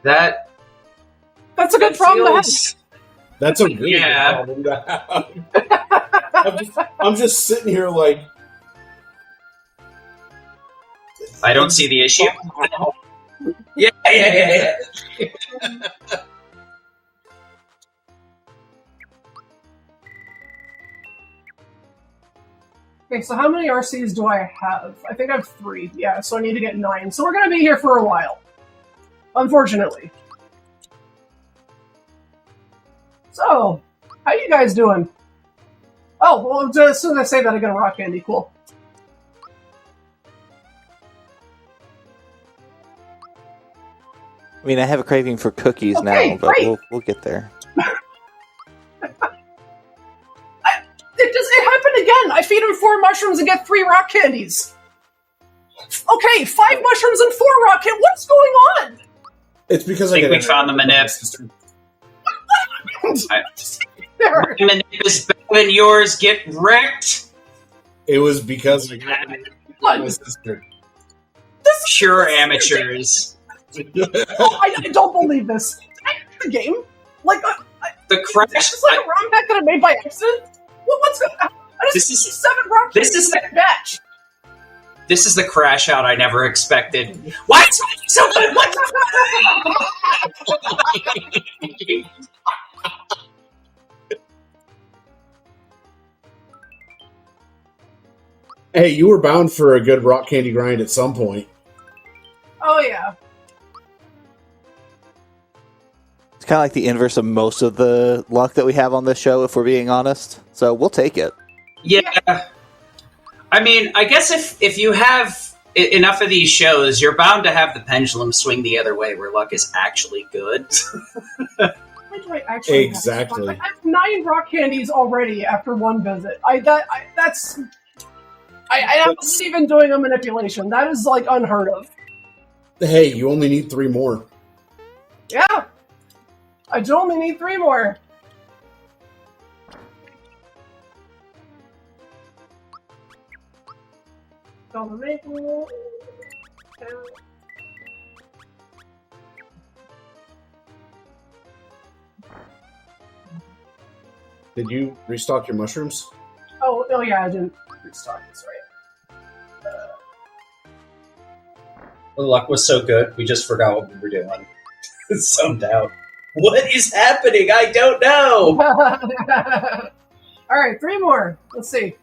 Speaker 1: That's
Speaker 2: a good problem to have.
Speaker 4: That's a really good problem to have. I'm just sitting here like...
Speaker 1: I don't see the issue. Yeah.
Speaker 2: Okay, so how many RCs do I have? I think I have 3. Yeah, so I need to get 9. So we're going to be here for a while. Unfortunately. So, how you guys doing? Oh, well, as soon as I say that, I get a rock candy. Cool.
Speaker 3: I mean, I have a craving for cookies now, but we'll get there.
Speaker 2: It happened again! I feed him 4 mushrooms and get 3 rock candies! Okay, 5 mushrooms and 4 rock candies! What's going on?
Speaker 4: It's because
Speaker 1: I think we found the manip. My manip is better than yours. Get wrecked!
Speaker 4: It was because I got my sister.
Speaker 1: Pure amateurs.
Speaker 2: I don't believe this. The game?
Speaker 1: The crash.
Speaker 2: Is this like a ROM hack that I made by accident? What's going on? I just
Speaker 1: This is
Speaker 2: 7 ROM
Speaker 1: this
Speaker 2: hacks
Speaker 1: is
Speaker 2: in a batch.
Speaker 1: this is the crash out I never expected. Why is it so good? What the?
Speaker 4: Hey, you were bound for a good rock candy grind at some point.
Speaker 2: Oh, yeah.
Speaker 3: It's kind of like the inverse of most of the luck that we have on this show, if we're being honest. So we'll take it.
Speaker 1: Yeah. I mean, I guess if you have enough of these shows, you're bound to have the pendulum swing the other way, where luck is actually good.
Speaker 2: Why do I actually
Speaker 4: Exactly.
Speaker 2: I have 9 rock candies already after one visit. I haven't even doing a manipulation. That is, like, unheard of.
Speaker 4: Hey, you only need 3 more.
Speaker 2: Yeah. I do only need 3 more. Gonna make me...
Speaker 4: Did you restock your mushrooms?
Speaker 2: Oh yeah, I didn't restock this, right?
Speaker 1: The luck was so good, we just forgot what we were doing. Zoned out. What is happening? I don't know.
Speaker 2: Alright, 3 more. Let's see.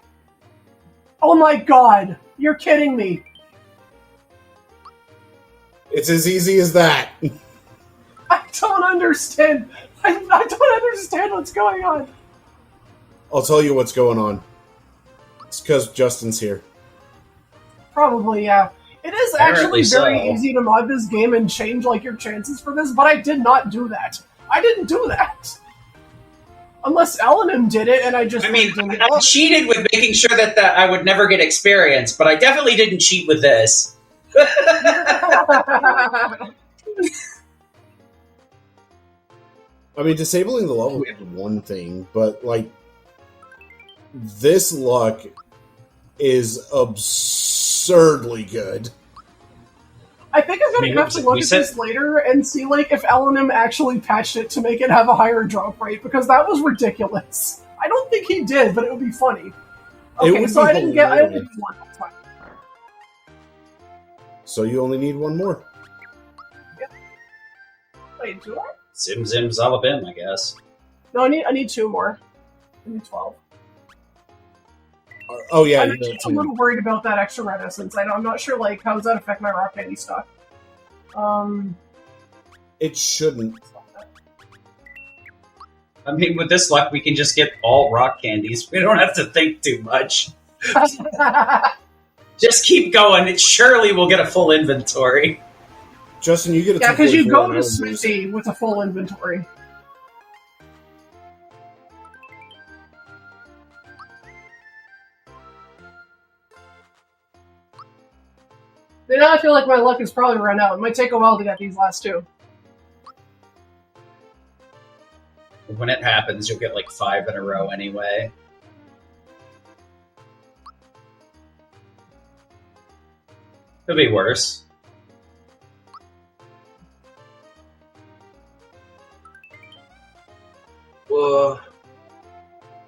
Speaker 2: Oh my god! You're kidding me!
Speaker 4: It's as easy as that.
Speaker 2: I don't understand. I don't understand what's going on.
Speaker 4: I'll tell you what's going on. It's because Justin's here.
Speaker 2: Probably, yeah. It is
Speaker 1: Apparently
Speaker 2: actually very
Speaker 1: so.
Speaker 2: easy to mod this game and change, like, your chances for this, but I did not do that. I didn't do that. Unless Elenim did it, and I just...
Speaker 1: I mean, I cheated with making sure that I would never get experience, but I definitely didn't cheat with this.
Speaker 4: I mean, disabling the level is one thing, but, like, this luck is absurdly good.
Speaker 2: I think I'm going to have to look at this later and see, like, if Elenim actually patched it to make it have a higher drop rate, because that was ridiculous. I don't think he did, but it would be funny. Okay, so I didn't get one. That's fine.
Speaker 4: So you only need 1 more.
Speaker 2: Wait, do I?
Speaker 1: Zim zim zalabim, I guess.
Speaker 2: No, I need 2 more. I need 12.
Speaker 4: Oh yeah,
Speaker 2: I'm
Speaker 4: you
Speaker 2: actually
Speaker 4: need
Speaker 2: a little worried about that extra red essence. I'm not sure, like, how does that affect my rock candy stock?
Speaker 4: It shouldn't.
Speaker 1: I mean, with this luck, we can just get all rock candies. We don't have to think too much. Just keep going. It surely will get a full inventory.
Speaker 4: Justin, you get a
Speaker 2: Yeah, because you
Speaker 4: 2.4
Speaker 2: go
Speaker 4: and I
Speaker 2: to
Speaker 4: would
Speaker 2: Smithy with a full inventory. Now I feel like my luck has probably run out. It might take a while to get these last 2.
Speaker 1: When it happens, you'll get like 5 in a row anyway. Could be worse. Whoa.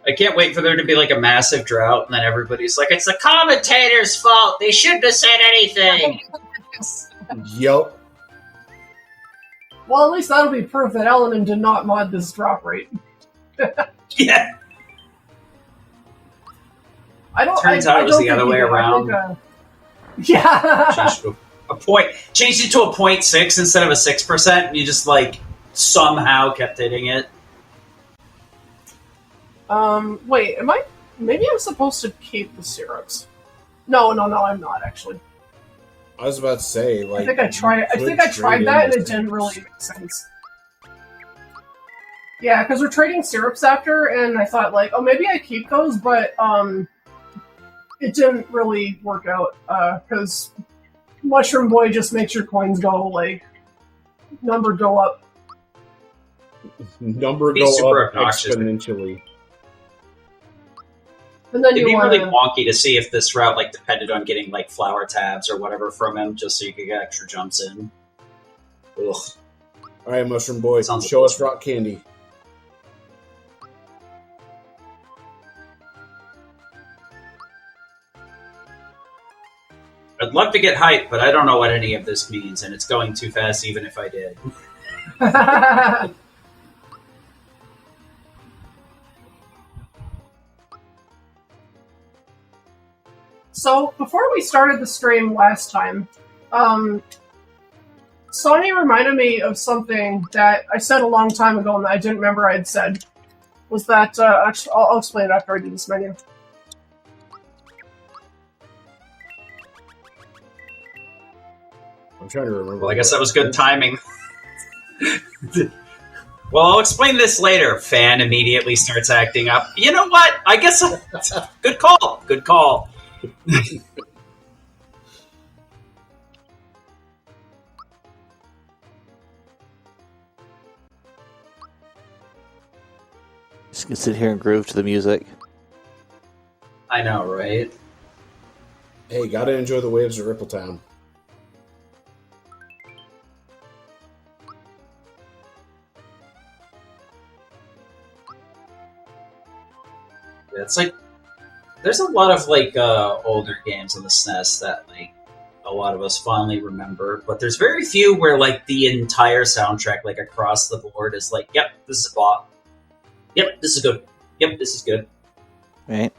Speaker 1: I can't wait for there to be like a massive drought, and then everybody's like, it's the commentator's fault! They shouldn't have said anything!
Speaker 4: Yup.
Speaker 2: Well, at least that'll be proof that Elenin did not mod this drop rate.
Speaker 1: Yeah.
Speaker 2: Turns
Speaker 1: out it was
Speaker 2: don't
Speaker 1: the other
Speaker 2: think
Speaker 1: way
Speaker 2: he did.
Speaker 1: around.
Speaker 2: Yeah.
Speaker 1: Changed it to a 0.6 instead of a 6%, and you just like somehow kept hitting it.
Speaker 2: Wait, maybe I'm supposed to keep the syrups. No, I'm not, actually.
Speaker 4: I was about to say, like...
Speaker 2: I think I tried that, and it didn't really make sense. Yeah, because we're trading syrups after, and I thought, like, oh, maybe I keep those, but, it didn't really work out, because Mushroom Boy just makes your coins go, like, number go up.
Speaker 4: Number
Speaker 1: He's
Speaker 4: go
Speaker 1: super
Speaker 4: up
Speaker 1: obnoxious.
Speaker 4: exponentially.
Speaker 2: And then
Speaker 1: It'd be
Speaker 2: wanna...
Speaker 1: really wonky to see if this route like depended on getting like flower tabs or whatever from him, just so you could get extra jumps in. Ugh.
Speaker 4: Alright, Mushroom Boy,
Speaker 1: Sounds
Speaker 4: show
Speaker 1: like
Speaker 4: us rock candy.
Speaker 1: I'd love to get hype, but I don't know what any of this means, and it's going too fast even if I did.
Speaker 2: So, before we started the stream last time, Sonny reminded me of something that I said a long time ago and that I didn't remember I had said. Was that, actually, I'll explain it after I do this menu.
Speaker 4: I'm trying to remember.
Speaker 1: Well, I guess that was good timing. Well, I'll explain this later. Fan immediately starts acting up. You know what? I guess good call. Good call.
Speaker 3: Just gonna sit here and groove to the music.
Speaker 1: I know, right?
Speaker 4: Hey, gotta enjoy the waves of Rippletown.
Speaker 1: It's like there's a lot of like older games on the SNES that like a lot of us fondly remember, but there's very few where like the entire soundtrack, like across the board, is like, yep, this is a bop. Yep, this is good. Yep, this is good.
Speaker 3: Right?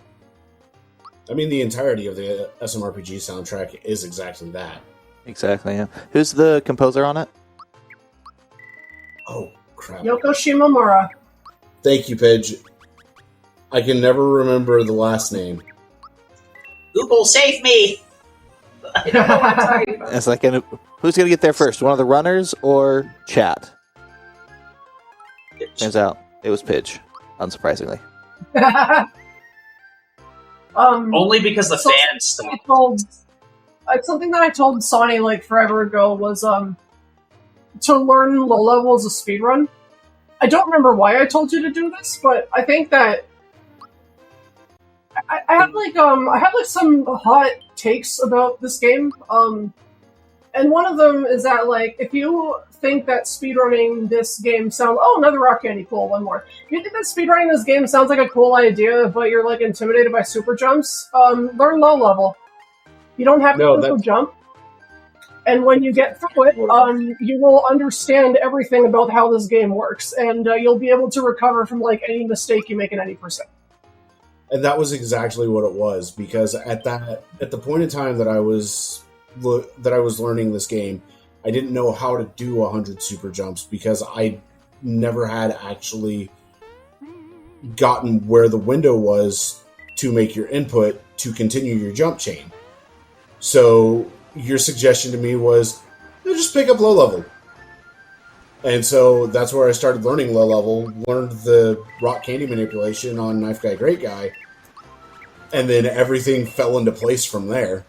Speaker 4: I mean, the entirety of the SMRPG soundtrack is exactly that.
Speaker 3: Exactly, yeah. Who's the composer on it?
Speaker 4: Oh, crap.
Speaker 2: Yoko Shimomura.
Speaker 4: Thank you, Pidge. I can never remember the last name.
Speaker 1: Google, save me! I don't know what I'm talking about.
Speaker 3: It's like, who's gonna get there first? One of the runners or chat? Turns out it was Pidge, unsurprisingly.
Speaker 1: Only because the fans stopped.
Speaker 2: Something that I told Sonny like forever ago was to learn low levels of speedrun. I don't remember why I told you to do this, but I think that I have some hot takes about this game. And one of them is that like if you think that speedrunning this game sounds another rock candy, cool, one more. If you think that speedrunning this game sounds like a cool idea, but you're like intimidated by super jumps, learn low level. You don't have to super jump. And when you get through it, you will understand everything about how this game works, and you'll be able to recover from like any mistake you make in any percent.
Speaker 4: And that was exactly what it was, because at the point in time that I was learning this game, I didn't know how to do 100 super jumps because I never had actually gotten where the window was to make your input to continue your jump chain. So your suggestion to me was, just pick up low level. And so that's where I started learning low level, learned the rock candy manipulation on Knife Guy Great Guy, and then everything fell into place from there.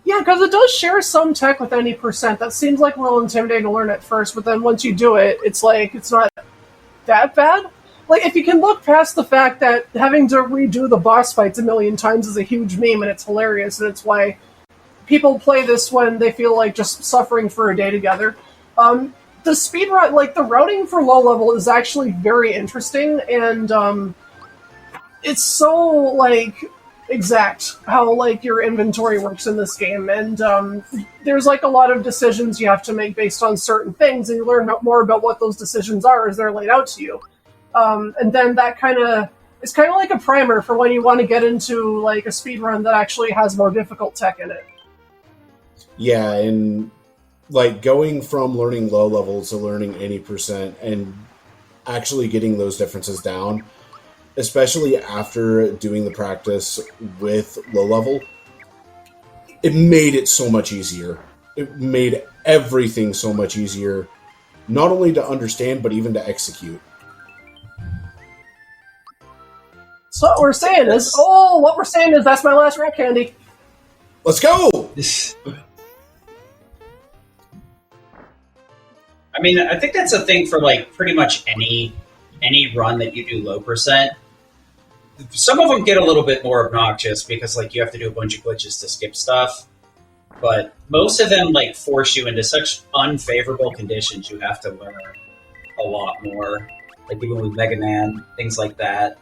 Speaker 2: Yeah, because it does share some tech with any percent. That seems like a little intimidating to learn at first, but then once you do it, it's like, it's not that bad. Like, if you can look past the fact that having to redo the boss fights a million times is a huge meme, and it's hilarious, and it's why people play this when they feel like just suffering for a day together. The speedrun, like, the routing for low level is actually very interesting, and it's so, like, exact how, like, your inventory works in this game, and there's, like, a lot of decisions you have to make based on certain things, and you learn more about what those decisions are as they're laid out to you. And then that it's kind of like a primer for when you want to get into, like, a speedrun that actually has more difficult tech in it.
Speaker 4: Yeah, and, like, going from learning low level to learning any percent and actually getting those differences down, especially after doing the practice with low level, it made it so much easier. It made everything so much easier, not only to understand, but even to execute.
Speaker 2: So what we're saying is that's my last rock candy.
Speaker 4: Let's go!
Speaker 1: I mean, I think that's a thing for like pretty much any run that you do low percent. Some of them get a little bit more obnoxious because like you have to do a bunch of glitches to skip stuff, but most of them like force you into such unfavorable conditions you have to learn a lot more. Like even with Mega Man, things like that,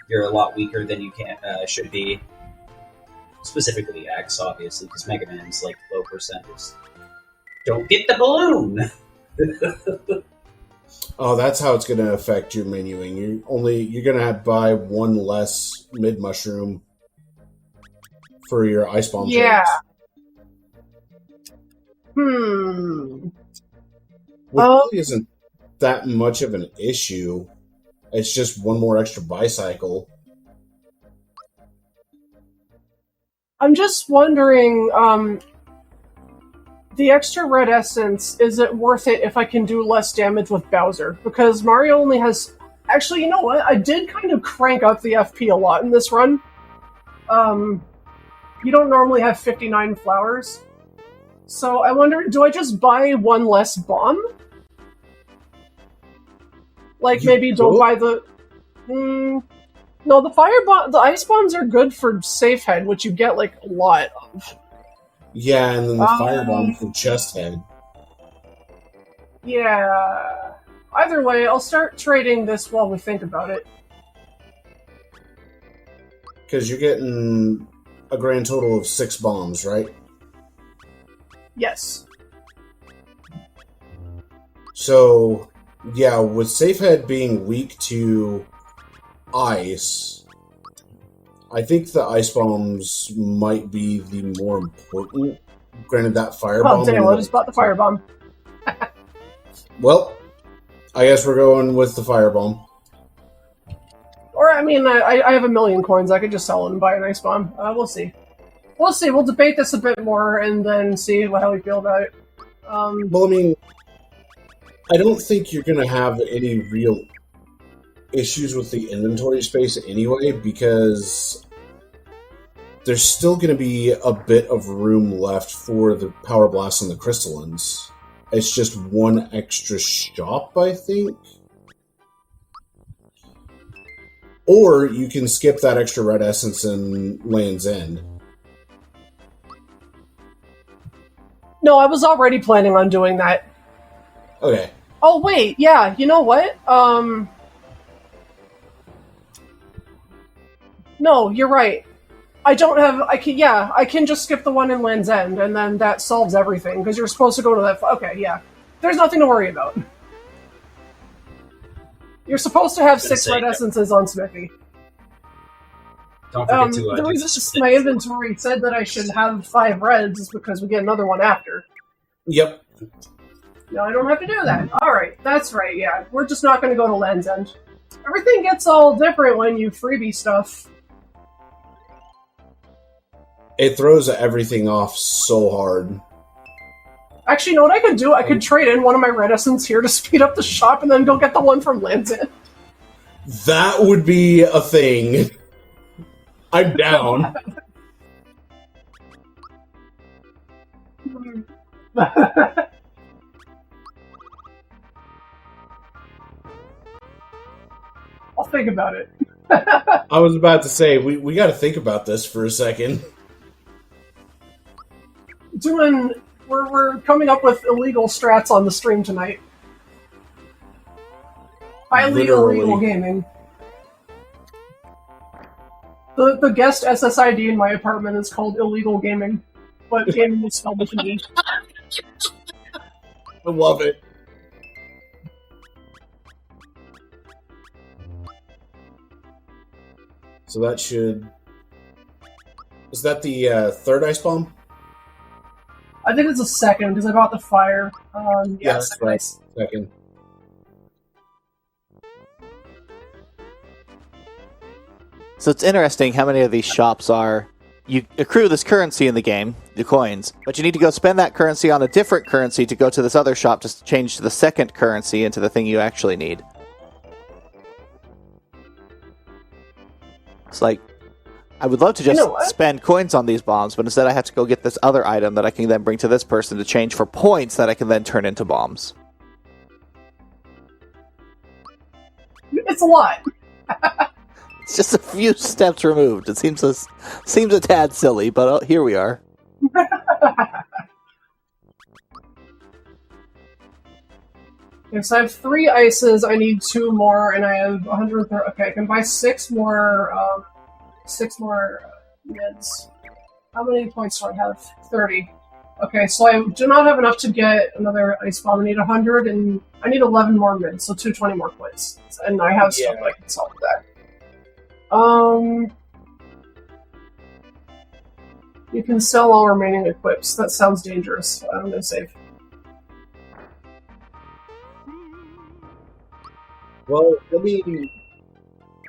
Speaker 1: you're a lot weaker than you should be. specifically X, obviously, because Mega Man's like low percentage. Don't get the balloon.
Speaker 4: Oh, that's how it's going to affect your menuing. You're going to buy one less mid mushroom for your ice bomb.
Speaker 2: Yeah.
Speaker 4: Which really isn't that much of an issue. It's just one more extra bicycle.
Speaker 2: I'm just wondering, the extra red essence, is it worth it if I can do less damage with Bowser? Because Mario only has... Actually, you know what? I did kind of crank up the FP a lot in this run. You don't normally have 59 flowers. So I wonder, do I just buy one less bomb? Like, maybe don't buy the... No, the ice bombs are good for safe head, which you get, like, a lot of.
Speaker 4: Yeah, and then the firebomb for chest head.
Speaker 2: Yeah. Either way, I'll start trading this while we think about it.
Speaker 4: Because you're getting a grand total of 6 bombs, right?
Speaker 2: Yes.
Speaker 4: So, yeah, with safe head being weak to ice, I think the ice bombs might be the more important. Granted, that firebomb...
Speaker 2: Oh, damn, I just bought the firebomb.
Speaker 4: Well, I guess we're going with the firebomb.
Speaker 2: Or, I mean, I have 1 million coins. I could just sell it and buy an ice bomb. We'll see. We'll see. We'll debate this a bit more and then see how we feel about it.
Speaker 4: Well, I mean, I don't think you're going to have any real issues with the inventory space anyway, because there's still going to be a bit of room left for the Power Blast and the Crystallines. It's just one extra shop, I think. Or you can skip that extra red essence in Land's End.
Speaker 2: No, I was already planning on doing that.
Speaker 4: Okay.
Speaker 2: Oh, wait, yeah, you know what? No, you're right. I can just skip the one in Land's End, and then that solves everything, because you're supposed to go to that... Okay, yeah. There's nothing to worry about. You're supposed to have 6 red essences on Smithy.
Speaker 1: Don't forget to...
Speaker 2: the reason my inventory said that I should have 5 reds is because we get another one after.
Speaker 4: Yep.
Speaker 2: No, I don't have to do that. Alright, that's right, yeah. We're just not going to go to Land's End. Everything gets all different when you freebie stuff.
Speaker 4: It throws everything off so hard.
Speaker 2: Actually, you know what I could do? I could trade in one of my red essence here to speed up the shop and then go get the one from Land's End.
Speaker 4: That would be a thing. I'm down. I'll think about it. I was about to say, we got to think about this for a second.
Speaker 2: We're coming up with illegal strats on the stream tonight. Highly illegal gaming. The guest SSID in my apartment is called illegal gaming, but gaming is spelled with an E.
Speaker 4: I love it. So that should... Is that the third ice bomb?
Speaker 2: I think it's a second, because I bought the fire.
Speaker 4: Yeah, that's right. Second.
Speaker 3: So it's interesting how many of these shops are... You accrue this currency in the game, the coins, but you need to go spend that currency on a different currency to go to this other shop to change to the second currency into the thing you actually need. It's like, I would love to just spend coins on these bombs, but instead I have to go get this other item that I can then bring to this person to change for points that I can then turn into bombs.
Speaker 2: It's a lot.
Speaker 3: It's just a few steps removed. It seems a tad silly, but here we are.
Speaker 2: Yes, I have 3 ices, I need 2 more, and I have 130... Okay, I can buy 6 more... 6 more mids. How many points do I have? 30. Okay, so I do not have enough to get another ice bomb. I need 100, and I need 11 more mids, so 220 more points. And I have stuff that I can sell with that. You can sell all remaining equips. That sounds dangerous. I'm gonna save.
Speaker 4: Well, I mean,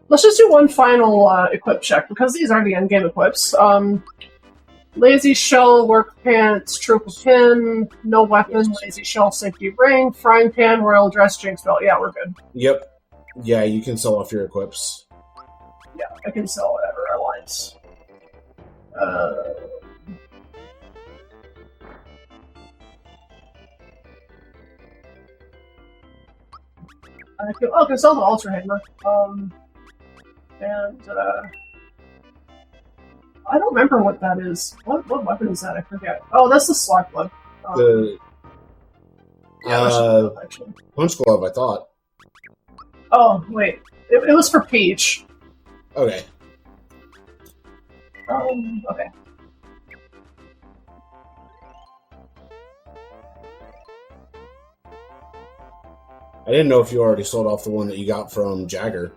Speaker 2: let's just do one final equip check, because these are the endgame equips. Lazy Shell, Work Pants, Trooper Pin, No Weapon, Lazy Shell, Safety Ring, Frying Pan, Royal Dress, Jinx Belt. Yeah, we're good.
Speaker 4: Yep. Yeah, you can sell off your equips.
Speaker 2: Yeah, I can sell whatever I want. I can sell the Ultra Hammer. I don't remember what that is. What weapon is that? I forget. Oh, that's the Slot Glove.
Speaker 4: Actually. Punch Glove, I thought.
Speaker 2: Oh, wait. It was for Peach.
Speaker 4: Okay.
Speaker 2: Okay.
Speaker 4: I didn't know if you already sold off the one that you got from Jagger.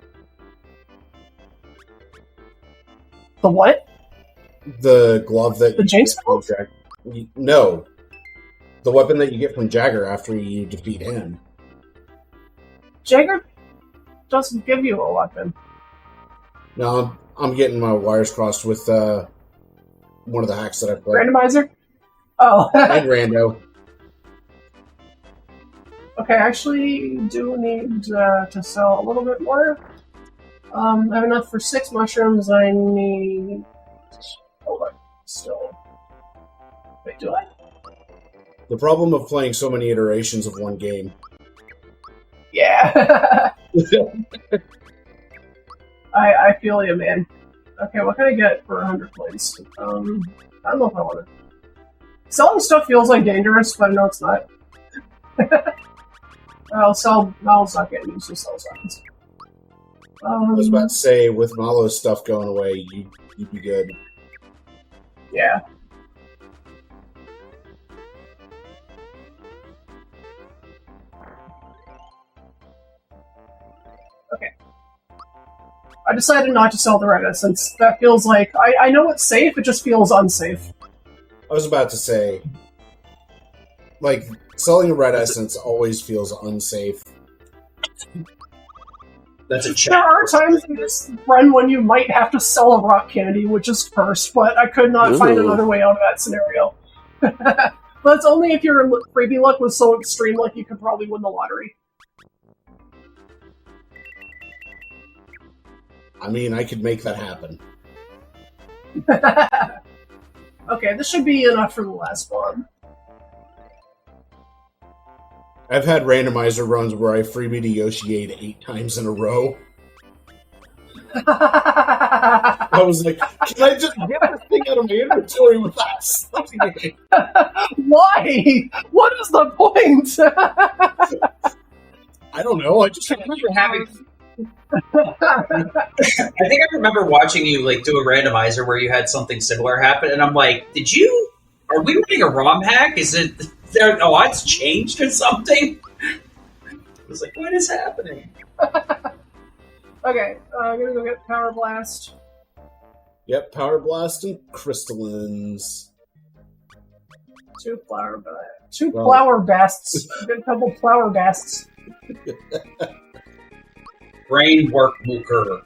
Speaker 2: The what?
Speaker 4: The glove that
Speaker 2: the Jinx glove?
Speaker 4: No. The weapon that you get from Jagger after you defeat him.
Speaker 2: Jagger doesn't give you a weapon.
Speaker 4: No, I'm getting my wires crossed with one of the hacks that I played.
Speaker 2: Randomizer? Oh.
Speaker 4: And Rando.
Speaker 2: Okay, I actually do need to sell a little bit more. I have enough for 6 mushrooms. I need... Hold on. Still... Wait, do I?
Speaker 4: The problem of playing so many iterations of one game.
Speaker 2: Yeah! I feel you, man. Okay, what can I get for 100 points? I don't know if I want to... Selling stuff feels like dangerous, but no, it's not. I'll stop getting used to sell signs.
Speaker 4: I was about to say, with Malo's stuff going away, you'd be good.
Speaker 2: Yeah. Okay. I decided not to sell the red essence. That feels like... I know it's safe, it just feels unsafe.
Speaker 4: I was about to say... Like, selling a red essence always feels unsafe.
Speaker 1: That's a check.
Speaker 2: There are times in this run when you might have to sell a rock candy, which is cursed, but I could not find another way out of that scenario. But it's only if your freebie luck was so extreme, like you could probably win the lottery.
Speaker 4: I mean, I could make that happen.
Speaker 2: Okay, this should be enough for the last one.
Speaker 4: I've had randomizer runs where I freebied Yoshi 8 times in a row. I was like, can I just get this thing out of my inventory without selling it?
Speaker 2: Why? What is the point?
Speaker 4: I don't know. I just remember having...
Speaker 1: I think I remember watching you like do a randomizer where you had something similar happen, and I'm like, are we running a ROM hack? Is it... the odds changed or something? I was like, what is happening?
Speaker 2: Okay, I'm gonna go get Power Blast.
Speaker 4: Yep, Power Blast and Crystallines.
Speaker 2: 2 flower basts. Get a couple flower basts.
Speaker 1: Brain work Mooker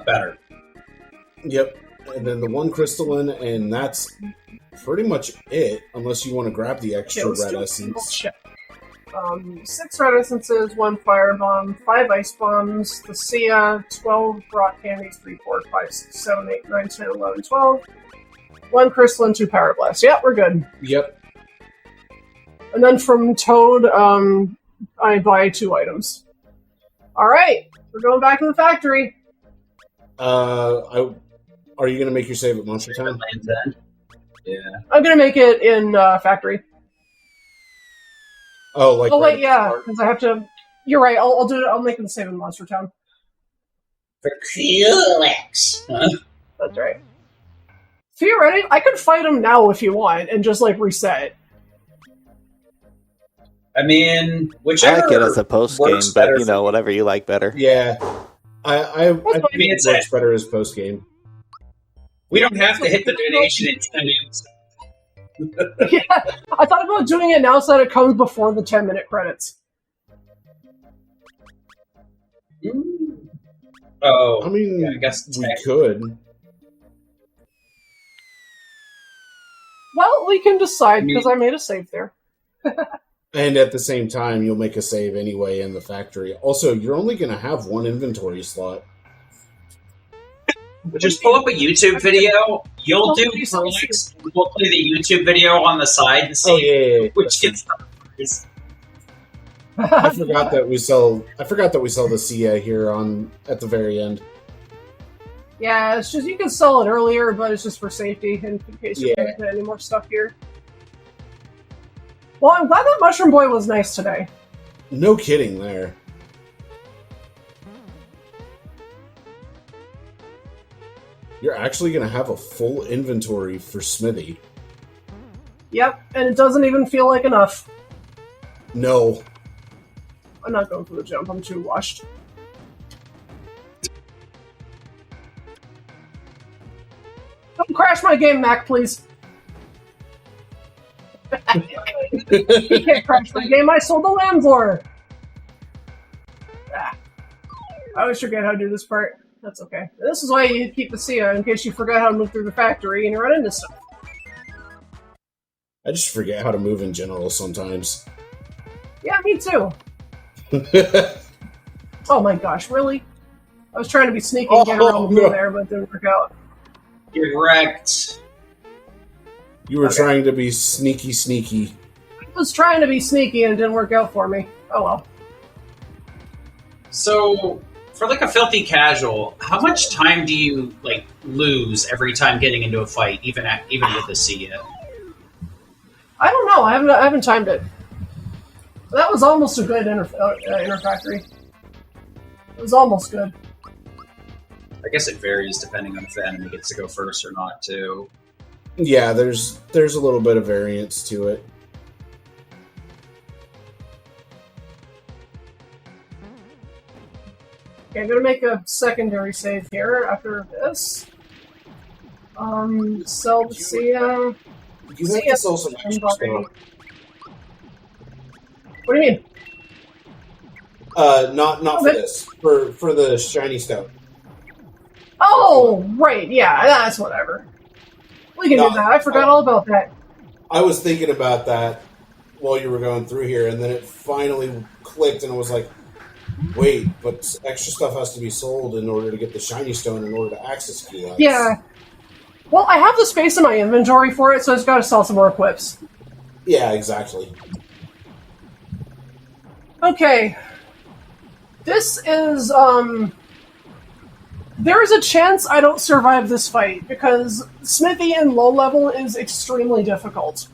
Speaker 1: better.
Speaker 4: Yep, and then the 1 crystalline, and that's pretty much it, unless you want to grab the extra red essence.
Speaker 2: 6 red essences, 1 fire bomb, 5 ice bombs, the Sia, 12 rock candies, 3, 4, 5, 6, 7, 8, 9, 10, 11, 12. 1 crystalline, 2 power blasts. Yeah, we're good.
Speaker 4: Yep.
Speaker 2: And then from Toad, I buy 2 items. Alright, we're going back to the factory.
Speaker 4: Are you going to make your save at Monster Time?
Speaker 1: Yeah.
Speaker 2: I'm gonna make it in factory.
Speaker 4: Oh, like...
Speaker 2: Oh, wait, yeah, because I have to... You're right, I'll do it. I'll make it the same in Monster Town.
Speaker 1: For QX. Huh?
Speaker 2: That's right. Theoretically, I could fight him now if you want, and just, like, reset.
Speaker 1: I mean,
Speaker 3: I
Speaker 1: whichever
Speaker 3: like it as a post game,
Speaker 1: works
Speaker 3: but
Speaker 1: better
Speaker 3: you know,
Speaker 1: for
Speaker 3: whatever you like better.
Speaker 4: Yeah. I think
Speaker 1: mean,
Speaker 4: it works better as post game.
Speaker 1: We don't have to hit the donation in 10 minutes.
Speaker 2: Yeah, I thought about doing it now so that it comes before the 10-minute credits.
Speaker 1: Oh,
Speaker 4: I mean,
Speaker 1: yeah, I guess
Speaker 4: we could.
Speaker 2: Well, we can decide, because I made a save there.
Speaker 4: And at the same time, you'll make a save anyway in the factory. Also, you're only going to have one inventory slot.
Speaker 1: Just pull up a YouTube video. You'll do Prolix. We'll play the YouTube video on the side to see which gets the first.
Speaker 4: I forgot that we sell the Sia here at the very end.
Speaker 2: Yeah, it's just you can sell it earlier, but it's just for safety in case you can't get any more stuff here. Well, I'm glad that Mushroom Boy was nice today.
Speaker 4: No kidding there. You're actually going to have a full inventory for Smithy.
Speaker 2: Yep, and it doesn't even feel like enough.
Speaker 4: No.
Speaker 2: I'm not going for the jump, I'm too washed. Don't crash my game, Mac, please. You can't crash my game, I sold the land for. Ah. I always forget how to do this part. That's okay. This is why you keep the Sia, in case you forgot how to move through the factory and you run into stuff.
Speaker 4: I just forget how to move in general sometimes.
Speaker 2: Yeah, me too. Oh my gosh, really? I was trying to be sneaky and get around the blue there, but it didn't work out.
Speaker 1: You're wrecked.
Speaker 4: You were trying to be sneaky.
Speaker 2: I was trying to be sneaky and it didn't work out for me. Oh well.
Speaker 1: So, for like a filthy casual, how much time do you like lose every time getting into a fight, even with the Sia?
Speaker 2: I don't know. I haven't timed it. That was almost a good inner factory. It was almost good.
Speaker 1: I guess it varies depending on if the enemy gets to go first or not, too.
Speaker 4: Yeah, there's a little bit of variance to it.
Speaker 2: Okay, I'm gonna make a secondary save here after this. Sell the Sia.
Speaker 4: You have to sell some extra stuff.
Speaker 2: What do you mean?
Speaker 4: Not for this. For the shiny stone.
Speaker 2: Oh, right, yeah, that's whatever. We can do that. I forgot all about that.
Speaker 4: I was thinking about that while you were going through here, and then it finally clicked, and I was like, wait, but extra stuff has to be sold in order to get the shiny stone in order to access QX.
Speaker 2: Yeah. Well, I have the space in my inventory for it, so I just gotta sell some more equips.
Speaker 4: Yeah, exactly.
Speaker 2: Okay. This is, there is a chance I don't survive this fight, because Smithy in low level is extremely difficult.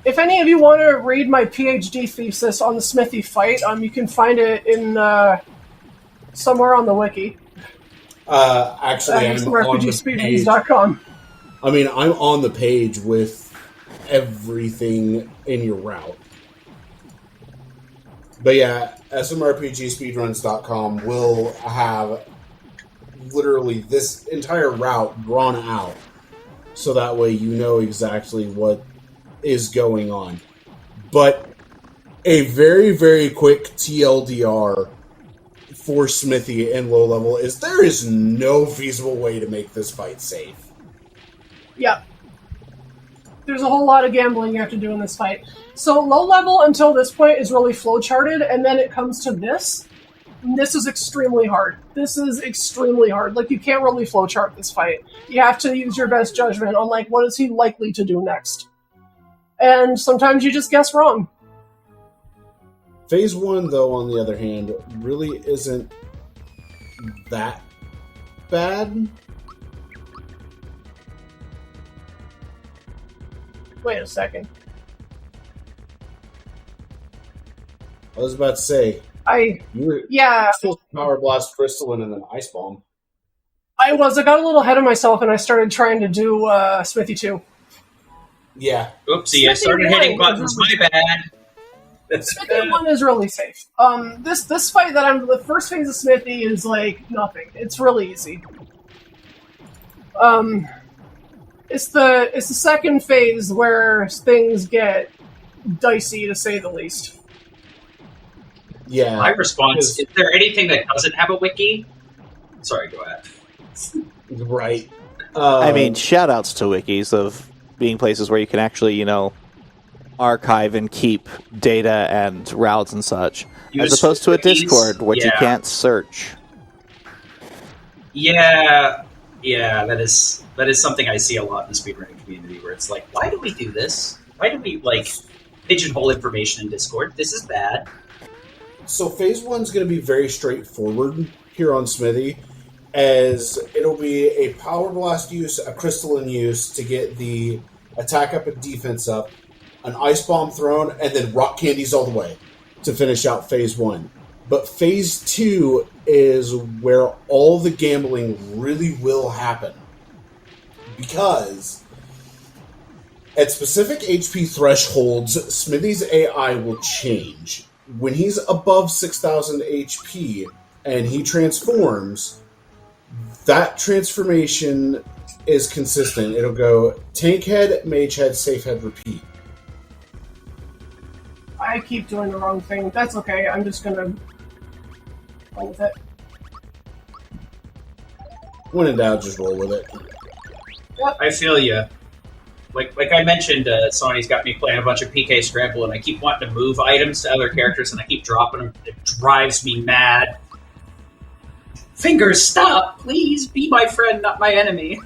Speaker 2: If any of you want to read my PhD thesis on the Smithy fight, you can find it in, somewhere on the wiki.
Speaker 4: Actually, I'm on the page. I mean, I'm on the page with everything in your route. But yeah, smrpgspeedruns.com will have literally this entire route drawn out, so that way you know exactly what is going on. But a very, very quick TLDR for Smithy in low level is there is no feasible way to make this fight safe.
Speaker 2: Yeah. There's a whole lot of gambling you have to do in this fight. So low level until this point is really flowcharted, and then it comes to this. And this is extremely hard. This is extremely hard. Like, you can't really flowchart this fight. You have to use your best judgment on, like, what is he likely to do next. And sometimes you just guess wrong.
Speaker 4: Phase 1, though, on the other hand, really isn't that bad.
Speaker 2: Wait a second.
Speaker 4: I was about to say, you were
Speaker 2: yeah.
Speaker 4: still Power Blast Crystalline and then Ice Bomb.
Speaker 2: I got a little ahead of myself, and I started trying to do Smithy 2.
Speaker 4: Yeah.
Speaker 1: Oopsie, I started hitting buttons. My bad.
Speaker 2: Smithy 1 is really safe. This fight the first phase of Smithy is like nothing. It's really easy. It's the second phase where things get dicey, to say the least.
Speaker 4: Yeah.
Speaker 1: My response: is there anything that doesn't have a wiki? Sorry, go ahead.
Speaker 4: Right.
Speaker 3: I mean, shout-outs to wikis of being places where you can actually, archive and keep data and routes and such, as opposed to a Discord, which you can't search.
Speaker 1: Yeah, that is something I see a lot in the speedrunning community, where it's like, why do we do this? Why do we, pigeonhole information in Discord? This is bad.
Speaker 4: So Phase 1's going to be very straightforward here on Smithy, as it'll be a Power Blast use, a Crystalline use to get the attack up and defense up, an Ice Bomb thrown, and then Rock Candies all the way to finish out Phase 1. But Phase 2 is where all the gambling really will happen. Because at specific HP thresholds, Smithy's AI will change. When he's above 6,000 HP and he transforms, that transformation is consistent. It'll go Tank Head, Mage Head, Safe Head, repeat.
Speaker 2: I keep doing the wrong thing. That's okay. I'm just gonna roll with it.
Speaker 4: When in doubt, just roll with it.
Speaker 2: Yep.
Speaker 1: I feel you. Like I mentioned, Sony's got me playing a bunch of PK Scramble, and I keep wanting to move items to other characters, and I keep dropping them. It drives me mad. Fingers, stop! Please, be my friend, not my enemy.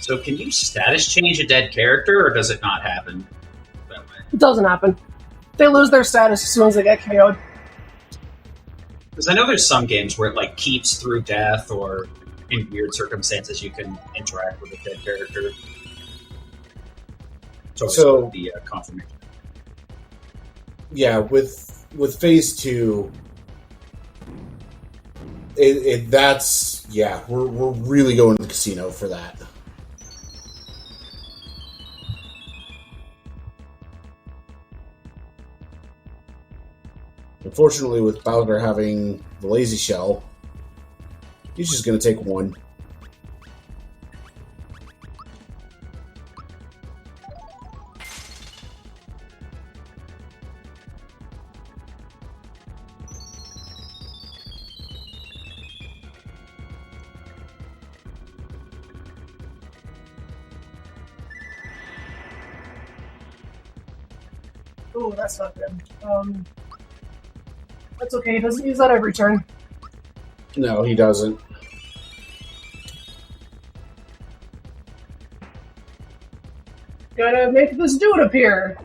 Speaker 1: So can you status change a dead character, or does it not happen that way?
Speaker 2: It doesn't happen. They lose their status as soon as they get KO'd.
Speaker 1: Because I know there's some games where it keeps through death, or in weird circumstances you can interact with a dead character. So the confirmation.
Speaker 4: Yeah, with Phase 2, we're really going to the casino for that. Unfortunately, with Bowser having the lazy shell, he's just going to take one.
Speaker 2: Oh, that's not good. That's okay. He doesn't use that every turn.
Speaker 4: No, he doesn't.
Speaker 2: Gotta make this dude appear.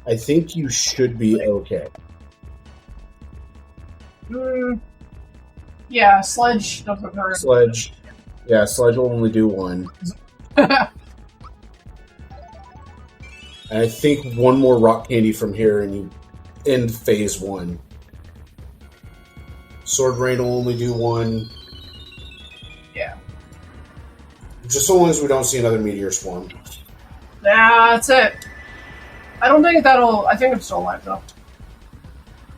Speaker 4: I think you should be okay.
Speaker 2: Yeah, Sledge doesn't hurt.
Speaker 4: Sledge. Yeah, Sledge will only do one. And I think one more rock candy from here and you end Phase 1. Sword Rain will only do one.
Speaker 2: Yeah.
Speaker 4: Just so long as we don't see another Meteor Swarm.
Speaker 2: Nah, that's it. I don't think I think I'm still alive, though.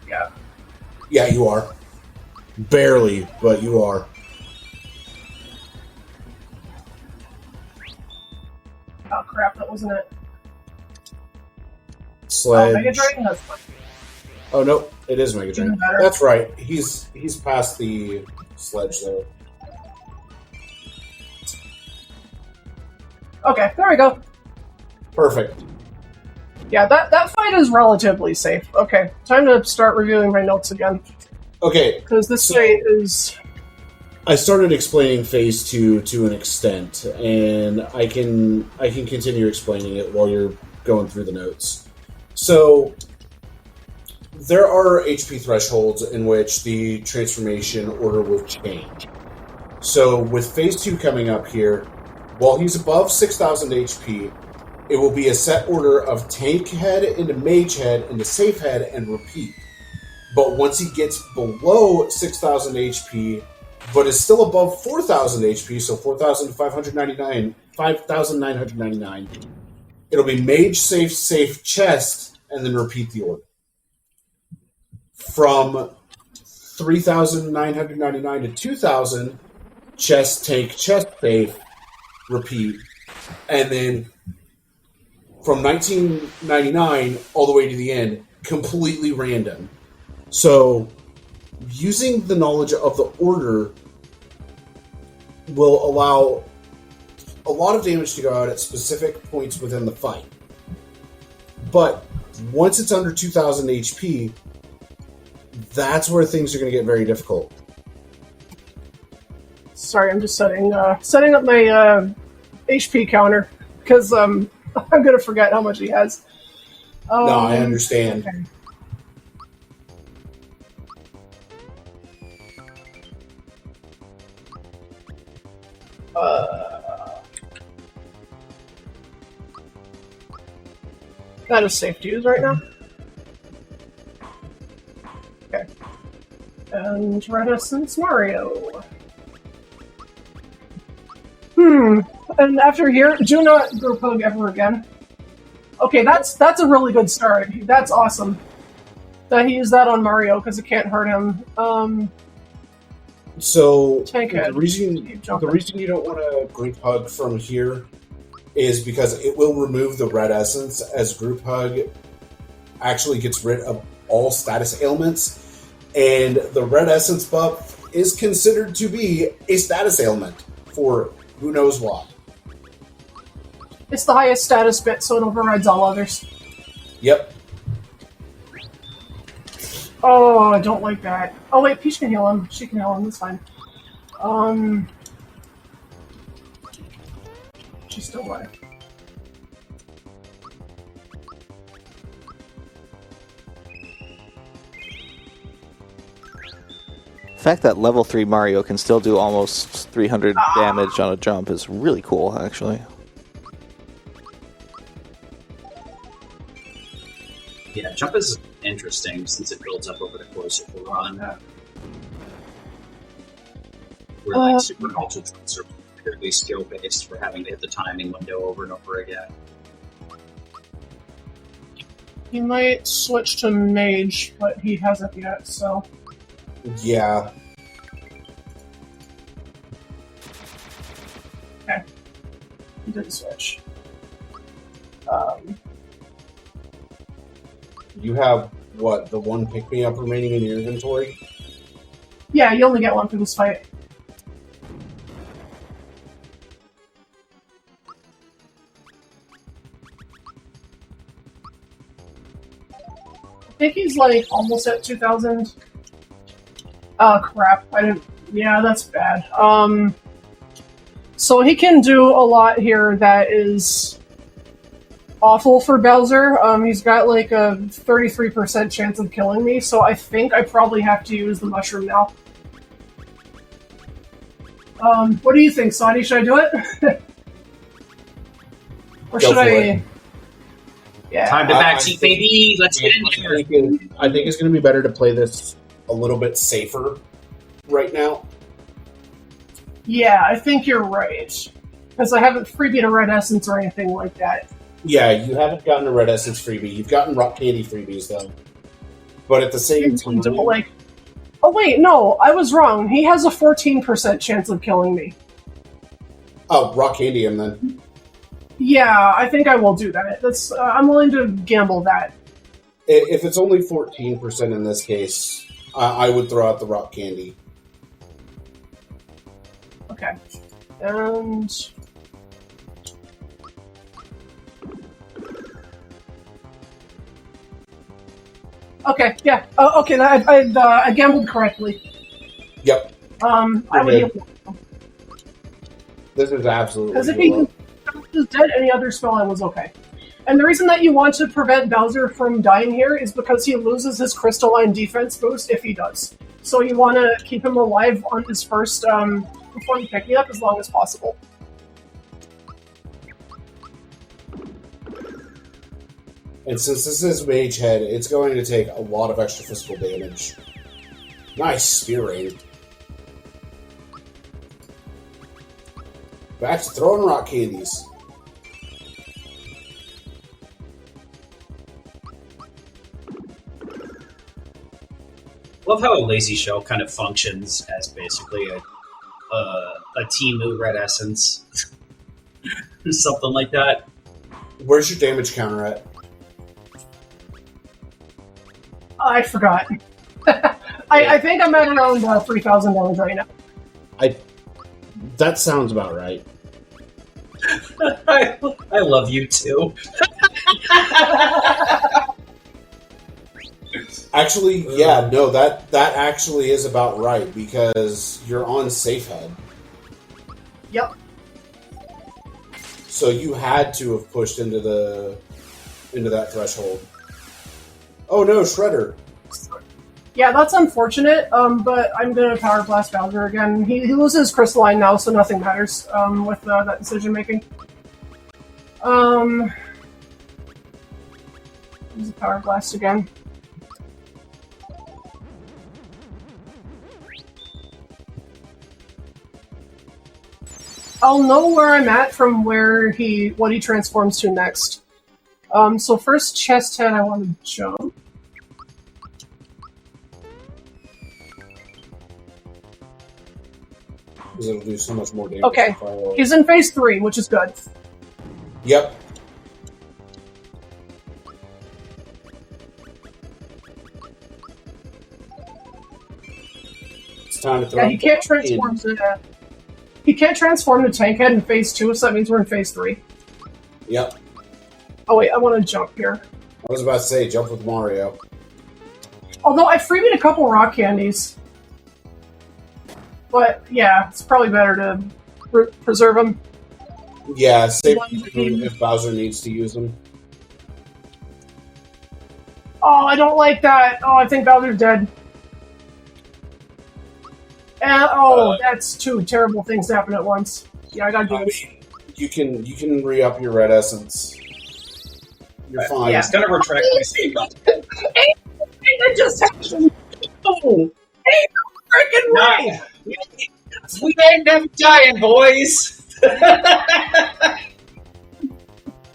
Speaker 2: Yeah.
Speaker 4: Yeah, you are. Barely, but you are.
Speaker 2: Oh, crap, that wasn't it.
Speaker 4: Sledge.
Speaker 2: Mega Dragon has one.
Speaker 4: Oh, no, it is Mega Dragon. That's right. He's past the Sledge, though.
Speaker 2: Okay, there we go.
Speaker 4: Perfect.
Speaker 2: Yeah, that fight is relatively safe. Okay, time to start reviewing my notes again.
Speaker 4: Okay.
Speaker 2: Because this fight is...
Speaker 4: I started explaining Phase 2 to an extent, and I can continue explaining it while you're going through the notes. So, there are HP thresholds in which the transformation order will change. So with Phase 2 coming up here, while he's above 6,000 HP, it will be a set order of Tank Head into Mage Head into Safe Head and repeat. But once he gets below 6,000 HP, but is still above 4,000 HP, so 5,999, it'll be Mage, Safe, Safe, Chest, and then repeat the order. From 3,999 to 2,000, Chest, Tank, Chest, Safe, repeat. And then from 1999 all the way to the end, completely random. So, using the knowledge of the order will allow a lot of damage to go out at specific points within the fight. But once it's under 2,000 HP, that's where things are going to get very difficult.
Speaker 2: Sorry, I'm just setting up my HP counter because I'm going to forget how much he has.
Speaker 4: No, I understand.
Speaker 2: Okay. That is safe to use right now. Okay. And Red Essence Mario. And after here, do not group hug ever again. Okay, that's a really good start. That's awesome. That he used that on Mario because it can't hurt him.
Speaker 4: So
Speaker 2: Tank Head.
Speaker 4: the reason you don't want to group hug from here is because it will remove the red essence, as group hug actually gets rid of all status ailments, and the red essence buff is considered to be a status ailment for who knows what.
Speaker 2: It's the highest status bit, so it overrides all others.
Speaker 4: Yep.
Speaker 2: Oh, I don't like that. Oh wait, Peach can heal him. She can heal him, that's fine. She's still alive.
Speaker 3: The fact that level 3 Mario can still do almost 300 damage on a jump is really cool, actually.
Speaker 1: Yeah, jump is interesting since it builds up over the course of the run. Where like super ultra jumps are purely skill based for having to hit the timing window over and over again.
Speaker 2: He might switch to Mage, but he hasn't yet, so...
Speaker 4: Yeah.
Speaker 2: Okay. He didn't switch.
Speaker 4: You have, what, the one pick-me-up remaining in your inventory?
Speaker 2: Yeah, you only get one for this fight. I think he's like almost at 2,000. Oh crap, I didn't... Yeah, that's bad. So he can do a lot here that is awful for Bowser. He's got like a 33% chance of killing me, so I think I probably have to use the mushroom now. What do you think, Saudi? Should I do it? Or should I... Yeah.
Speaker 1: Time to backseat, baby! Let's get in there!
Speaker 4: I think it's going to be better to play this a little bit safer right now.
Speaker 2: Yeah, I think you're right. Because I haven't freebied a red essence or anything like that.
Speaker 4: Yeah, you haven't gotten a red essence freebie. You've gotten rock candy freebies, though. But at the same time...
Speaker 2: Like, oh wait, no, I was wrong. He has a 14% chance of killing me.
Speaker 4: Oh, rock candy him then.
Speaker 2: Yeah, I think I will do that. That's I'm willing to gamble that.
Speaker 4: If it's only 14% in this case, I would throw out the rock candy.
Speaker 2: Okay. And... Okay, yeah. Okay, I gambled correctly.
Speaker 4: Yep.
Speaker 2: I would heal.
Speaker 4: This is absolutely...
Speaker 2: Because if he was dead, any other spell, I was okay. And the reason that you want to prevent Bowser from dying here is because he loses his crystalline defense boost if he does. So you want to keep him alive on his first before you pick me up as long as possible.
Speaker 4: And since this is Mage Head, it's going to take a lot of extra physical damage. Nice spear rain. Back to throwing rock candies.
Speaker 1: Love how a lazy shell kind of functions as basically a Timu Red Essence. Or something like that.
Speaker 4: Where's your damage counter at?
Speaker 2: I forgot. I think I'm at around 3,000 damage right now.
Speaker 4: That sounds about right.
Speaker 1: I love you too.
Speaker 4: Actually, yeah, no, that actually is about right, because you're on safe head.
Speaker 2: Yep.
Speaker 4: So you had to have pushed into that threshold. Oh no, Shredder.
Speaker 2: Yeah, that's unfortunate, but I'm gonna Power Blast Bowser again. He loses Crystalline now, so nothing matters with that decision making. Use a Power Blast again. I'll know where I'm at from what he transforms to next. So first chest head, I want to jump.
Speaker 4: Because it'll do so much more damage.
Speaker 2: Okay, he's in phase 3, which is good.
Speaker 4: Yep. It's time to throw.
Speaker 2: Yeah, he can't transform to tank head in phase 2, so that means we're in phase 3.
Speaker 4: Yep.
Speaker 2: Oh wait, I want to jump here.
Speaker 4: I was about to say, jump with Mario.
Speaker 2: Although I freebied a couple rock candies. But yeah, it's probably better to preserve them.
Speaker 4: Yeah, save them if Bowser needs to use them.
Speaker 2: Oh, I don't like that. Oh, I think Bowser's dead. And, that's two terrible things to happen at once. Yeah, I gotta do this.
Speaker 4: You can re-up your red essence. You're fine.
Speaker 1: Yeah, it's gonna retract my statement.
Speaker 2: It just happened. Oh, ain't no freaking way!
Speaker 1: We ain't never dying, boys.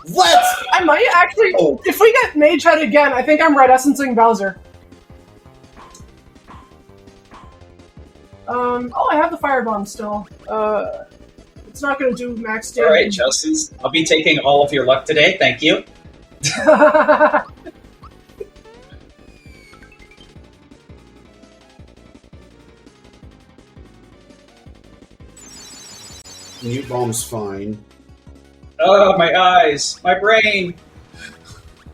Speaker 4: What?
Speaker 2: I might actually. If we get Mage Head again, I think I'm red essencing Bowser. Oh, I have the firebomb still. It's not going to do max damage.
Speaker 1: Alright, Justice. I'll be taking all of your luck today, thank you.
Speaker 4: Mute Bomb's fine.
Speaker 1: Oh, my eyes! My brain!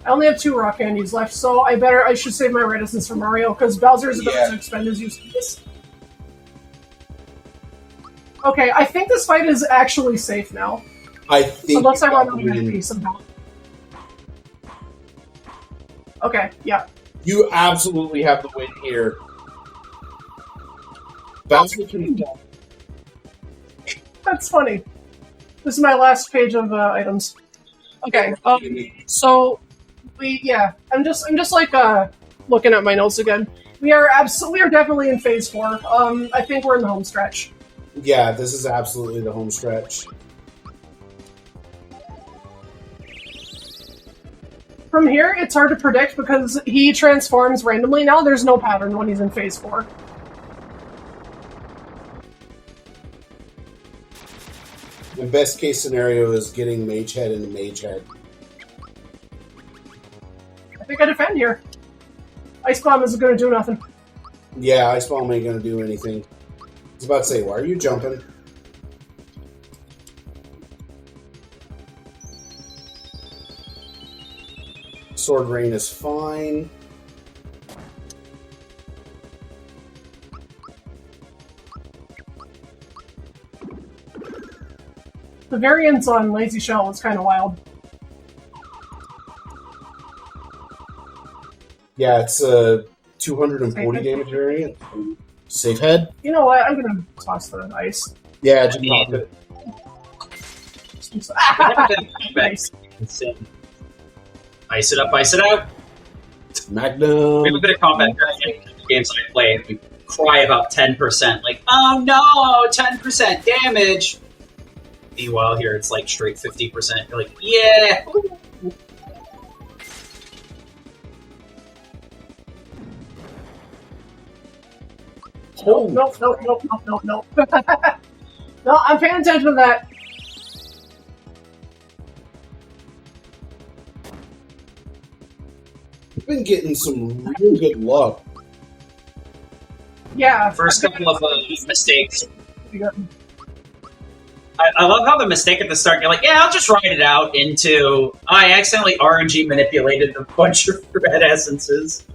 Speaker 2: I only have 2 rock candies left, so I should save my red essence for Mario, because Bowser is about to expend his use of this. Okay, I think this fight is actually safe now.
Speaker 4: I think.
Speaker 2: Unless I run out of MP somehow. Okay, yeah.
Speaker 4: You absolutely have the win here. Bowser can.
Speaker 2: That's funny. This is my last page of items. Okay, so I'm just like looking at my notes again. We are definitely in phase 4. I think we're in the home stretch.
Speaker 4: Yeah, this is absolutely the home stretch.
Speaker 2: From here, it's hard to predict because he transforms randomly. Now there's no pattern when he's in phase 4.
Speaker 4: The best case scenario is getting Mage Head into Mage Head.
Speaker 2: I think I defend here. Ice Bomb isn't going to do nothing.
Speaker 4: Yeah, Ice Bomb ain't gonna do anything. I was about to say, why are you jumping? Sword Rain is fine.
Speaker 2: The variance on Lazy Shell is kind of wild.
Speaker 4: Yeah, it's a 240 damage variant. Safe head.
Speaker 2: You know what? I'm going to toss the ice.
Speaker 4: Yeah, just pop it.
Speaker 2: Nice.
Speaker 1: Ice it up, ice it out.
Speaker 4: Magnum.
Speaker 1: We have a bit of combat in the games I play, and we cry about 10%. Like, oh no, 10% damage. Meanwhile, here it's like straight 50%. You're like, yeah.
Speaker 2: Nope. No, I'm paying attention to that.
Speaker 4: We've been getting some real good luck.
Speaker 2: Yeah.
Speaker 1: First couple of mistakes. I love how the mistake at the start, you're like, yeah, I'll just write it out into, I accidentally RNG manipulated a bunch of red essences.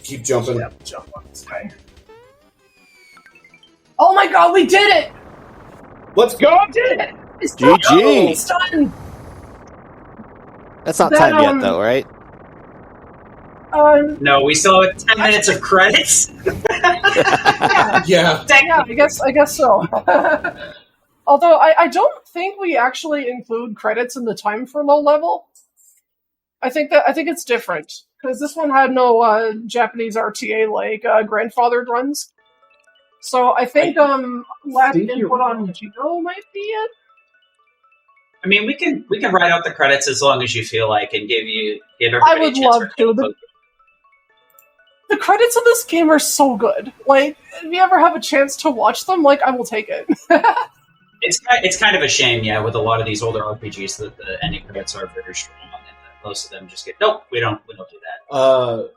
Speaker 4: Keep jumping.
Speaker 2: Yep, jump on this guy. Oh my god, we did it!
Speaker 4: Let's go!
Speaker 2: We did it! It's
Speaker 3: GG.
Speaker 2: done! It's done!
Speaker 3: That's not
Speaker 2: Then,
Speaker 3: time yet, though, right?
Speaker 1: No, we still have 10 minutes of credits.
Speaker 4: Yeah.
Speaker 2: Yeah, I guess so. Although I don't think we actually include credits in the time for low level. I think it's different because this one had no Japanese RTA like grandfathered runs. So I think last input on Chico might be it.
Speaker 1: I mean, we can write out the credits as long as you feel like and give everybody
Speaker 2: I would
Speaker 1: a chance
Speaker 2: love to. The credits of this game are so good. Like, if you ever have a chance to watch them, like, I will take it.
Speaker 1: It's kind of a shame, yeah, with a lot of these older RPGs that the ending credits are very strong, and that most of them just get nope, we don't do that.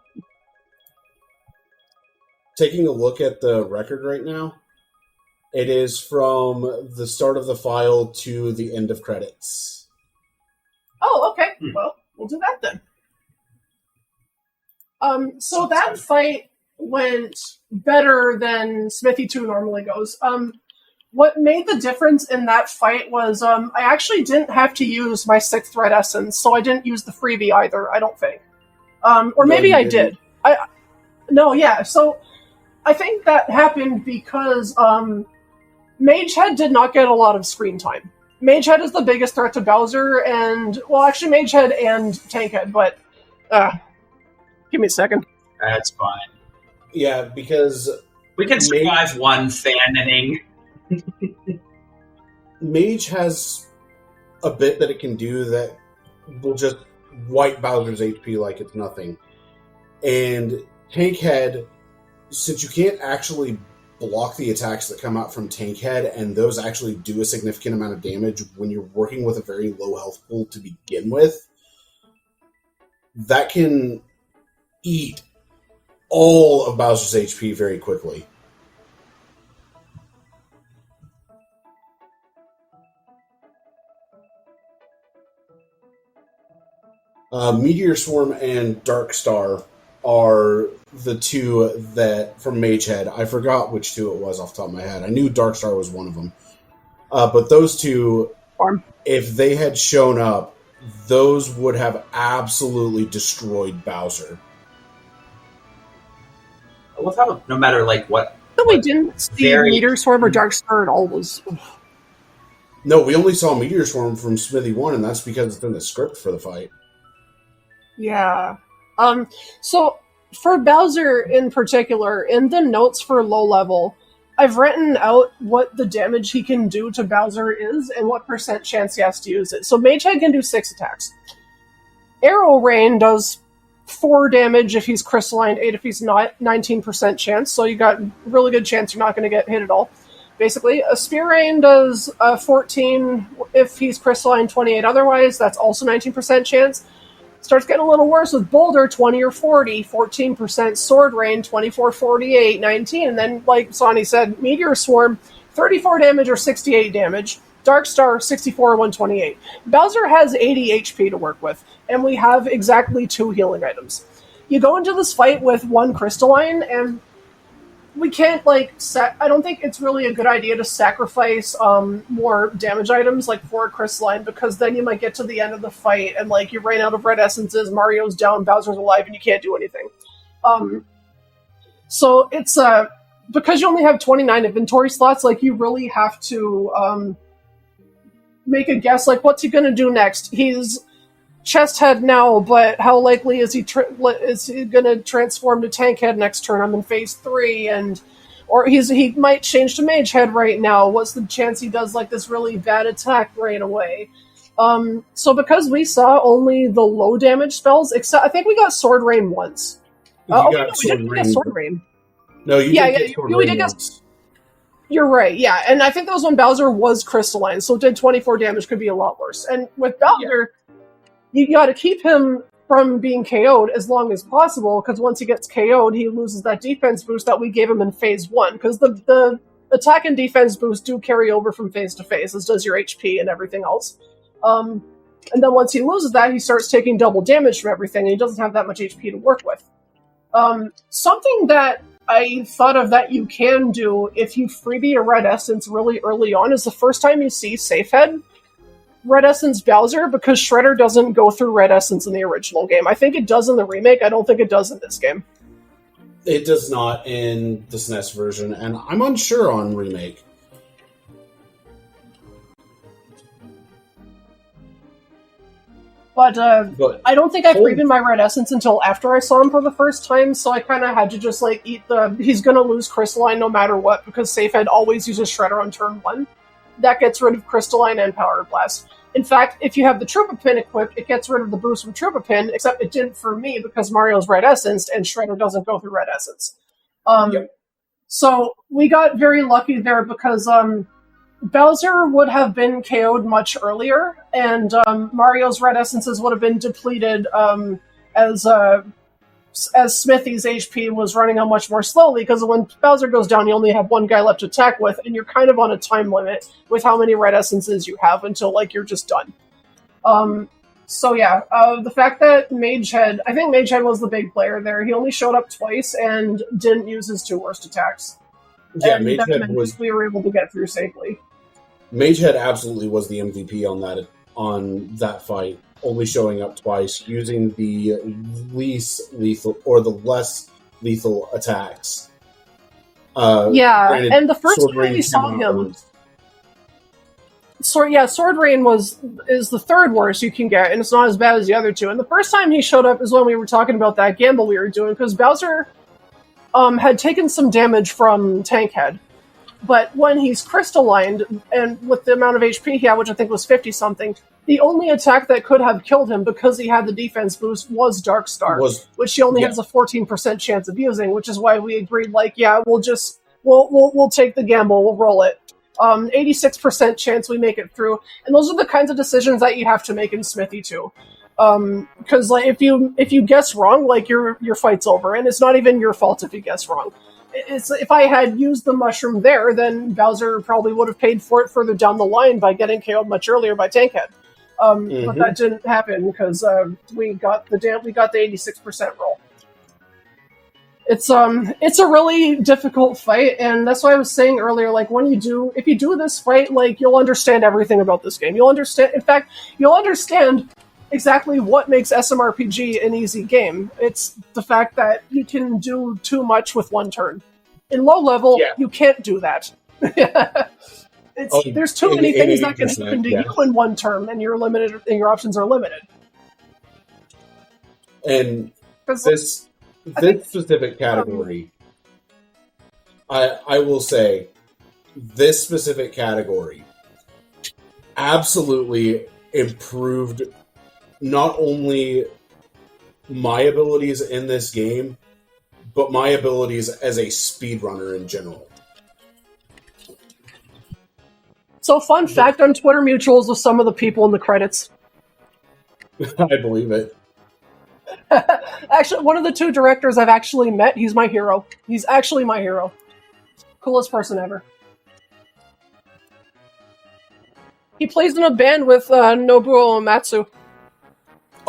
Speaker 4: Taking a look at the record right now, it is from the start of the file to the end of credits.
Speaker 2: Oh, okay. Well, we'll do that then. So that fight went better than Smithy 2 normally goes. What made the difference in that fight was I actually didn't have to use my 6th red essence, so I didn't use the freebie either, I don't think. Or maybe I did. So I think that happened because Magehead did not get a lot of screen time. Magehead is the biggest threat to Bowser, and, well, actually Magehead and Tankhead, but, give me a second.
Speaker 1: That's fine.
Speaker 4: Yeah, because
Speaker 1: we can survive one fanning.
Speaker 4: Mage has a bit that it can do that will just wipe Bowser's HP like it's nothing. And Tankhead, since you can't actually block the attacks that come out from Tankhead, and those actually do a significant amount of damage when you're working with a very low health pool to begin with, that can eat all of Bowser's HP very quickly. Meteor Swarm and Dark Star are the two that, from Magehead, I forgot which two it was off the top of my head. I knew Dark Star was one of them. But those two, if they had shown up, those would have absolutely destroyed Bowser.
Speaker 1: I love how no matter like what.
Speaker 2: No, we didn't see Meteor Swarm or Dark Star at all.
Speaker 4: No, we only saw Meteor Swarm from Smithy 1, and that's because it's in the script for the fight.
Speaker 2: Yeah. So, for Bowser in particular, in the notes for low level, I've written out what the damage he can do to Bowser is and what % chance he has to use it. So Magehead can do 6 attacks. Arrow Rain does 4 damage if he's crystalline, 8 if he's not, 19% chance, so you got really good chance you're not going to get hit at all. Basically, a Spear Rain does 14 if he's crystalline, 28 otherwise, that's also 19% chance. Starts getting a little worse with Boulder, 20 or 40, 14%, Sword Rain, 24, 48, 19, and then, like Sonny said, Meteor Swarm, 34 damage or 68 damage, Dark Star, 64 or 128. Bowser has 80 HP to work with, and we have exactly 2 healing items. You go into this fight with 1 crystalline, and we can't, I don't think it's really a good idea to sacrifice more damage items, like for a crystalline, because then you might get to the end of the fight, and, you ran out of red essences, Mario's down, Bowser's alive, and you can't do anything. So it's because you only have 29 inventory slots, like, you really have to make a guess, like, what's he going to do next? He's chest head now, but how likely is he going to transform to tank head next turn? I'm in phase 3, or he might change to mage head right now. What's the chance he does like this really bad attack right away? So because we saw only the low damage spells, except I think we got Sword Rain once.
Speaker 4: We got
Speaker 2: Sword Rain.
Speaker 4: No, you did get Sword Rain once.
Speaker 2: You're right, yeah. And I think that was when Bowser was crystalline, so it did 24 damage, could be a lot worse. And with Bowser, you gotta keep him from being KO'd as long as possible, because once he gets KO'd, he loses that defense boost that we gave him in phase 1, because the attack and defense boost do carry over from phase to phase, as does your HP and everything else. And then once he loses that, he starts taking double damage from everything, and he doesn't have that much HP to work with. Something that I thought of that you can do if you freebie a Red Essence really early on is the first time you see Safehead, Red Essence Bowser, because Shredder doesn't go through Red Essence in the original game. I think it does in the remake, I don't think it does in this game.
Speaker 4: It does not in the SNES version, and I'm unsure on remake.
Speaker 2: But I don't think I freed in my Red Essence until after I saw him for the first time, so I kind of had to just, like, eat he's gonna lose Crystalline no matter what, because Safehead always uses Shredder on turn 1. That gets rid of Crystalline and Power Blast. In fact, if you have the Troopa Pin equipped, it gets rid of the boost from Troopa Pin, except it didn't for me, because Mario's Red Essence, and Shredder doesn't go through Red Essence. So we got very lucky there, because Bowser would have been KO'd much earlier, and Mario's Red Essences would have been depleted as Smithy's HP was running out much more slowly, because when Bowser goes down, you only have one guy left to attack with, and you're kind of on a time limit with how many Red Essences you have until, like, you're just done. The fact that Magehead, I think Magehead was the big player there. He only showed up twice and didn't use his 2 worst attacks.
Speaker 4: Yeah, Magehead was.
Speaker 2: We were able to get through safely.
Speaker 4: Magehead absolutely was the MVP on that fight, only showing up twice, using the least lethal or the less lethal attacks.
Speaker 2: And the first time we saw him, Sword Rain is the third worst you can get, and it's not as bad as the other two. And the first time he showed up is when we were talking about that gamble we were doing, because Bowser had taken some damage from Tankhead. But when he's crystallined, and with the amount of HP he had, which I think was 50-something, the only attack that could have killed him, because he had the defense boost, was Dark Star, which he only has a 14% chance of using, which is why we agreed, like, yeah, we'll take the gamble, we'll roll it. 86% chance we make it through. And those are the kinds of decisions that you have to make in Smithy, too. Because, like, if you guess wrong, like, your fight's over, and it's not even your fault if you guess wrong. If I had used the mushroom there, then Bowser probably would have paid for it further down the line by getting KO'd much earlier by Tankhead. But that didn't happen because we got the 86% roll. It's a really difficult fight, and that's why I was saying earlier, like, if you do this fight, like, you'll understand everything about this game. You'll understand exactly what makes SMRPG an easy game. It's the fact that you can do too much with one turn. In low level, you can't do that. There's too many things that can happen to you in one turn, and you're limited, and your options are limited.
Speaker 4: And this specific category, I will say, this specific category absolutely improved not only my abilities in this game, but my abilities as a speedrunner in general.
Speaker 2: So, fun fact, on Twitter mutuals with some of the people in the credits.
Speaker 4: I believe it.
Speaker 2: Actually, one of the 2 directors I've actually met, he's my hero. He's actually my hero. Coolest person ever. He plays in a band with Nobuo Uematsu.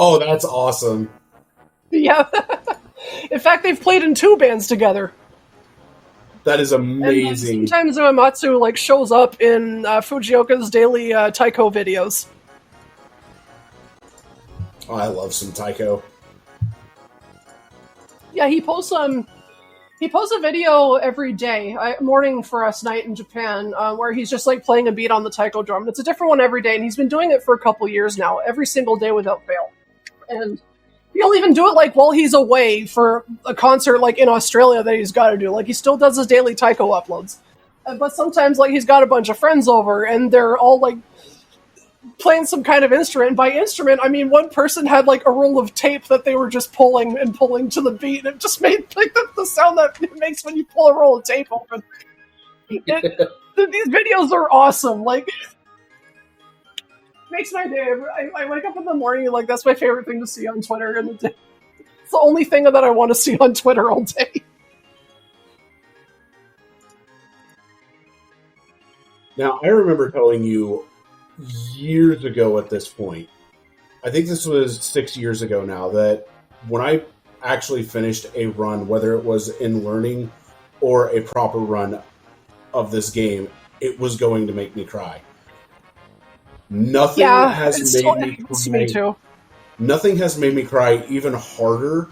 Speaker 4: Oh, that's awesome.
Speaker 2: Yeah. In fact, they've played in 2 bands together.
Speaker 4: That is amazing.
Speaker 2: And sometimes Uematsu, like, shows up in Fujioka's daily Taiko videos.
Speaker 4: Oh, I love some Taiko.
Speaker 2: Yeah, he posts He posts a video every day, morning for us, night in Japan, where he's just like playing a beat on the taiko drum. It's a different one every day, and he's been doing it for a couple years now, every single day without fail. And he'll even do it like while he's away for a concert like in Australia that he's got to do. Like he still does his daily taiko uploads. But sometimes like he's got a bunch of friends over, and they're all like playing some kind of instrument. And by instrument, I mean one person had like a roll of tape that they were just pulling to the beat, and it just made like the sound that it makes when you pull a roll of tape open. These videos are awesome. Like, makes my day. I wake up in the morning, like that's my favorite thing to see on Twitter, and it's the only thing that I want to see on Twitter all day.
Speaker 4: Now, I remember telling you years ago at this point, I think this was 6 years ago now, that when I actually finished a run, whether it was in learning or a proper run of this game, it was going to make me cry. Nothing has made me cry.
Speaker 2: Me too.
Speaker 4: Nothing has made me cry even harder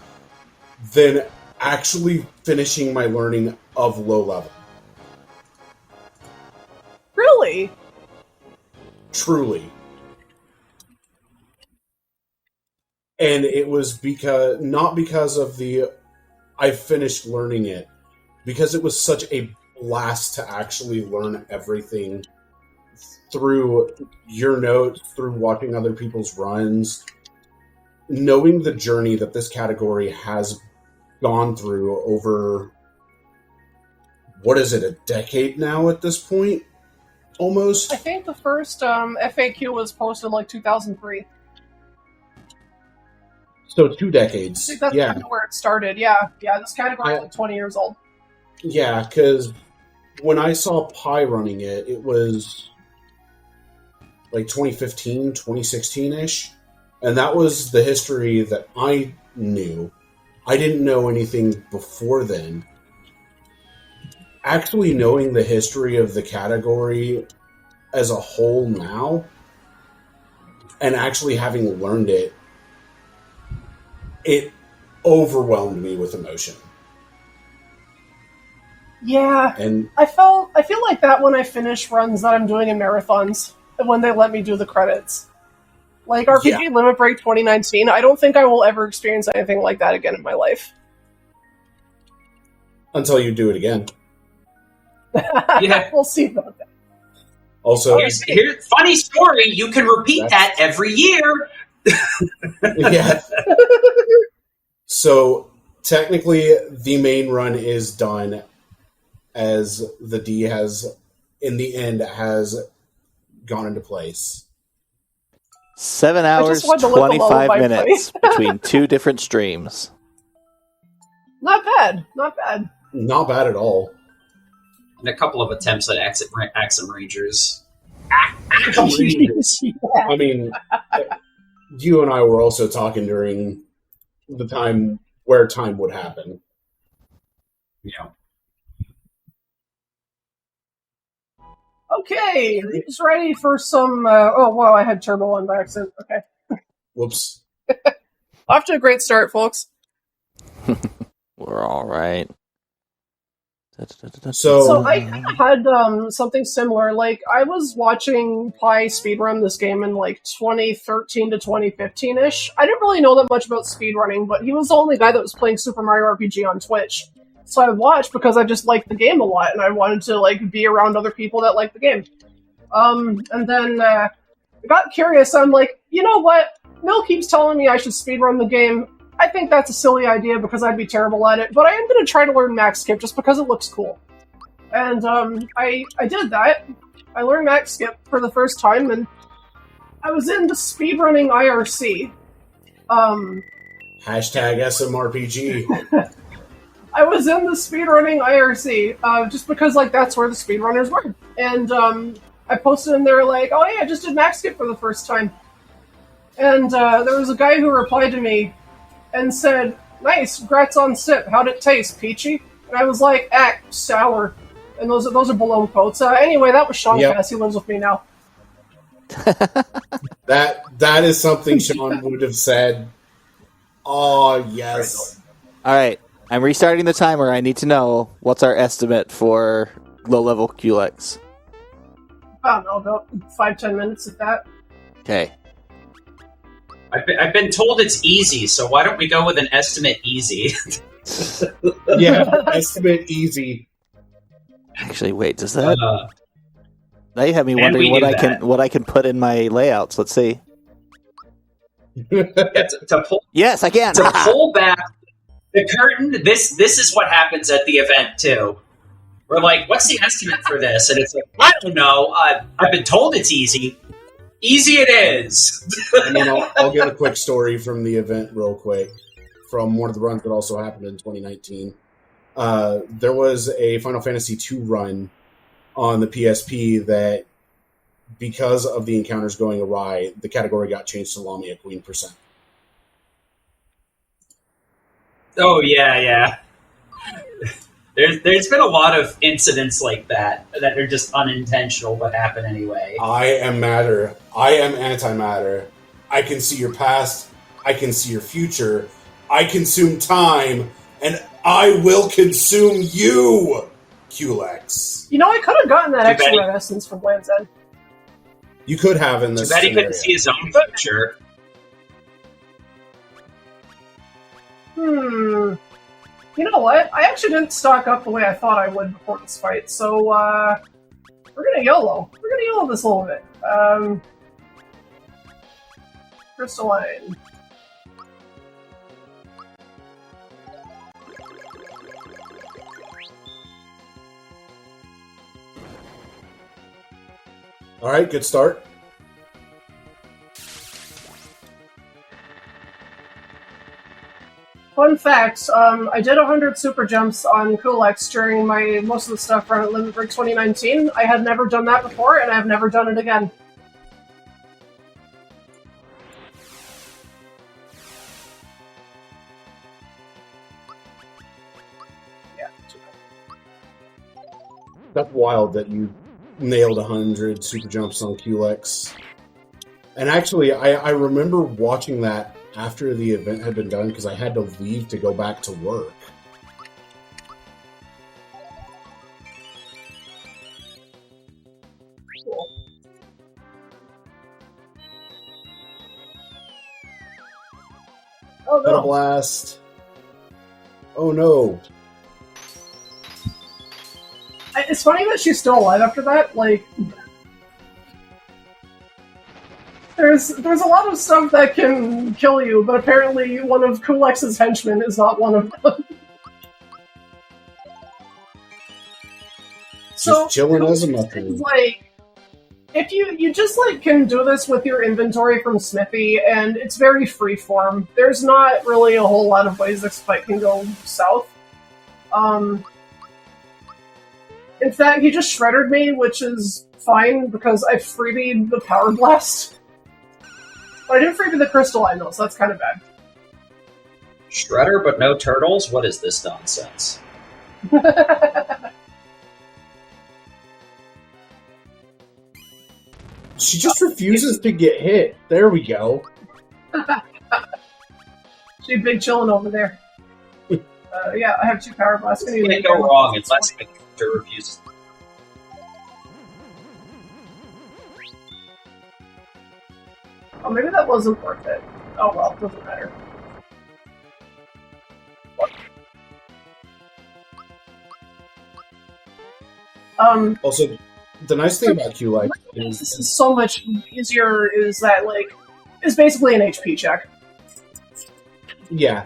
Speaker 4: than actually finishing my learning of low level.
Speaker 2: Really?
Speaker 4: Truly. And it was not because of I finished learning it, because it was such a blast to actually learn everything through your notes, through watching other people's runs, knowing the journey that this category has gone through over, what is it, a decade now at this point? Almost.
Speaker 2: I think the first FAQ was posted like 2003.
Speaker 4: So 2 decades.
Speaker 2: I think that's kind of where it started. Yeah, this category is like 20 years old.
Speaker 4: Yeah, because when I saw Pi running it, it was like 2015, 2016-ish. And that was the history that I knew. I didn't know anything before then. Actually knowing the history of the category as a whole now, and actually having learned it, it overwhelmed me with emotion.
Speaker 2: Yeah,
Speaker 4: and
Speaker 2: I feel like that when I finish runs that I'm doing in marathons, and when they let me do the credits. Like RPG Limit Break 2019, I don't think I will ever experience anything like that again in my life.
Speaker 4: Until you do it again.
Speaker 1: Yeah,
Speaker 2: we'll see about that.
Speaker 4: Also,
Speaker 1: here's funny story. You can repeat that every year.
Speaker 4: Yeah. So technically, the main run is done, as the D has, in the end, has gone into place.
Speaker 3: 7 hours, 25 minutes between 2 different streams.
Speaker 2: Not bad. Not bad.
Speaker 4: Not bad at all.
Speaker 1: And a couple of attempts at Axem Rangers.
Speaker 4: Axem Rangers. I mean, you and I were also talking during the time where time would happen.
Speaker 1: Yeah.
Speaker 2: Okay, he's ready for some... oh, wow, I had Turbo on by accident. Okay.
Speaker 4: Whoops.
Speaker 2: Off to a great start, folks.
Speaker 3: We're all right.
Speaker 2: So I kind of had something similar. Like, I was watching Pi speedrun this game in, like, 2013 to 2015-ish. I didn't really know that much about speedrunning, but he was the only guy that was playing Super Mario RPG on Twitch. So I watched because I just liked the game a lot, and I wanted to, like, be around other people that liked the game. And then I got curious. I'm like, you know what? Mil keeps telling me I should speedrun the game. I think that's a silly idea because I'd be terrible at it, but I am going to try to learn max skip just because it looks cool. And I did that. I learned max skip for the first time, and I was in the speedrunning IRC.
Speaker 4: Hashtag SMRPG.
Speaker 2: I was in the speedrunning IRC just because, like, that's where the speedrunners were. And I posted in there, like, oh yeah, I just did max skip for the first time. And there was a guy who replied to me and said, nice, congrats on sip. How'd it taste, peachy? And I was like, sour. And those are balloon quotes. Anyway, that was Sean Cass. He lives with me now.
Speaker 4: That is something Sean would have said. Oh, yes.
Speaker 3: All right. I'm restarting the timer. I need to know what's our estimate for low-level QLEX.
Speaker 2: I don't know, about 5-10 minutes at that.
Speaker 3: Okay.
Speaker 1: I've been told it's easy, so why don't we go with an estimate easy?
Speaker 4: Yeah, estimate easy.
Speaker 3: Actually, wait, does that... now you have me
Speaker 1: and
Speaker 3: wondering
Speaker 1: we
Speaker 3: what I can put in my layouts. Let's see. Yes, I can!
Speaker 1: To pull back the curtain, this is what happens at the event, too. We're like, what's the estimate for this? And it's like, I don't know. I've been told it's easy. Easy it is.
Speaker 4: I mean, I'll give a quick story from the event real quick, from one of the runs that also happened in 2019. There was a Final Fantasy II run on the PSP that, because of the encounters going awry, the category got changed to Lamia Queen %.
Speaker 1: Oh, yeah. There's been a lot of incidents like that are just unintentional but happen anyway.
Speaker 4: I am matter. I am antimatter. I can see your past. I can see your future. I consume time, and I will consume you, QLEX.
Speaker 2: You know, I could have gotten that
Speaker 1: Too
Speaker 2: extra
Speaker 1: bad
Speaker 2: red essence from Land's End.
Speaker 4: You could have in this
Speaker 1: Too bad he
Speaker 4: scenario.
Speaker 1: couldn't see his own future.
Speaker 2: You know what? I actually didn't stock up the way I thought I would before this fight, so, we're gonna YOLO. We're gonna YOLO this a little bit. Crystalline.
Speaker 4: All right, good start.
Speaker 2: Fun fact, I did 100 super jumps on QLEX during my most of the stuff run at Limit Break 2019. I had never done that before, and I have never done it again. Yeah, too bad.
Speaker 4: That's wild that you nailed 100 super jumps on QLEX. And actually, I remember watching that after the event had been done because I had to leave to go back to work.
Speaker 2: Cool. Oh
Speaker 4: Metal
Speaker 2: no!
Speaker 4: Blast. Oh no.
Speaker 2: It's funny that she's still alive after that. Like, there's a lot of stuff that can kill you, but apparently one of Kulex's henchmen is not one of them.
Speaker 4: Just chilling as a mushroom.
Speaker 2: Like, if you just like can do this with your inventory from Smithy, and it's very freeform. There's not really a whole lot of ways this fight can go south. In fact, he just shredded me, which is fine because I freebied the Power Blast. But I didn't freebie the Crystalline though, so that's kind of bad.
Speaker 1: Shredder, but no turtles? What is this nonsense?
Speaker 4: She just refuses to get hit. There we go.
Speaker 2: She big chillin' over there. Yeah, I have 2 Power Blasts.
Speaker 1: This can't go wrong unless the character refuses.
Speaker 2: Oh, maybe that wasn't worth it. Oh well, doesn't matter.
Speaker 4: Also, the nice thing about QLEX
Speaker 2: This
Speaker 4: is
Speaker 2: is so much easier. Is that like it's basically an HP check.
Speaker 4: yeah,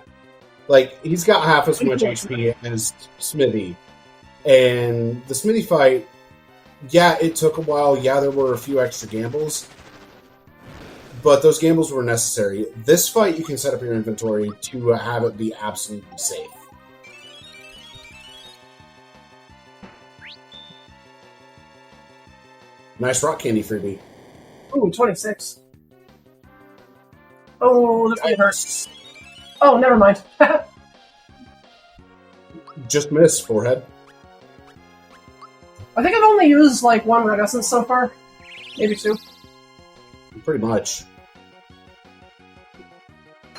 Speaker 4: like he's got half as much HP as Smithy, and the Smithy fight. Yeah, it took a while. Yeah, there were a few extra gambles, but those gambles were necessary. This fight, you can set up your inventory to have it be absolutely safe. Nice rock candy freebie.
Speaker 2: Ooh, 26. Oh, that really hurts. Oh, never mind.
Speaker 4: Just missed, forehead.
Speaker 2: I think I've only used like 1 red essence so far. Maybe 2.
Speaker 4: Pretty much.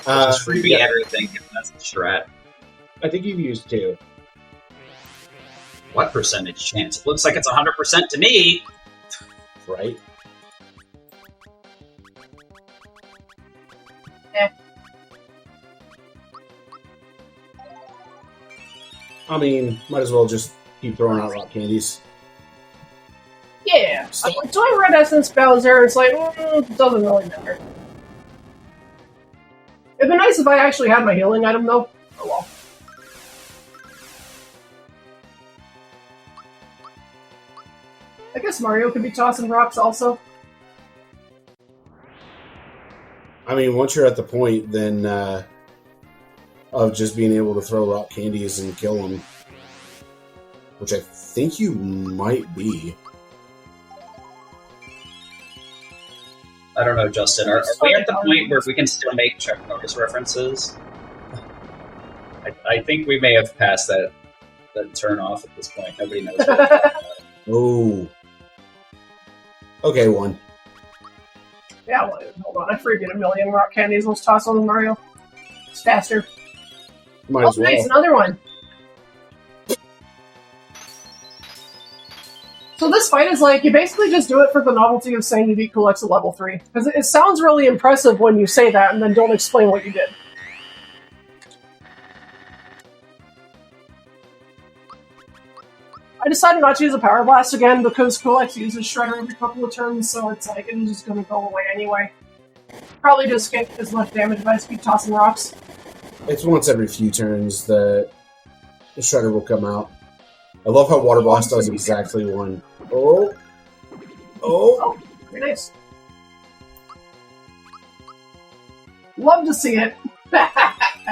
Speaker 1: Just freebie
Speaker 4: yeah.
Speaker 1: everything if that's the strat.
Speaker 4: I think you've used 2.
Speaker 1: What percentage chance? It looks like it's 100% to me.
Speaker 4: Right? I mean, might as well just keep throwing out rock candies.
Speaker 2: Yeah. So I Red Essence Bowser, it's like, it doesn't really matter. It'd be nice if I actually had my healing item, though. Oh well. I guess Mario could be tossing rocks also.
Speaker 4: I mean, once you're at the point, then, of just being able to throw rock candies and kill them, which I think you might be.
Speaker 1: I don't know, Justin. Are we at the point where we can still make Chuck Norris references? I think we may have passed that turn off at this point. Nobody knows what we're talking about.
Speaker 4: Oh. Okay, 1.
Speaker 2: Yeah, well, hold on. I forget a million rock candies. Let's toss on Mario. It's faster.
Speaker 4: Might as well.
Speaker 2: Nice, another one. So this fight is like, you basically just do it for the novelty of saying you beat Kulex at level 3. Because it sounds really impressive when you say that and then don't explain what you did. I decided not to use a Power Blast again because Kulex uses Shredder every couple of turns, so it's like, it's just going to go away anyway. Probably just get as much damage if I just keep tossing rocks.
Speaker 4: It's once every few turns that the Shredder will come out. I love how Water Blast does exactly 1. Oh.
Speaker 2: Oh, very nice. Love to see it.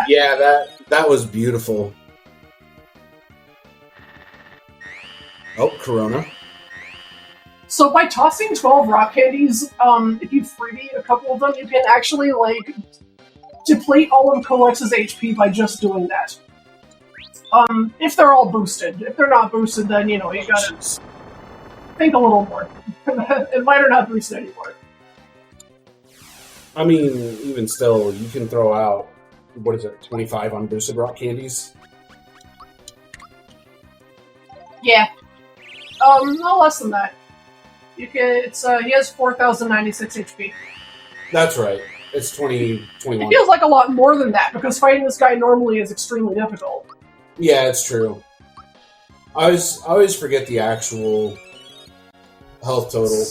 Speaker 4: Yeah, that was beautiful. Oh, Corona.
Speaker 2: So by tossing 12 rock candies, if you freebie a couple of them, you can actually, like, deplete all of Kulex's HP by just doing that. If they're all boosted. If they're not boosted, then, you know, you gotta think a little more. And mine are not boosted anymore.
Speaker 4: I mean, even still, you can throw out, 25 unboosted rock candies?
Speaker 2: Yeah. No less than that. You can, he has 4,096 HP.
Speaker 4: That's right. It's 21.
Speaker 2: It feels like a lot more than that, because fighting this guy normally is extremely difficult.
Speaker 4: Yeah, it's true. I always forget the actual health total.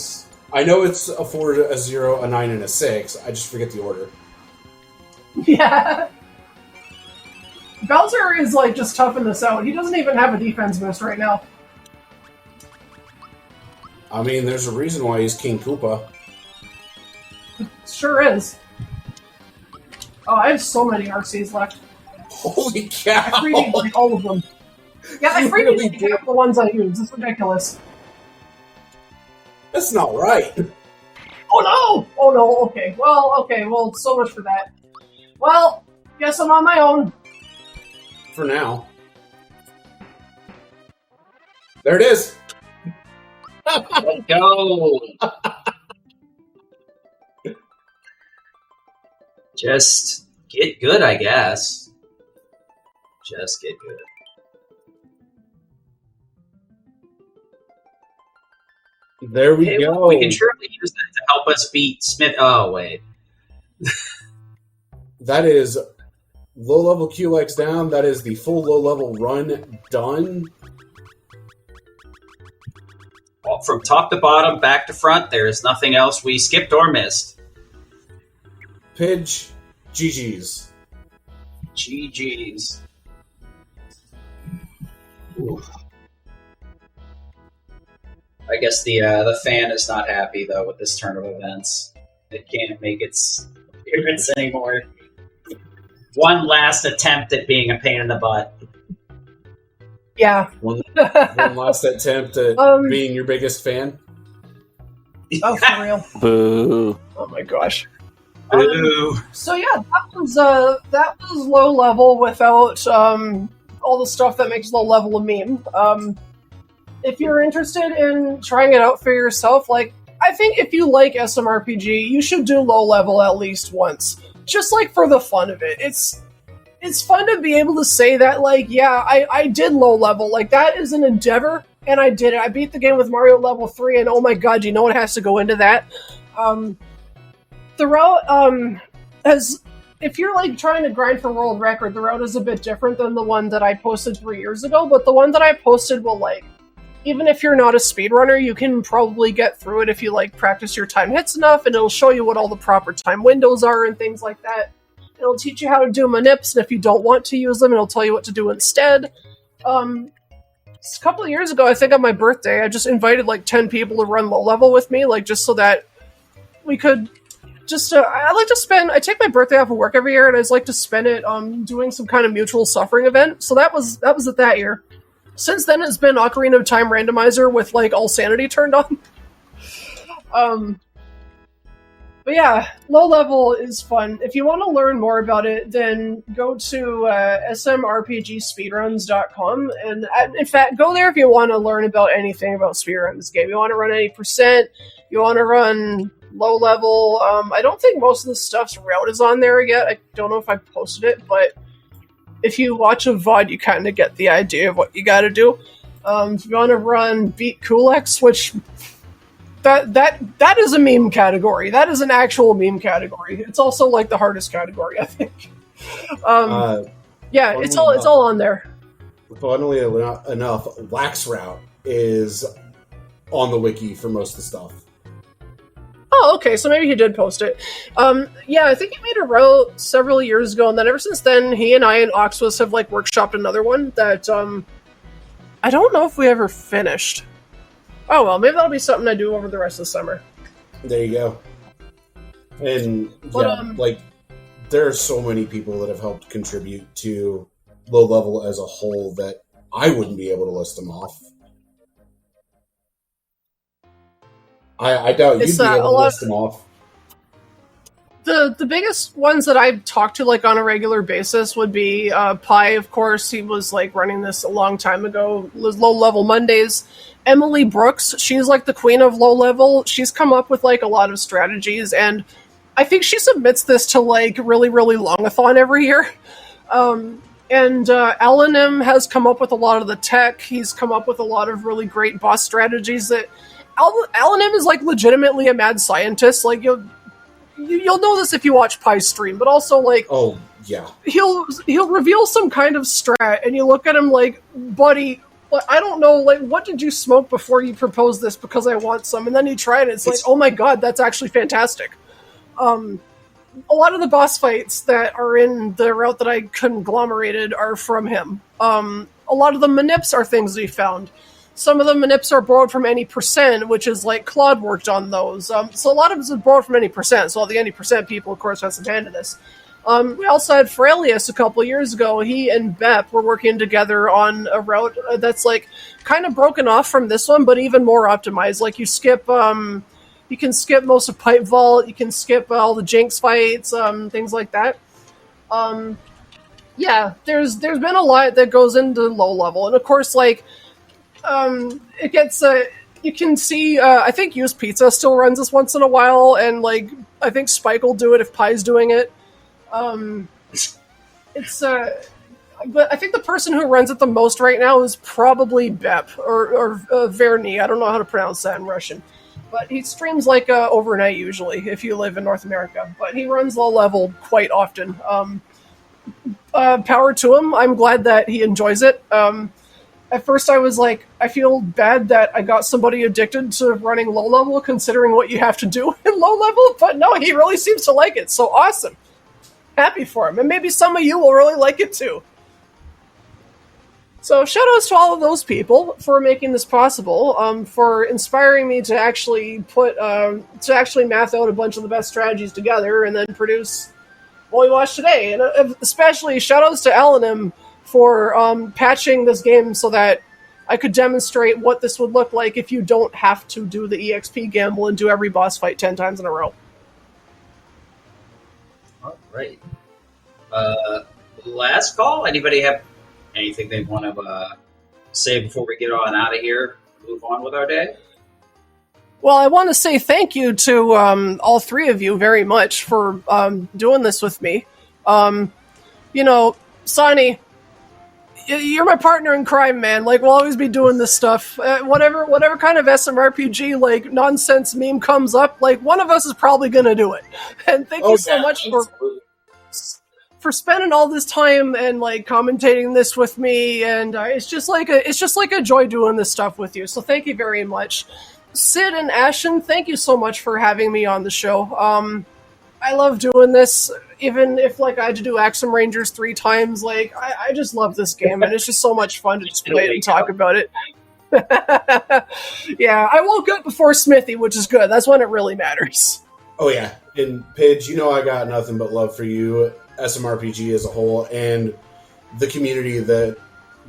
Speaker 4: I know it's a 4, a 0, a 9, and a 6. I just forget the order.
Speaker 2: Yeah. Bowser is, like, just toughing this out. He doesn't even have a defense boost right now.
Speaker 4: I mean, there's a reason why he's King Koopa.
Speaker 2: Sure is. Oh, I have so many RCs left.
Speaker 4: Holy cow!
Speaker 2: I freed like all of them. Yeah, I freed
Speaker 4: really
Speaker 2: half the ones I use. It's ridiculous.
Speaker 4: That's not right.
Speaker 2: Oh no! Oh no, okay. Well, so much for that. Well, guess I'm on my own.
Speaker 4: For now. There it is!
Speaker 1: Let's go! Just get good, I guess. Just get good.
Speaker 4: There we go.
Speaker 1: We can surely use that to help us beat Smith. Oh, wait.
Speaker 4: That is low-level QX down. That is the full low-level run done.
Speaker 1: Well, from top to bottom, back to front, there is nothing else we skipped or missed.
Speaker 4: Pidge, GG's.
Speaker 1: GG's. Ooh. I guess the fan is not happy, though, with this turn of events. It can't make its appearance anymore. One last attempt at being a pain in the butt.
Speaker 2: Yeah.
Speaker 4: One last attempt at being your biggest fan.
Speaker 2: Oh, for real.
Speaker 3: Boo.
Speaker 2: Oh my gosh.
Speaker 1: Boo.
Speaker 2: So yeah, that was low level without all the stuff that makes low level a meme. If you're interested in trying it out for yourself, like, I think if you like SMRPG, you should do low level at least once. Just like for the fun of it. it's fun to be able to say that, like, yeah, I did low level. Like, that is an endeavor, and I did it. I beat the game with Mario level 3, and oh my god, you know what has to go into that? The route, if you're, like, trying to grind for world record, the route is a bit different than the one that I posted 3 years ago, but the one that I posted will, like, even if you're not a speedrunner, you can probably get through it if you, like, practice your time hits enough, and it'll show you what all the proper time windows are and things like that. It'll teach you how to do manips, and if you don't want to use them, it'll tell you what to do instead. A couple of years ago, I think on my birthday, I just invited like 10 people to run low level with me, like just so that we could just. I take my birthday off of work every year, and I just like to spend it doing some kind of mutual suffering event. So that was it that year. Since then, it's been Ocarina of Time randomizer with like all sanity turned on. But yeah, low level is fun. If you want to learn more about it, then go to smrpgspeedruns.com. And in fact, go there if you want to learn about anything about speedrun this game. You want to run any percent, you want to run low level. I don't think most of the stuff's route is on there yet. I don't know if I posted it, but if you watch a VOD, you kind of get the idea of what you got to do. If you want to run Beat Coolx, which... That is a meme category. That is an actual meme category. It's also like the hardest category, I think. Yeah, it's all on there.
Speaker 4: Funnily enough, Wax Route is on the wiki for most of the stuff.
Speaker 2: Oh, okay, so maybe he did post it. Yeah, I think he made a route several years ago, and then ever since then, he and I and Oxwis have like workshopped another one that I don't know if we ever finished. Oh well, maybe that'll be something I do over the rest of the summer.
Speaker 4: There you go. And like, there are so many people that have helped contribute to low level as a whole that I wouldn't be able to list them off. I doubt you'd be able to list them off.
Speaker 2: The biggest ones that I've talked to like on a regular basis would be Pi, of course. He was like running this a long time ago. Low Level Mondays. Emily Brooks, she's like the queen of low level. She's come up with like a lot of strategies, and I think she submits this to like really, really longathon every year. And Alanim has come up with a lot of the tech. He's come up with a lot of really great boss strategies. That Alanim is like legitimately a mad scientist. Like you'll know this if you watch Pi's stream, but also like,
Speaker 4: oh yeah,
Speaker 2: he'll reveal some kind of strat, and you look at him like, buddy, I don't know, like, what did you smoke before you proposed this? Because I want some, and then you try it, and it's like, oh my god, that's actually fantastic. A lot of the boss fights that are in the route that I conglomerated are from him. A lot of the manips are things we found. Some of the manips are borrowed from any percent, which is like Claude worked on those. So a lot of it is borrowed from any percent. So all the any percent people, of course, have some hand in this. We also had Frelius a couple years ago. He and Bep were working together on a route that's like kind of broken off from this one, but even more optimized. Like you can skip most of Pipe Vault, you can skip all the Jinx fights, things like that. Yeah, there's been a lot that goes into low level, and of course, like it gets you can see. I think Used Pizza still runs this once in a while, and like I think Spike will do it if Pi's doing it. But I think the person who runs it the most right now is probably Bep or Verny. I don't know how to pronounce that in Russian, but he streams like overnight usually if you live in North America. But he runs low level quite often. Power to him. I'm glad that he enjoys it. At first I was like, I feel bad that I got somebody addicted to running low level considering what you have to do in low level, but no, he really seems to like it. So awesome. Happy for him, and maybe some of you will really like it too. So shout outs to all of those people for making this possible, for inspiring me to actually math out a bunch of the best strategies together and then produce what we watched today. And especially shout outs to Alanim for patching this game so that I could demonstrate what this would look like if you don't have to do the EXP gamble and do every boss fight 10 times in a row.
Speaker 1: All right. Last call. Anybody have anything they want to say before we get on out of here? Move on with our day.
Speaker 2: Well, I want to say thank you to all three of you very much for doing this with me. You know, Sonny, you're my partner in crime, man. Like, we'll always be doing this stuff. Whatever kind of SMRPG, like, nonsense meme comes up, like, one of us is probably gonna do it. And thank you so much for spending all this time and, like, commentating this with me. And it's just like a joy doing this stuff with you. So thank you very much. Sid and Ashen, thank you so much for having me on the show. I love doing this, even if, like, I had to do Axem Rangers 3 times. Like, I just love this game, and it's just so much fun to just play it and talk about it. Yeah, I woke up before Smithy, which is good. That's when it really matters.
Speaker 4: Oh, yeah. And, Pidge, you know I got nothing but love for you, SMRPG as a whole, and the community that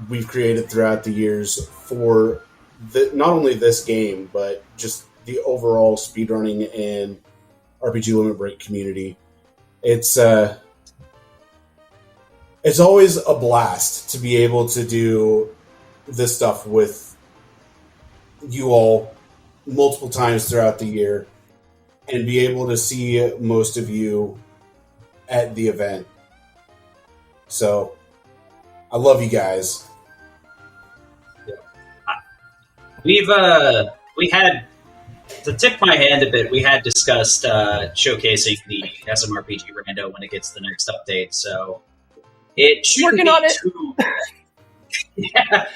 Speaker 4: we've created throughout the years for not only this game, but just the overall speedrunning and RPG Limit Break community. It's always a blast to be able to do this stuff with you all multiple times throughout the year and be able to see most of you at the event. So, I love you guys.
Speaker 1: We had, to tip my hand a bit, we had discussed showcasing the SMRPG Rando when it gets the next update, so it shouldn't
Speaker 2: Working
Speaker 1: be
Speaker 2: on it.
Speaker 1: too... Yeah,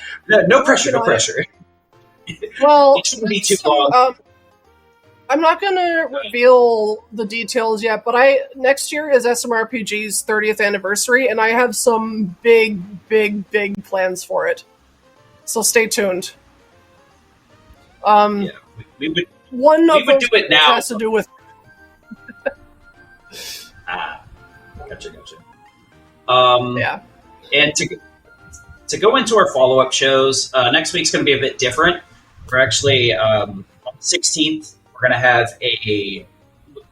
Speaker 1: no pressure, no pressure.
Speaker 2: Well,
Speaker 1: it shouldn't be too long.
Speaker 2: I'm not going to reveal the details yet, but next year is SMRPG's 30th anniversary, and I have some big plans for it. So stay tuned.
Speaker 1: Yeah, we would do it now.
Speaker 2: Has to do with
Speaker 1: Gotcha.
Speaker 2: yeah.
Speaker 1: And to go into our follow-up shows, next week's going to be a bit different. We're actually, on the 16th, we're going to have a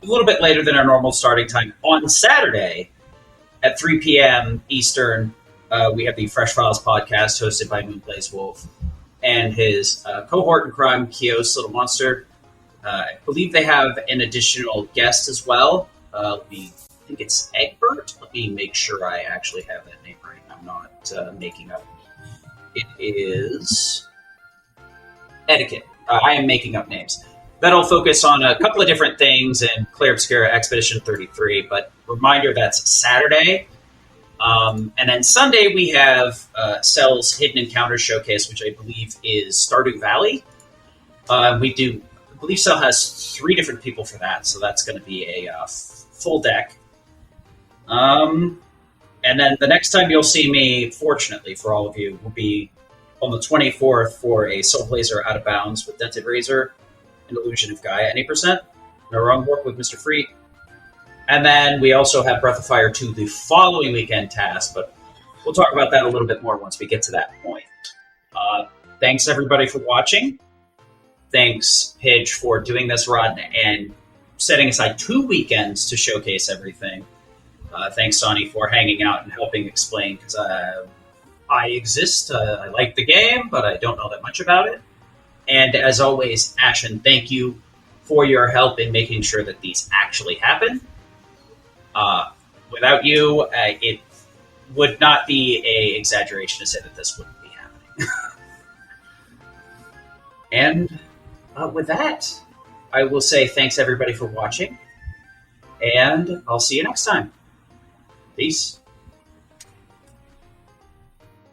Speaker 1: little bit later than our normal starting time. On Saturday at 3 p.m. Eastern, we have the Fresh Files podcast hosted by Moonblaze Wolf and his cohort in crime, Kios Little Monster. I believe they have an additional guest as well. I think it's Egbert. Let me make sure I actually have that name right. I'm not making up. It is Etiquette. I am making up names. That'll focus on a couple of different things in Clair Obscura Expedition 33, but reminder, that's Saturday. And then Sunday we have Cell's Hidden Encounters Showcase, which I believe is Stardew Valley. I believe Cell has 3 different people for that, so that's going to be a full deck. And then the next time you'll see me, fortunately for all of you, will be on the 24th for a Soul Blazer Out of Bounds with Dented Razor and Illusion of Gaia at 8%. No wrong work with Mr. Freak. And then we also have Breath of Fire 2 the following weekend task, but we'll talk about that a little bit more once we get to that point. Thanks, everybody, for watching. Thanks, Pidge, for doing this run and setting aside 2 weekends to showcase everything. Thanks, Sonny, for hanging out and helping explain, because I exist. I like the game, but I don't know that much about it. And as always, Ashen, thank you for your help in making sure that these actually happen. Without you, it would not be an exaggeration to say that this wouldn't be happening. And with that, I will say thanks, everybody, for watching. And I'll see you next time. Peace.